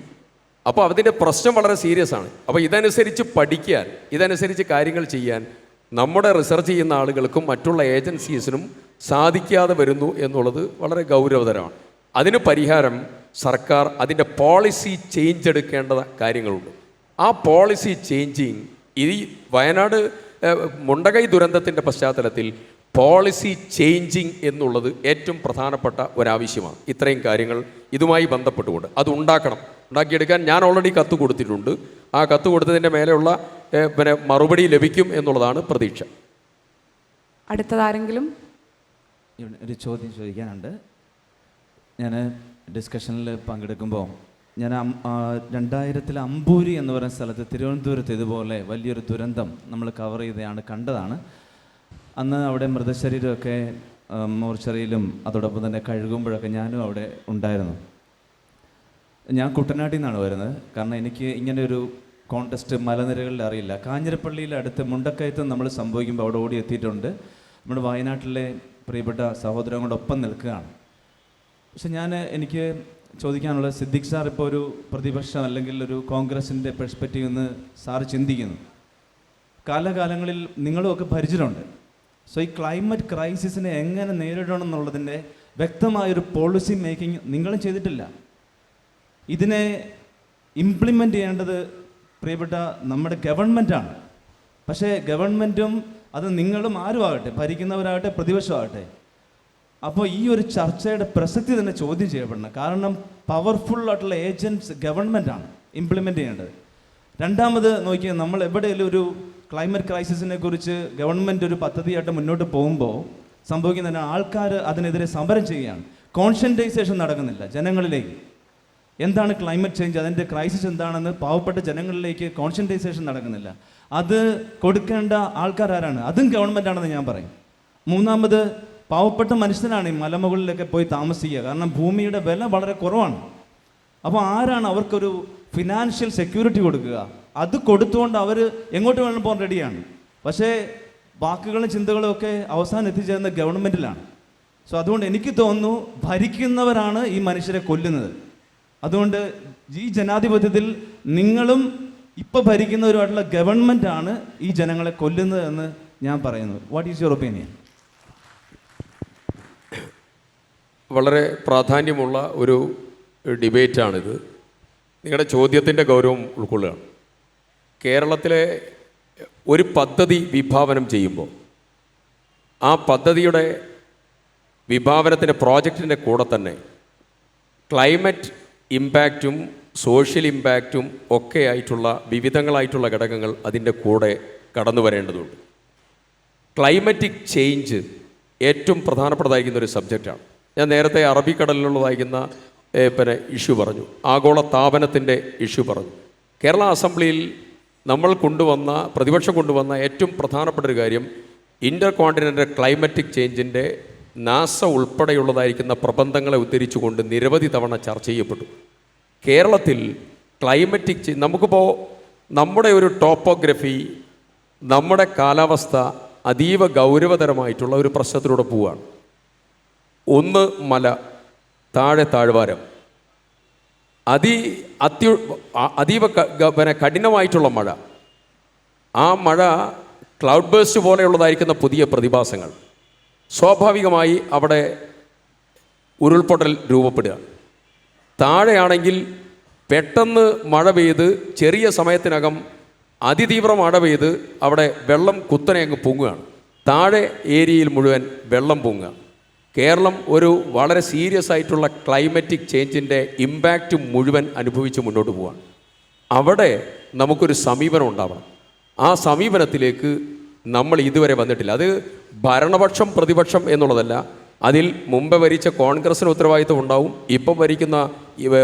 അപ്പോൾ അതിൻ്റെ പ്രശ്നം വളരെ സീരിയസ് ആണ്. അപ്പോൾ ഇതനുസരിച്ച് പഠിക്കാൻ, ഇതനുസരിച്ച് കാര്യങ്ങൾ ചെയ്യാൻ നമ്മുടെ റിസർച്ച് ചെയ്യുന്ന ആളുകൾക്കും മറ്റുള്ള ഏജൻസീസിനും സാധിക്കാതെ വരുന്നു എന്നുള്ളത് വളരെ ഗൗരവതരമാണ്. അതിന് പരിഹാരം സർക്കാർ അതിൻ്റെ പോളിസി ചേഞ്ച് എടുക്കേണ്ട കാര്യങ്ങളുണ്ട്. ആ പോളിസി ചേഞ്ചിങ് ഈ വയനാട് മുണ്ടകൈ ദുരന്തത്തിൻ്റെ പശ്ചാത്തലത്തിൽ പോളിസി ചേഞ്ചിങ് എന്നുള്ളത് ഏറ്റവും പ്രധാനപ്പെട്ട ഒരാവശ്യമാണ്. ഇത്രയും കാര്യങ്ങൾ ഇതുമായി ബന്ധപ്പെട്ടുകൊണ്ട് അത് ഉണ്ടാക്കിയെടുക്കാൻ ഞാൻ ഓൾറെഡി കത്ത് കൊടുത്തിട്ടുണ്ട്. ആ കത്ത് കൊടുത്തതിൻ്റെ മേലെയുള്ള മറുപടി ലഭിക്കും എന്നുള്ളതാണ് പ്രതീക്ഷ. അടുത്തതാരെങ്കിലും? ഒരു ചോദ്യം ചോദിക്കാനുണ്ട്. ഞാൻ ഡിസ്കഷനിൽ പങ്കെടുക്കുമ്പോൾ ഞാൻ 2000 അമ്പൂരി എന്ന് പറയുന്ന സ്ഥലത്ത് തിരുവനന്തപുരത്ത് ഇതുപോലെ വലിയൊരു ദുരന്തം നമ്മൾ കവർ ചെയ്താണ് കണ്ടതാണ്. അന്ന് അവിടെ മൃതശരീരമൊക്കെ മോർച്ചറിയിലും അതോടൊപ്പം തന്നെ കഴുകുമ്പോഴൊക്കെ ഞാനും അവിടെ ഉണ്ടായിരുന്നു. ഞാൻ കുട്ടനാട്ടിൽ നിന്നാണ് വരുന്നത്. കാരണം എനിക്ക് ഇങ്ങനെയൊരു കോൺടെസ്റ്റ് മലനിരകളിൽ അറിയില്ല. കാഞ്ഞിരപ്പള്ളിയിൽ അടുത്ത് മുണ്ടക്കയത്ത് നമ്മൾ സംഭവിക്കുമ്പോൾ അവിടെ ഓടി എത്തിയിട്ടുണ്ട്. നമ്മുടെ വയനാട്ടിലെ പ്രിയപ്പെട്ട സഹോദരങ്ങളോടൊപ്പം നിൽക്കുകയാണ്. പക്ഷെ എനിക്ക് ചോദിക്കാനുള്ള, സിദ്ദിഖ് സാർ ഇപ്പോൾ ഒരു പ്രതിപക്ഷം അല്ലെങ്കിൽ ഒരു കോൺഗ്രസിൻ്റെ പെർസ്പെക്റ്റീവ് എന്ന് സാറ് ചിന്തിക്കുന്നു. കാലകാലങ്ങളിൽ നിങ്ങളുമൊക്കെ പരിചയമുണ്ട്. സോ ഈ ക്ലൈമറ്റ് ക്രൈസിസിനെ എങ്ങനെ നേരിടണം എന്നുള്ളതിൻ്റെ വ്യക്തമായൊരു പോളിസി മേക്കിംഗ് നിങ്ങളും ചെയ്തിട്ടില്ല. ഇതിനെ ഇംപ്ലിമെൻ്റ് ചെയ്യേണ്ടത് പ്രിയപ്പെട്ട നമ്മുടെ ഗവൺമെൻറ്റാണ്. പക്ഷേ ഗവൺമെൻറ്റും അത് നിങ്ങളും ആരും ആകട്ടെ, ഭരിക്കുന്നവരാകട്ടെ പ്രതിപക്ഷമാകട്ടെ, അപ്പോൾ ഈ ഒരു ചർച്ചയുടെ പ്രസക്തി തന്നെ ചോദ്യം ചെയ്യപ്പെടണം. കാരണം പവർഫുൾ ആയിട്ടുള്ള ഏജൻറ്റ്സ് ഗവൺമെൻറ്റാണ് ഇംപ്ലിമെൻ്റ് ചെയ്യേണ്ടത്. രണ്ടാമത് നോക്കിയാൽ നമ്മൾ എവിടെയെങ്കിലും ഒരു ക്ലൈമറ്റ് ക്രൈസിസിനെ കുറിച്ച് ഗവൺമെൻറ് ഒരു പദ്ധതിയായിട്ട് മുന്നോട്ട് പോകുമ്പോൾ സംഭവിക്കുന്ന ആൾക്കാർ അതിനെതിരെ സമരം ചെയ്യുകയാണ്. കോൺഷ്യൻറ്റൈസേഷൻ നടക്കുന്നില്ല ജനങ്ങളിലേക്ക്. എന്താണ് ക്ലൈമറ്റ് ചേഞ്ച്, അതിൻ്റെ ക്രൈസിസ് എന്താണെന്ന് പാവപ്പെട്ട ജനങ്ങളിലേക്ക് കോൺഷ്യൻറ്റൈസേഷൻ നടക്കുന്നില്ല. അത് കൊടുക്കേണ്ട ആൾക്കാർ ആരാണ്? അതും ഗവൺമെൻറ്റാണെന്ന് ഞാൻ പറയും. മൂന്നാമത് പാവപ്പെട്ട മനുഷ്യനാണ് ഈ മലമുകളിലൊക്കെ പോയി താമസിക്കുക. കാരണം ഭൂമിയുടെ വില വളരെ കുറവാണ്. അപ്പോൾ ആരാണ് അവർക്കൊരു ഫിനാൻഷ്യൽ സെക്യൂരിറ്റി കൊടുക്കുക? അത് കൊടുത്തുകൊണ്ട് അവർ എങ്ങോട്ട് വേണം പോകാൻ റെഡിയാണ്. പക്ഷേ വാക്കുകളും ചിന്തകളും ഒക്കെ അവസാനം എത്തിച്ചേർന്ന ഗവൺമെൻറ്റിലാണ്. സോ അതുകൊണ്ട് എനിക്ക് തോന്നുന്നു ഭരിക്കുന്നവരാണ് ഈ മനുഷ്യരെ കൊല്ലുന്നത്. അതുകൊണ്ട് ഈ ജനാധിപത്യത്തിൽ നിങ്ങളും ഇപ്പോൾ ഭരിക്കുന്നവരുമായിട്ടുള്ള ഗവൺമെൻറ്റാണ് ഈ ജനങ്ങളെ കൊല്ലുന്നത് എന്ന് ഞാൻ പറയുന്നു. What is your opinion? വളരെ പ്രാധാന്യമുള്ള ഒരു ഡിബേറ്റാണിത്. നിങ്ങളുടെ ചോദ്യത്തിൻ്റെ ഗൗരവം ഉൾക്കൊള്ളുകയാണ്. കേരളത്തിലെ ഒരു പദ്ധതി വിഭാവനം ചെയ്യുമ്പോൾ ആ പദ്ധതിയുടെ വിഭാവനത്തിൻ്റെ പ്രോജക്റ്റിൻ്റെ കൂടെ തന്നെ ക്ലൈമറ്റ് ഇമ്പാക്റ്റും സോഷ്യൽ ഇമ്പാക്റ്റും ഒക്കെ ആയിട്ടുള്ള വിവിധങ്ങളായിട്ടുള്ള ഘടകങ്ങൾ അതിൻ്റെ കൂടെ കടന്നു വരേണ്ടതുണ്ട്. ക്ലൈമറ്റിക് ചേഞ്ച് ഏറ്റവും പ്രധാനപ്പെട്ടതായിരിക്കുന്ന ഒരു സബ്ജക്റ്റാണ്. ഞാൻ നേരത്തെ അറബിക്കടലിലുള്ളതായിരിക്കുന്ന ഇഷ്യൂ പറഞ്ഞു, ആഗോള താപനത്തിൻ്റെ ഇഷ്യൂ പറഞ്ഞു. കേരള അസംബ്ലിയിൽ നമ്മൾ പ്രതിപക്ഷം കൊണ്ടുവന്ന ഏറ്റവും പ്രധാനപ്പെട്ട ഒരു കാര്യം ഇൻ്റർ കോണ്ടിനെൻ്റൽ ക്ലൈമറ്റിക് ചേഞ്ചിൻ്റെ നാസ ഉൾപ്പെടെയുള്ളതായിരിക്കുന്ന പ്രബന്ധങ്ങളെ ഉദ്ധരിച്ചുകൊണ്ട് നിരവധി തവണ ചർച്ച ചെയ്യപ്പെട്ടു. കേരളത്തിൽ ക്ലൈമറ്റിക് ചേഞ്ച് നമുക്കിപ്പോൾ നമ്മുടെ ഒരു ടോപ്പോഗ്രഫി, നമ്മുടെ കാലാവസ്ഥ അതീവ ഗൗരവതരമായിട്ടുള്ള ഒരു പ്രശ്നത്തിലൂടെ പോവുകയാണ്. ഒന്ന് മല, താഴെ താഴ്വാരം, അതീവ കഠിനമായിട്ടുള്ള മഴ, ആ മഴ ക്ലൗഡ് ബേസ്റ്റ് പോലെയുള്ളതായിരിക്കുന്ന പുതിയ പ്രതിഭാസങ്ങൾ, സ്വാഭാവികമായി അവിടെ ഉരുൾപൊട്ടൽ രൂപപ്പെടുക. താഴെയാണെങ്കിൽ പെട്ടെന്ന് മഴ പെയ്ത് ചെറിയ സമയത്തിനകം അതിതീവ്ര മഴ പെയ്ത് അവിടെ വെള്ളം കുത്തനെ അങ്ങ് പൊങ്ങുകയാണ്. താഴെ ഏരിയയിൽ മുഴുവൻ വെള്ളം പൊങ്ങുക. കേരളം ഒരു വളരെ സീരിയസ് ആയിട്ടുള്ള ക്ലൈമറ്റിക് ചേഞ്ചിൻ്റെ ഇമ്പാക്റ്റ് മുഴുവൻ അനുഭവിച്ച് മുന്നോട്ട് പോവാണ്. അവിടെ നമുക്കൊരു സമീപനം ഉണ്ടാവണം. ആ സമീപനത്തിലേക്ക് നമ്മൾ ഇതുവരെ വന്നിട്ടില്ല. അത് ഭരണപക്ഷം പ്രതിപക്ഷം എന്നുള്ളതല്ല. അതിൽ മുമ്പ് ഭരിച്ച കോൺഗ്രസ്സിന് ഉത്തരവാദിത്വം ഉണ്ടാവും, ഇപ്പം ഭരിക്കുന്ന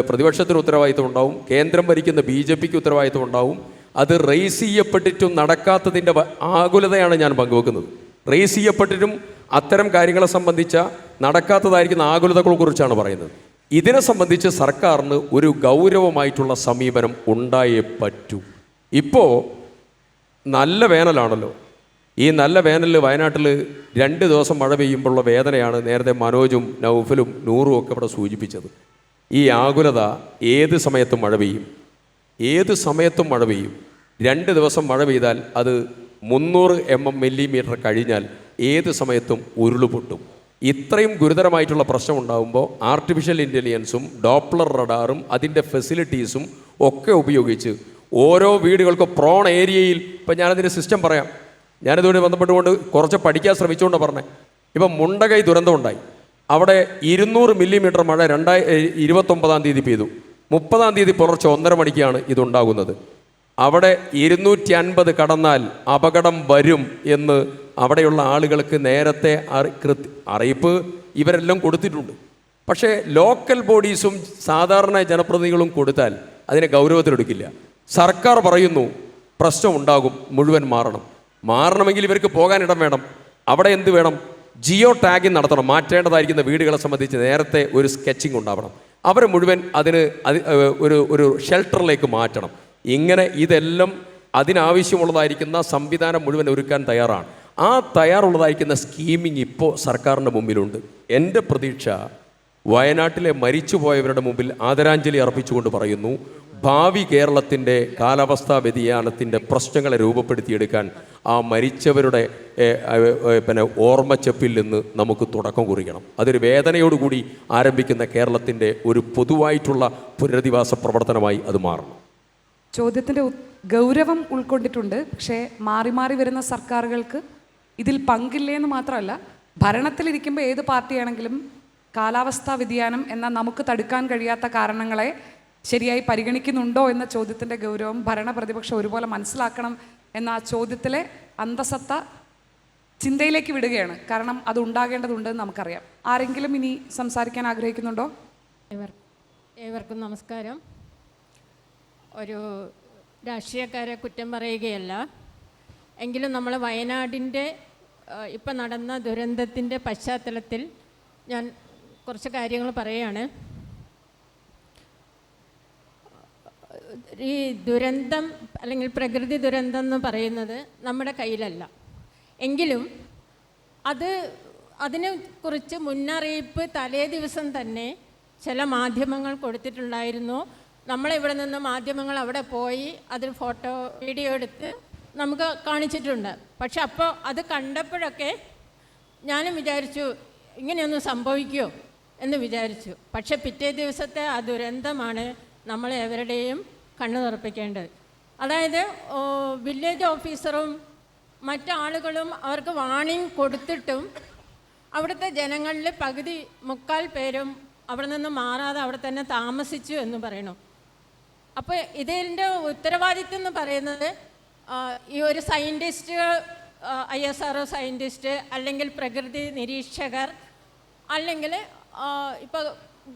പ്രതിപക്ഷത്തിന് ഉത്തരവാദിത്വം ഉണ്ടാവും, കേന്ദ്രം ഭരിക്കുന്ന BJPക്ക് ഉത്തരവാദിത്വം ഉണ്ടാവും. അത് റേസ് ചെയ്യപ്പെട്ടിട്ടും നടക്കാത്തതിൻ്റെ ആകുലതയാണ് ഞാൻ പങ്കുവെക്കുന്നത്. റേസ് ചെയ്യപ്പെട്ടിട്ടും അത്തരം കാര്യങ്ങളെ സംബന്ധിച്ച നടക്കാത്തതായിരിക്കുന്ന ആകുലതകളെക്കുറിച്ചാണ് പറയുന്നത്. ഇതിനെ സംബന്ധിച്ച് സർക്കാരിന് ഒരു ഗൗരവമായിട്ടുള്ള സമീപനം ഉണ്ടായേ പറ്റൂ. ഇപ്പോൾ നല്ല വേനലാണല്ലോ. ഈ നല്ല വേനലിൽ വയനാട്ടിൽ 2 ദിവസം മഴ പെയ്യുമ്പോഴുള്ള വേദനയാണ് നേരത്തെ മനോജും നൗഫലും നൂറും ഒക്കെ ഇവിടെ സൂചിപ്പിച്ചത്. ഈ ആകുലത ഏത് സമയത്തും മഴ പെയ്യും, ഏത് സമയത്തും മഴ പെയ്യും. 2 ദിവസം മഴ പെയ്താൽ അത് 300 മില്ലിമീറ്റർ കഴിഞ്ഞാൽ ഏത് സമയത്തും ഉരുളുപൊട്ടും. ഇത്രയും ഗുരുതരമായിട്ടുള്ള പ്രശ്നം ഉണ്ടാകുമ്പോൾ ആർട്ടിഫിഷ്യൽ ഇൻ്റലിജൻസും ഡോപ്ലർ റഡാറും അതിൻ്റെ ഫെസിലിറ്റീസും ഒക്കെ ഉപയോഗിച്ച് ഓരോ വീടുകൾക്കും പ്രോൺ ഏരിയയിൽ, ഇപ്പം ഞാനതിൻ്റെ സിസ്റ്റം പറയാം, ഞാനിതുകൊണ്ട് ബന്ധപ്പെട്ടുകൊണ്ട് കുറച്ച് പഠിക്കാൻ ശ്രമിച്ചുകൊണ്ടാണ് പറഞ്ഞത്. ഇപ്പം മുണ്ടകൈ ദുരന്തം ഉണ്ടായി. അവിടെ 200 മില്ലിമീറ്റർ മഴ 29-ാം തീയതി പെയ്തു. 30-ാം തീയതി പുലർച്ചെ 1:30 മണിക്കാണ് ഇതുണ്ടാകുന്നത്. അവിടെ 250 കടന്നാൽ അപകടം വരും എന്ന് അവിടെയുള്ള ആളുകൾക്ക് നേരത്തെ അറിയിപ്പ് ഇവരെല്ലാം കൊടുത്തിട്ടുണ്ട്. പക്ഷേ ലോക്കൽ ബോഡീസും സാധാരണ ജനപ്രതിനിധികളും കൊടുത്താൽ അതിനെ ഗൗരവത്തിലെടുക്കില്ല. സർക്കാർ പറയുന്നു പ്രശ്നം ഉണ്ടാകും, മുഴുവൻ മാറണമെങ്കിൽ ഇവർക്ക് പോകാനിടം വേണം. അവിടെ എന്ത് വേണം? ജിയോ ടാഗിങ് നടത്തണം. മാറ്റേണ്ടതായിരിക്കുന്ന വീടുകളെ സംബന്ധിച്ച് നേരത്തെ ഒരു സ്കെച്ചിങ് ഉണ്ടാവണം. അവരെ മുഴുവൻ അതിന് ഒരു ഷെൽട്ടറിലേക്ക് മാറ്റണം. ഇങ്ങനെ ഇതെല്ലാം അതിനാവശ്യമുള്ളതായിരിക്കുന്ന സംവിധാനം മുഴുവൻ ഒരുക്കാൻ തയ്യാറാണ്. ആ തയ്യാറുള്ളതായിരിക്കുന്ന സ്കീമിങ് ഇപ്പോൾ സർക്കാരിൻ്റെ മുമ്പിലുണ്ട്. എൻ്റെ പ്രതീക്ഷ വയനാട്ടിലെ മരിച്ചുപോയവരുടെ മുമ്പിൽ ആദരാഞ്ജലി അർപ്പിച്ചുകൊണ്ട് പറയുന്നു, ഭാവി കേരളത്തിൻ്റെ കാലാവസ്ഥാ വ്യതിയാനത്തിൻ്റെ പ്രശ്നങ്ങളെ രൂപപ്പെടുത്തിയെടുക്കാൻ ആ മരിച്ചവരുടെ ഓർമ്മച്ചപ്പിൽ നിന്ന് നമുക്ക് തുടക്കം കുറിക്കണം. അതൊരു വേദനയോടുകൂടി ആരംഭിക്കുന്ന കേരളത്തിൻ്റെ ഒരു പൊതുവായിട്ടുള്ള പുനരധിവാസ പ്രവർത്തനമായി അത് മാറണം. ചോദ്യത്തിൻ്റെ ഗൗരവം ഉൾക്കൊണ്ടിട്ടുണ്ട്. പക്ഷേ മാറി മാറി വരുന്ന സർക്കാരുകൾക്ക് ഇതിൽ പങ്കില്ലേ എന്ന് മാത്രമല്ല, ഭരണത്തിലിരിക്കുമ്പോൾ ഏത് പാർട്ടിയാണെങ്കിലും കാലാവസ്ഥാ വ്യതിയാനം എന്ന നമുക്ക് തടുക്കാൻ കഴിയാത്ത കാരണങ്ങളെ ശരിയായി പരിഗണിക്കുന്നുണ്ടോ എന്ന ചോദ്യത്തിൻ്റെ ഗൗരവം ഭരണപ്രതിപക്ഷം ഒരുപോലെ മനസ്സിലാക്കണം എന്ന ആ ചോദ്യത്തിലെ അന്തസത്ത ചിന്തയിലേക്ക് വിടുകയാണ്. കാരണം അത് ഉണ്ടാകേണ്ടതുണ്ടെന്ന് നമുക്കറിയാം. ആരെങ്കിലും ഇനി സംസാരിക്കാൻ ആഗ്രഹിക്കുന്നുണ്ടോ? ഏവർക്കും നമസ്കാരം. ഒരു രാഷ്ട്രീയക്കാരെ കുറ്റം പറയുകയല്ല, എങ്കിലും നമ്മൾ വയനാടിൻ്റെ ഇപ്പം നടന്ന ദുരന്തത്തിൻ്റെ പശ്ചാത്തലത്തിൽ ഞാൻ കുറച്ച് കാര്യങ്ങൾ പറയുകയാണ്. ഈ ദുരന്തം അല്ലെങ്കിൽ പ്രകൃതി ദുരന്തം എന്ന് പറയുന്നത് നമ്മുടെ കയ്യിലല്ല. എങ്കിലും അതിനെക്കുറിച്ച് മുന്നറിയിപ്പ് തലേ ദിവസം തന്നെ ചില മാധ്യമങ്ങൾ കൊടുത്തിട്ടുണ്ടായിരുന്നു. നമ്മളിവിടെ നിന്ന് മാധ്യമങ്ങൾ അവിടെ പോയി അതിൽ ഫോട്ടോ വീഡിയോ എടുത്ത് നമുക്ക് കാണിച്ചിട്ടുണ്ട്. പക്ഷെ അപ്പോൾ അത് കണ്ടപ്പോഴൊക്കെ ഞാനും വിചാരിച്ചു ഇങ്ങനെയൊന്നും സംഭവിക്കുമോ എന്ന് വിചാരിച്ചു. പക്ഷെ പിറ്റേ ദിവസത്തെ ആ ദുരന്തമാണ് നമ്മളെ എവരുടെയും കണ്ണു തുറപ്പിക്കേണ്ടത്. അതായത് വില്ലേജ് ഓഫീസറും മറ്റാളുകളും അവർക്ക് വാണിംഗ് കൊടുത്തിട്ടും അവിടുത്തെ ജനങ്ങളിൽ പകുതി 3/4 പേരും അവിടെ നിന്ന് മാറാതെ അവിടെ തന്നെ താമസിച്ചു എന്ന് പറയണു. അപ്പോൾ ഇതിൻ്റെ ഉത്തരവാദിത്വം എന്ന് പറയുന്നത് ഈ ഒരു സയൻറ്റിസ്റ്റ്, ISRO സയൻറ്റിസ്റ്റ്, അല്ലെങ്കിൽ പ്രകൃതി നിരീക്ഷകർ, അല്ലെങ്കിൽ ഇപ്പോൾ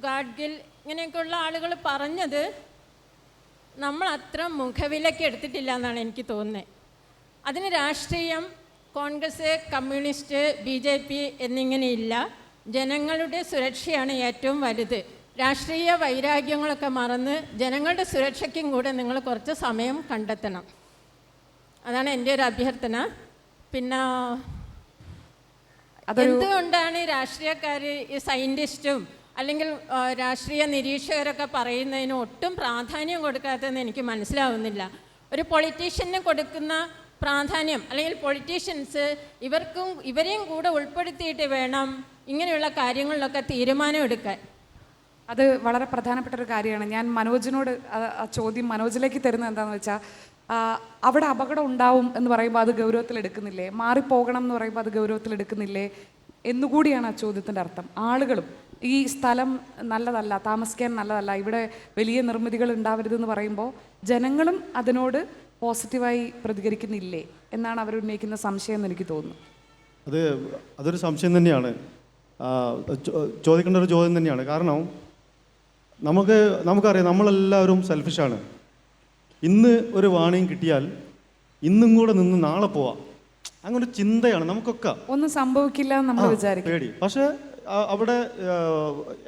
ഗാഡ്ഗിൽ ഇങ്ങനെയൊക്കെയുള്ള ആളുകൾ പറഞ്ഞത് നമ്മൾ അത്ര മുഖവിലയ്ക്ക് എടുത്തിട്ടില്ല എന്നാണ് എനിക്ക് തോന്നുന്നത്. അതിന് രാഷ്ട്രീയം, കോൺഗ്രസ്, കമ്മ്യൂണിസ്റ്റ്, BJP എന്നിങ്ങനെയില്ല. ജനങ്ങളുടെ സുരക്ഷയാണ് ഏറ്റവും വലുത്. രാഷ്ട്രീയ വൈരാഗ്യങ്ങളൊക്കെ മറന്ന് ജനങ്ങളുടെ സുരക്ഷയ്ക്കും കൂടെ നിങ്ങൾ കുറച്ച് സമയം കണ്ടെത്തണം. അതാണ് എൻ്റെ ഒരു അഭ്യർത്ഥന. പിന്നെ എന്തുകൊണ്ടാണ് രാഷ്ട്രീയക്കാർ ഈ സയൻറ്റിസ്റ്റും അല്ലെങ്കിൽ രാഷ്ട്രീയ നിരീക്ഷകരൊക്കെ പറയുന്നതിന് ഒട്ടും പ്രാധാന്യം കൊടുക്കാത്തതെന്ന് എനിക്ക് മനസ്സിലാവുന്നില്ല. ഒരു പൊളിറ്റീഷ്യന് കൊടുക്കുന്ന പ്രാധാന്യം, അല്ലെങ്കിൽ പൊളിറ്റീഷ്യൻസ് ഇവരെയും കൂടെ ഉൾപ്പെടുത്തിയിട്ട് വേണം ഇങ്ങനെയുള്ള കാര്യങ്ങളിലൊക്കെ തീരുമാനം എടുക്കാൻ. അത് വളരെ പ്രധാനപ്പെട്ട ഒരു കാര്യമാണ്. ഞാൻ മനോജിനോട് ആ ചോദ്യം മനോജിലേക്ക് തരുന്നത് എന്താണെന്ന് വെച്ചാൽ, അവിടെ അപകടം ഉണ്ടാവും എന്ന് പറയുമ്പോൾ അത് ഗൗരവത്തിലെടുക്കുന്നില്ലേ, മാറിപ്പോകണം എന്ന് പറയുമ്പോൾ അത് ഗൗരവത്തിലെടുക്കുന്നില്ലേ എന്നുകൂടിയാണ് ആ ചോദ്യത്തിൻ്റെ അർത്ഥം. ആളുകളും ഈ സ്ഥലം നല്ലതല്ല, താമസിക്കാൻ നല്ലതല്ല, ഇവിടെ വലിയ നിർമ്മിതികൾ ഉണ്ടാവരുതെന്ന് പറയുമ്പോൾ ജനങ്ങളും അതിനോട് പോസിറ്റീവായി പ്രതികരിക്കുന്നില്ലേ എന്നാണ് അവർ ഉന്നയിക്കുന്ന സംശയം എന്ന് എനിക്ക് തോന്നുന്നു. അതൊരു സംശയം തന്നെയാണ്, ചോദിക്കേണ്ട ഒരു ചോദ്യം തന്നെയാണ്. കാരണം നമുക്കറിയാം നമ്മളെല്ലാവരും സെൽഫിഷാണ്. ഇന്ന് ഒരു വാണിംഗ് കിട്ടിയാൽ ഇന്നും കൂടെ നിന്ന് നാളെ പോവാം, അങ്ങനെ ഒരു ചിന്തയാണ് നമുക്കൊക്കെ. ഒന്നും സംഭവിക്കില്ല എന്ന് നമ്മൾ വിചാരിക്കും, പേടി. പക്ഷേ അവിടെ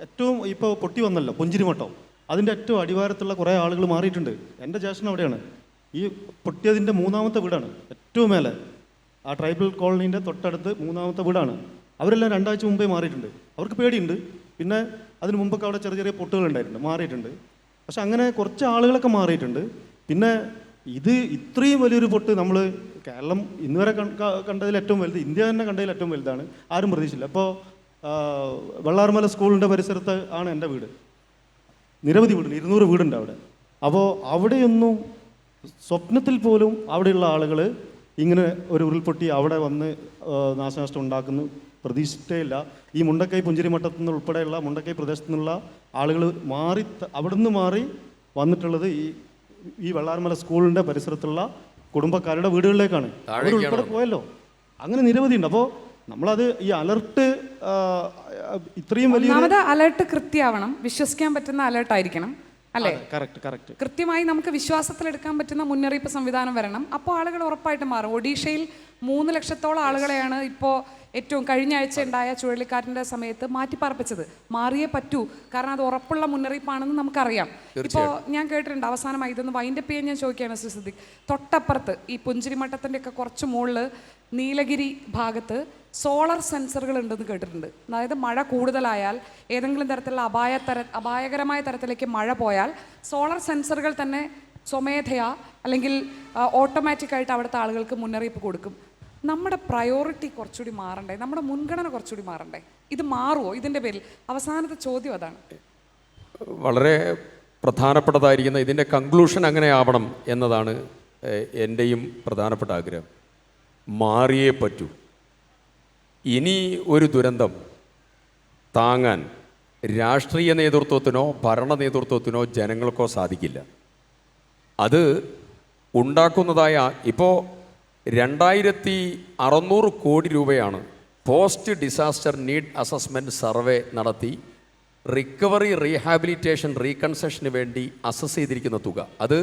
ഏറ്റവും ഇപ്പോൾ പൊട്ടി വന്നല്ലോ പുഞ്ചിരിമട്ടം, അതിൻ്റെ ഏറ്റവും അടിവാരത്തുള്ള കുറേ ആളുകൾ മാറിയിട്ടുണ്ട്. എൻ്റെ ജ്യേഷ്ഠൻ അവിടെയാണ്. ഈ പൊട്ടിയതിൻ്റെ 3ാമത്തെ വീടാണ്, ഏറ്റവും മേലെ ആ ട്രൈബൽ കോളനീൻ്റെ തൊട്ടടുത്ത് 3ാമത്തെ വീടാണ്. അവരെല്ലാം 2 ആഴ്ച മുമ്പേ മാറിയിട്ടുണ്ട്. അവർക്ക് പേടിയുണ്ട്. പിന്നെ അതിന് മുമ്പൊക്കെ അവിടെ ചെറിയ ചെറിയ പൊട്ടുകളുണ്ടായിട്ടുണ്ട്, മാറിയിട്ടുണ്ട്. പക്ഷെ അങ്ങനെ കുറച്ച് ആളുകളൊക്കെ മാറിയിട്ടുണ്ട്. പിന്നെ ഇത്രയും വലിയൊരു പൊട്ട് നമ്മൾ കേരളം ഇന്ന് വരെ കണ്ടതിൽ ഏറ്റവും വലുത്, ഇന്ത്യ തന്നെ കണ്ടതിൽ ഏറ്റവും വലുതാണ്. ആരും പ്രതീക്ഷിച്ചില്ല. അപ്പോൾ വെള്ളാർമല സ്കൂളിൻ്റെ പരിസരത്ത് ആണ് എൻ്റെ വീട്. നിരവധി വീടുണ്ട്, 200 വീടുണ്ട് അവിടെ. അപ്പോൾ അവിടെയൊന്നും സ്വപ്നത്തിൽ പോലും അവിടെയുള്ള ആളുകൾ ഇങ്ങനെ ഒരു ഉരുൾപൊട്ടി അവിടെ വന്ന് നാശനഷ്ടം ഉണ്ടാക്കുന്നു പ്രതീക്ഷിച്ചിട്ടേ ഇല്ല. ഈ മുണ്ടക്കൈ പുഞ്ചിരിമട്ടത്തു നിന്ന് ഉൾപ്പെടെയുള്ള മുണ്ടക്കൈ പ്രദേശത്തു നിന്നുള്ള ആളുകൾ അവിടുന്ന് മാറി വന്നിട്ടുള്ളത് ഈ വെള്ളാർമല സ്കൂളിൻ്റെ പരിസരത്തുള്ള കുടുംബക്കാരുടെ വീടുകളിലേക്കാണ്. അവർ ഉൾപ്പെടെ പോയല്ലോ. അങ്ങനെ നിരവധിയുണ്ട്. അപ്പോൾ നമ്മളത് ഈ അലർട്ട് ഇത്രയും വലിയ അലർട്ട് കൃത്യമാവണം, വിശ്വസിക്കാൻ പറ്റുന്ന അലർട്ടായിരിക്കണം, അല്ലേ? കറക്റ്റ്. കൃത്യമായി നമുക്ക് വിശ്വാസത്തിലെടുക്കാൻ പറ്റുന്ന മുന്നറിയിപ്പ് സംവിധാനം വരണം. അപ്പോൾ ആളുകൾ ഉറപ്പായിട്ടും മാറും. ഒഡീഷയിൽ 3 ലക്ഷത്തോളം ആളുകളെയാണ് ഇപ്പോൾ ഏറ്റവും കഴിഞ്ഞ ആഴ്ച ഉണ്ടായ ചുഴലിക്കാറ്റിൻ്റെ സമയത്ത് മാറ്റിപ്പാർപ്പിച്ചത്. മാറിയേ പറ്റൂ, കാരണം അത് ഉറപ്പുള്ള മുന്നറിയിപ്പാണെന്ന് നമുക്കറിയാം. ഇപ്പോൾ ഞാൻ കേട്ടിട്ടുണ്ട്, അവസാനമായി ഇതൊന്ന് വൈൻഡപ്പ് ചെയ്യാൻ ഞാൻ ചോദിക്കുകയാണ് ശ്രീ സിദ്ദിഖ്, തൊട്ടപ്പുറത്ത് ഈ പുഞ്ചിരിമട്ടത്തിൻ്റെ ഒക്കെ കുറച്ച് മുകളിൽ നീലഗിരി ഭാഗത്ത് സോളർ സെൻസറുകൾ ഉണ്ടെന്ന് കേട്ടിട്ടുണ്ട്. അതായത് മഴ കൂടുതലായാൽ, ഏതെങ്കിലും തരത്തിലുള്ള അപായകരമായ തരത്തിലേക്ക് മഴ പോയാൽ സോളർ സെൻസറുകൾ തന്നെ സ്വമേധയാ അല്ലെങ്കിൽ ഓട്ടോമാറ്റിക്കായിട്ട് അവിടുത്തെ ആളുകൾക്ക് മുന്നറിയിപ്പ് കൊടുക്കും. നമ്മുടെ പ്രയോറിറ്റി കുറച്ചുകൂടി മാറണ്ടേ? നമ്മുടെ മുൻഗണന കുറച്ചുകൂടി മാറണ്ടേ? ഇത് മാറുമോ ഇതിൻ്റെ പേരിൽ? അവസാനത്തെ ചോദ്യം അതാണ്. വളരെ പ്രധാനപ്പെട്ടതായിരിക്കുന്ന ഇതിൻ്റെ കൺക്ലൂഷൻ അങ്ങനെ ആവണം എന്നതാണ് എൻ്റെയും പ്രധാനപ്പെട്ട ആഗ്രഹം. മാറിയേ പറ്റൂ. ഇനി ഒരു ദുരന്തം താങ്ങാൻ രാഷ്ട്രീയ നേതൃത്വത്തിനോ ഭരണ നേതൃത്വത്തിനോ ജനങ്ങൾക്കോ സാധിക്കില്ല. അത് ഉണ്ടാക്കുന്നതായ ഇപ്പോൾ 2600 കോടി രൂപയാണ് post disaster need assessment survey നടത്തി റിക്കവറി, റീഹാബിലിറ്റേഷൻ, റീകൺസ്ട്രക്ഷന് വേണ്ടി അസസ് ചെയ്തിരിക്കുന്ന തുക. അത്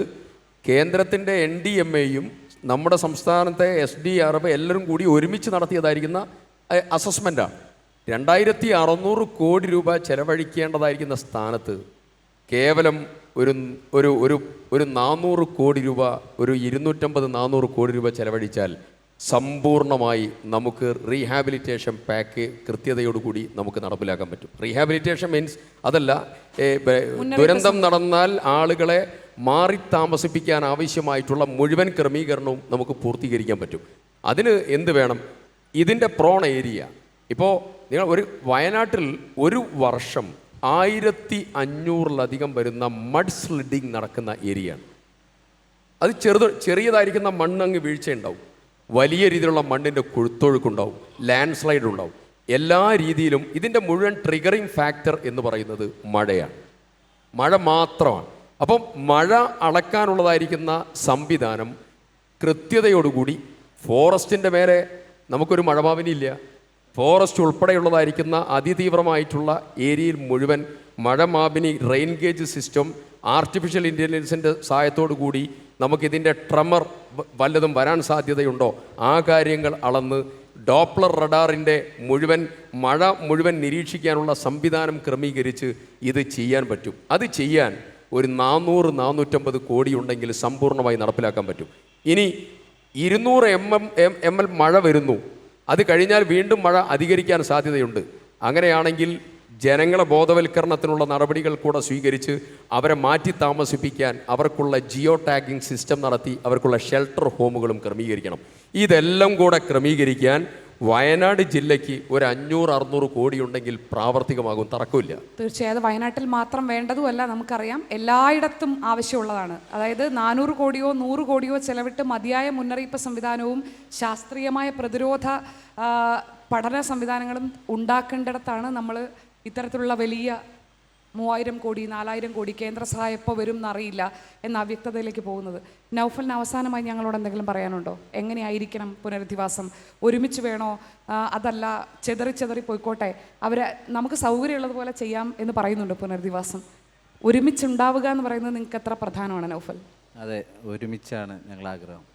കേന്ദ്രത്തിൻ്റെ NDMAയും നമ്മുടെ സംസ്ഥാനത്തെ SDRF എല്ലാവരും കൂടി ഒരുമിച്ച് നടത്തിയതായിരിക്കുന്ന അസസ്മെൻറ്റാണ്. 2600 കോടി രൂപ ചെലവഴിക്കേണ്ടതായിരിക്കുന്ന സ്ഥാനത്ത് കേവലം ഒരു 400 കോടി രൂപ, ഒരു 250-400 കോടി രൂപ ചെലവഴിച്ചാൽ സമ്പൂർണ്ണമായി നമുക്ക് റീഹാബിലിറ്റേഷൻ പാക്ക് കൃത്യതയോടുകൂടി നമുക്ക് നടപ്പിലാക്കാൻ പറ്റും. റീഹാബിലിറ്റേഷൻ മീൻസ് അതല്ല, ദുരന്തം നടന്നാൽ ആളുകളെ മാറി താമസിപ്പിക്കാൻ ആവശ്യമായിട്ടുള്ള മുഴുവൻ ക്രമീകരണവും നമുക്ക് പൂർത്തീകരിക്കാൻ പറ്റും. അതിന് എന്ത് വേണം? ഇതിൻ്റെ പ്രോൺ ഏരിയ. ഇപ്പോൾ നിങ്ങൾ വയനാട്ടിൽ ഒരു വർഷം 1500-ലധികം വരുന്ന മഡ് സ്ലിഡിങ് നടക്കുന്ന ഏരിയയാണ്. അത് ചെറിയതായിരിക്കുന്ന മണ്ണങ്ങ് വീഴ്ചയുണ്ടാവും, വലിയ രീതിയിലുള്ള മണ്ണിൻ്റെ കൊഴുത്തൊഴുക്കുണ്ടാവും, ലാൻഡ് സ്ലൈഡ് ഉണ്ടാവും. എല്ലാ രീതിയിലും ഇതിൻ്റെ മുഴുവൻ ട്രിഗറിങ് ഫാക്ടർ എന്ന് പറയുന്നത് മഴയാണ്. മഴ മാത്രമാണ്. അപ്പം മഴ അളക്കാനുള്ളതായിരിക്കുന്ന സംവിധാനം കൃത്യതയോടുകൂടി, ഫോറസ്റ്റിൻ്റെ മേലെ നമുക്കൊരു മഴമാവിനില്ല. ഫോറസ്റ്റ് ഉൾപ്പെടെയുള്ളതായിരിക്കുന്ന അതിതീവ്രമായിട്ടുള്ള ഏരിയയിൽ മുഴുവൻ മഴമാപിനി റെയിൻ ഗേജ് സിസ്റ്റം ആർട്ടിഫിഷ്യൽ ഇൻ്റലിജൻസിൻ്റെ സഹായത്തോടു കൂടി നമുക്കിതിൻ്റെ ട്രമർ വല്ലതും വരാൻ സാധ്യതയുണ്ടോ ആ കാര്യങ്ങൾ അളന്ന് ഡോപ്ലർ റഡാറിൻ്റെ മഴ മുഴുവൻ നിരീക്ഷിക്കാനുള്ള സംവിധാനം ക്രമീകരിച്ച് ഇത് ചെയ്യാൻ പറ്റും. അത് ചെയ്യാൻ ഒരു 400-450 കോടി ഉണ്ടെങ്കിൽ സമ്പൂർണ്ണമായി നടപ്പിലാക്കാൻ പറ്റും. ഇനി 200 ml മഴ വരുന്നു, അത് കഴിഞ്ഞാൽ വീണ്ടും മഴ അധികരിക്കാൻ സാധ്യതയുണ്ട്. അങ്ങനെയാണെങ്കിൽ ജനങ്ങളെ ബോധവൽക്കരണത്തിനുള്ള നടപടികൾ കൂടെ സ്വീകരിച്ച് അവരെ മാറ്റി താമസിപ്പിക്കാൻ അവർക്കുള്ള ജിയോ ടാഗിംഗ് സിസ്റ്റം നടത്തി അവർക്കുള്ള ഷെൽട്ടർ ഹോമുകളും ക്രമീകരിക്കണം. ഇതെല്ലാം കൂടെ ക്രമീകരിക്കാൻ വയനാട് ജില്ലയ്ക്ക് ഒരു 500-600 കോടി ഉണ്ടെങ്കിൽ പ്രാവർത്തികമാകും, തർക്കമില്ല. തീർച്ചയായും വയനാട്ടിൽ മാത്രം വേണ്ടതുമല്ല, നമുക്കറിയാം എല്ലായിടത്തും ആവശ്യമുള്ളതാണ്. അതായത് 400 കോടിയോ 100 കോടിയോ ചെലവിട്ട് മതിയായ മുന്നറിയിപ്പ് സംവിധാനവും ശാസ്ത്രീയമായ പ്രതിരോധ പഠന സംവിധാനങ്ങളും ഉണ്ടാക്കേണ്ടിടത്താണ് നമ്മൾ ഇത്തരത്തിലുള്ള വലിയ 3000 കോടി 4000 കോടി കേന്ദ്ര സഹായം എപ്പോൾ വരും എന്നറിയില്ല എന്ന അവ്യക്തതയിലേക്ക് പോകുന്നത്. നൗഫലിന് അവസാനമായി ഞങ്ങളോട് എന്തെങ്കിലും പറയാനുണ്ടോ? എങ്ങനെയായിരിക്കണം പുനരധിവാസം? ഒരുമിച്ച് വേണോ, അതല്ല ചെതറി പോയിക്കോട്ടെ, നമുക്ക് സൗകര്യമുള്ളതുപോലെ ചെയ്യാം എന്ന് പറയുന്നുണ്ട് പുനരധിവാസം? ഒരുമിച്ചുണ്ടാവുക എന്ന് പറയുന്നത് നിങ്ങൾക്ക് എത്ര പ്രധാനമാണ് നൗഫൽ? അതെ, ഒരുമിച്ചാണ് ഞങ്ങൾ ആഗ്രഹം.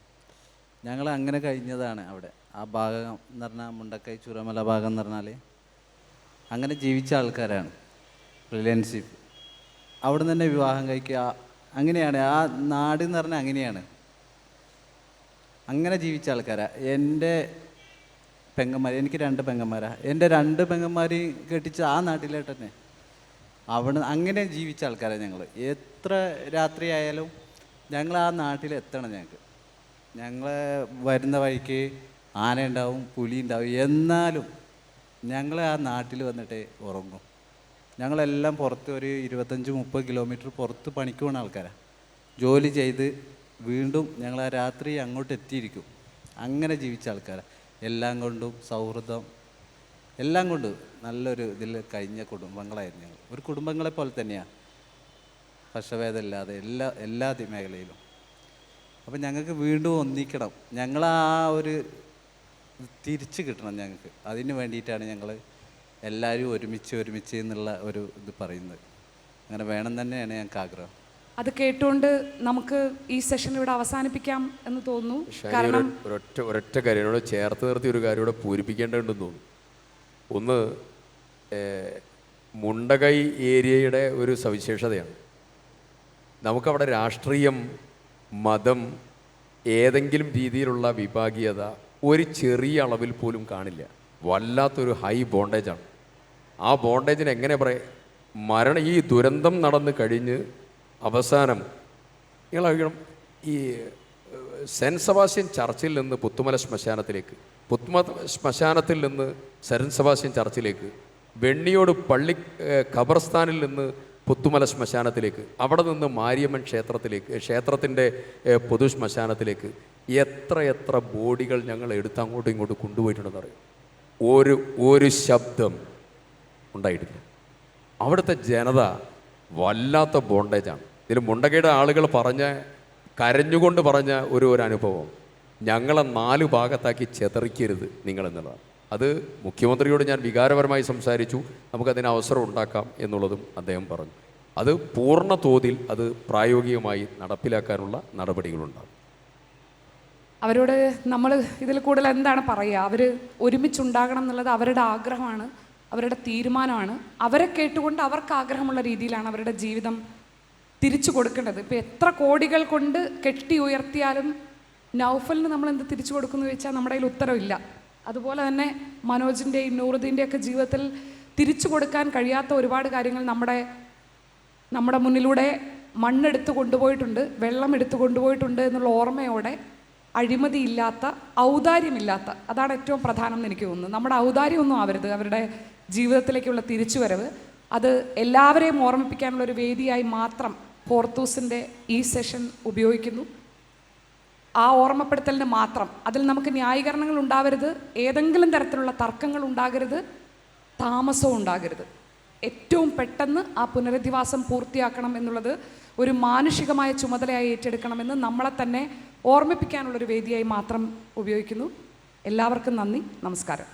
ഞങ്ങൾ അങ്ങനെ കഴിഞ്ഞതാണ്. അവിടെ ആ ഭാഗം എന്ന് പറഞ്ഞാൽ മുണ്ടക്കൈ ചുരമല ഭാഗം എന്ന് പറഞ്ഞാൽ അങ്ങനെ ജീവിച്ച ആൾക്കാരാണ്. റിലേഷൻഷിപ്പ് അവിടെ നിന്ന് തന്നെ വിവാഹം കഴിക്കുക, അങ്ങനെയാണ് ആ നാട് എന്ന് പറഞ്ഞാൽ. അങ്ങനെയാണ്, അങ്ങനെ ജീവിച്ച ആൾക്കാരാണ്. എൻ്റെ പെങ്ങന്മാർ, എനിക്ക് 2 പെങ്ങന്മാരാണ്. എൻ്റെ 2 പെങ്ങന്മാർ കെട്ടിച്ച് ആ നാട്ടിലായിട്ട് തന്നെ അവിടെ അങ്ങനെ ജീവിച്ച ആൾക്കാരാണ് ഞങ്ങൾ. എത്ര രാത്രിയായാലും ഞങ്ങൾ ആ നാട്ടിൽ എത്തണം. ഞങ്ങൾ വരുന്ന വഴിക്ക് ആന ഉണ്ടാവും, പുലി ഉണ്ടാവും, എന്നാലും ഞങ്ങൾ ആ നാട്ടിൽ വന്നിട്ട് ഉറങ്ങും. ഞങ്ങളെല്ലാം പുറത്ത് ഒരു 25-30 കിലോമീറ്റർ പുറത്ത് പണിക്ക് പോകുന്ന ആൾക്കാരാണ്. ജോലി ചെയ്ത് വീണ്ടും ഞങ്ങൾ ആ രാത്രി അങ്ങോട്ട് എത്തിയിരിക്കും. അങ്ങനെ ജീവിച്ച ആൾക്കാരാണ്. എല്ലാം കൊണ്ടും സൗഹൃദം, എല്ലാം കൊണ്ടും നല്ലൊരു ഇതിൽ കഴിഞ്ഞ കുടുംബങ്ങളായിരുന്നു ഞങ്ങൾ. ഒരു കുടുംബങ്ങളെ പോലെ തന്നെയാണ്, പക്ഷഭേദമില്ലാതെ എല്ലാ മേഖലയിലും. അപ്പം ഞങ്ങൾക്ക് വീണ്ടും ഒന്നിക്കണം. ഞങ്ങൾ ആ ഒരു തിരിച്ച് കിട്ടണം ഞങ്ങൾക്ക്. അതിന് വേണ്ടിയിട്ടാണ് ഞങ്ങൾ എല്ലാവരും ഒരുമിച്ച് എന്നുള്ള ഒരു ഇത് പറയുന്നത്. അങ്ങനെ വേണം തന്നെയാണ് ഞങ്ങൾക്ക് ആഗ്രഹം. അത് കേട്ടുകൊണ്ട് നമുക്ക് ഈ സെഷൻ ഇവിടെ അവസാനിപ്പിക്കാം എന്ന് തോന്നുന്നു. കാരണം ഒരൊറ്റ കാര്യനോട് ചേർത്ത് നിർത്തി ഒരു കാര്യം ഇവിടെ പൂരിപ്പിക്കേണ്ടതുണ്ടെന്ന് തോന്നുന്നു. ഒന്ന്, മുണ്ടകൈ ഏരിയയുടെ ഒരു സവിശേഷതയാണ്, നമുക്കവിടെ രാഷ്ട്രീയം, മതം, ഏതെങ്കിലും രീതിയിലുള്ള വിഭാഗീയത ഒരു ചെറിയ അളവിൽ പോലും കാണില്ല. വല്ലാത്തൊരു ഹൈ ബോണ്ടേജാണ്. ആ ബോണ്ടേജിന് എങ്ങനെ പറയാം, ഈ ദുരന്തം നടന്ന് കഴിഞ്ഞ് അവസാനം നിങ്ങളറിയണം, ഈ സെൻറ്റ് സെബാസ്റ്റ്യൻ ചർച്ചിൽ നിന്ന് പുത്തുമല ശ്മശാനത്തിലേക്ക്, ശ്മശാനത്തിൽ നിന്ന് സെൻറ്റ് സെബാസ്റ്റ്യൻ ചർച്ചിലേക്ക്, വെണ്ണിയോട് പള്ളി ഖബർസ്ഥാനിൽ നിന്ന് പുത്തുമല ശ്മശാനത്തിലേക്ക്, അവിടെ നിന്ന് മാരിയമ്മൻ ക്ഷേത്രത്തിൻ്റെ പൊതു ശ്മശാനത്തിലേക്ക് എത്ര ബോഡികൾ ഞങ്ങൾ എടുത്ത് അങ്ങോട്ടും ഇങ്ങോട്ടും കൊണ്ടുപോയിട്ടുണ്ടെന്ന് അറിയാം. ഒരു ശബ്ദം ഉണ്ടായിട്ടില്ല. അവിടുത്തെ ജനത വല്ലാത്ത ബോണ്ടേജാണ്. ഇതിൽ മുണ്ടകയുടെ ആളുകൾ കരഞ്ഞുകൊണ്ട് പറഞ്ഞ ഒരു അനുഭവം, ഞങ്ങളെ 4 ഭാഗത്താക്കി ചെതറിക്കരുത് നിങ്ങളെന്നുള്ളതാണ്. അത് മുഖ്യമന്ത്രിയോട് ഞാൻ വികാരപരമായി സംസാരിച്ചു, നമുക്കതിന് അവസരം ഉണ്ടാക്കാം എന്നുള്ളതും അദ്ദേഹം പറഞ്ഞു. അത് പൂർണ്ണ തോതിൽ അത് പ്രായോഗികമായി നടപ്പിലാക്കാനുള്ള നടപടികളുണ്ടാകും. അവരോട് നമ്മൾ ഇതിൽ കൂടുതൽ എന്താണ് പറയുക? അവർ ഒരുമിച്ചുണ്ടാകണം എന്നുള്ളത് അവരുടെ ആഗ്രഹമാണ്, അവരുടെ തീരുമാനമാണ്. അവരെ കേട്ടുകൊണ്ട് അവർക്ക് ആഗ്രഹമുള്ള രീതിയിലാണ് അവരുടെ ജീവിതം തിരിച്ചു കൊടുക്കേണ്ടത്. ഇപ്പോൾ എത്ര കോടികൾ കൊണ്ട് കെട്ടി ഉയർത്തിയാലും നൗഫലിന് നമ്മൾ എന്ത് തിരിച്ചു കൊടുക്കുന്നു ചോദിച്ചാൽ നമ്മുടെ കയ്യിൽ ഉത്തരവില്ല. അതുപോലെ തന്നെ മനോജിൻ്റെയും നൂറുദ്ദീൻ്റെയൊക്കെ ജീവിതത്തിൽ തിരിച്ചു കൊടുക്കാൻ കഴിയാത്ത ഒരുപാട് കാര്യങ്ങൾ നമ്മുടെ മുന്നിലൂടെ മണ്ണെടുത്ത് കൊണ്ടുപോയിട്ടുണ്ട്, വെള്ളം എടുത്ത് കൊണ്ടുപോയിട്ടുണ്ട് എന്നുള്ള ഓർമ്മയോടെ അഴിമതിയില്ലാത്ത, ഔദാര്യമില്ലാത്ത, അതാണ് ഏറ്റവും പ്രധാനം എന്ന് എനിക്ക് തോന്നുന്നു. നമ്മുടെ ഔദാര്യമൊന്നും ആവരുത് അവരുടെ ജീവിതത്തിലേക്കുള്ള തിരിച്ചുവരവ്. അത് എല്ലാവരെയും ഓർമ്മിപ്പിക്കാനുള്ളൊരു വേദിയായി മാത്രം ഫോർത്തൂസിൻ്റെ ഈ സെഷൻ ഉപയോഗിക്കുന്നു. ആ ഓർമ്മപ്പെടുത്തലിന് മാത്രം. അതിൽ നമുക്ക് ന്യായീകരണങ്ങൾ ഉണ്ടാവരുത്, ഏതെങ്കിലും തരത്തിലുള്ള തർക്കങ്ങൾ ഉണ്ടാകരുത്, താമസവും ഉണ്ടാകരുത്. ഏറ്റവും പെട്ടെന്ന് ആ പുനരധിവാസം പൂർത്തിയാക്കണം എന്നുള്ളത് ഒരു മാനുഷികമായ ചുമതലയായി ഏറ്റെടുക്കണമെന്ന് നമ്മളെ തന്നെ ഓർമ്മിപ്പിക്കാനുള്ളൊരു വേദിയായി മാത്രം ഉപയോഗിക്കുന്നു. എല്ലാവർക്കും നന്ദി, നമസ്കാരം.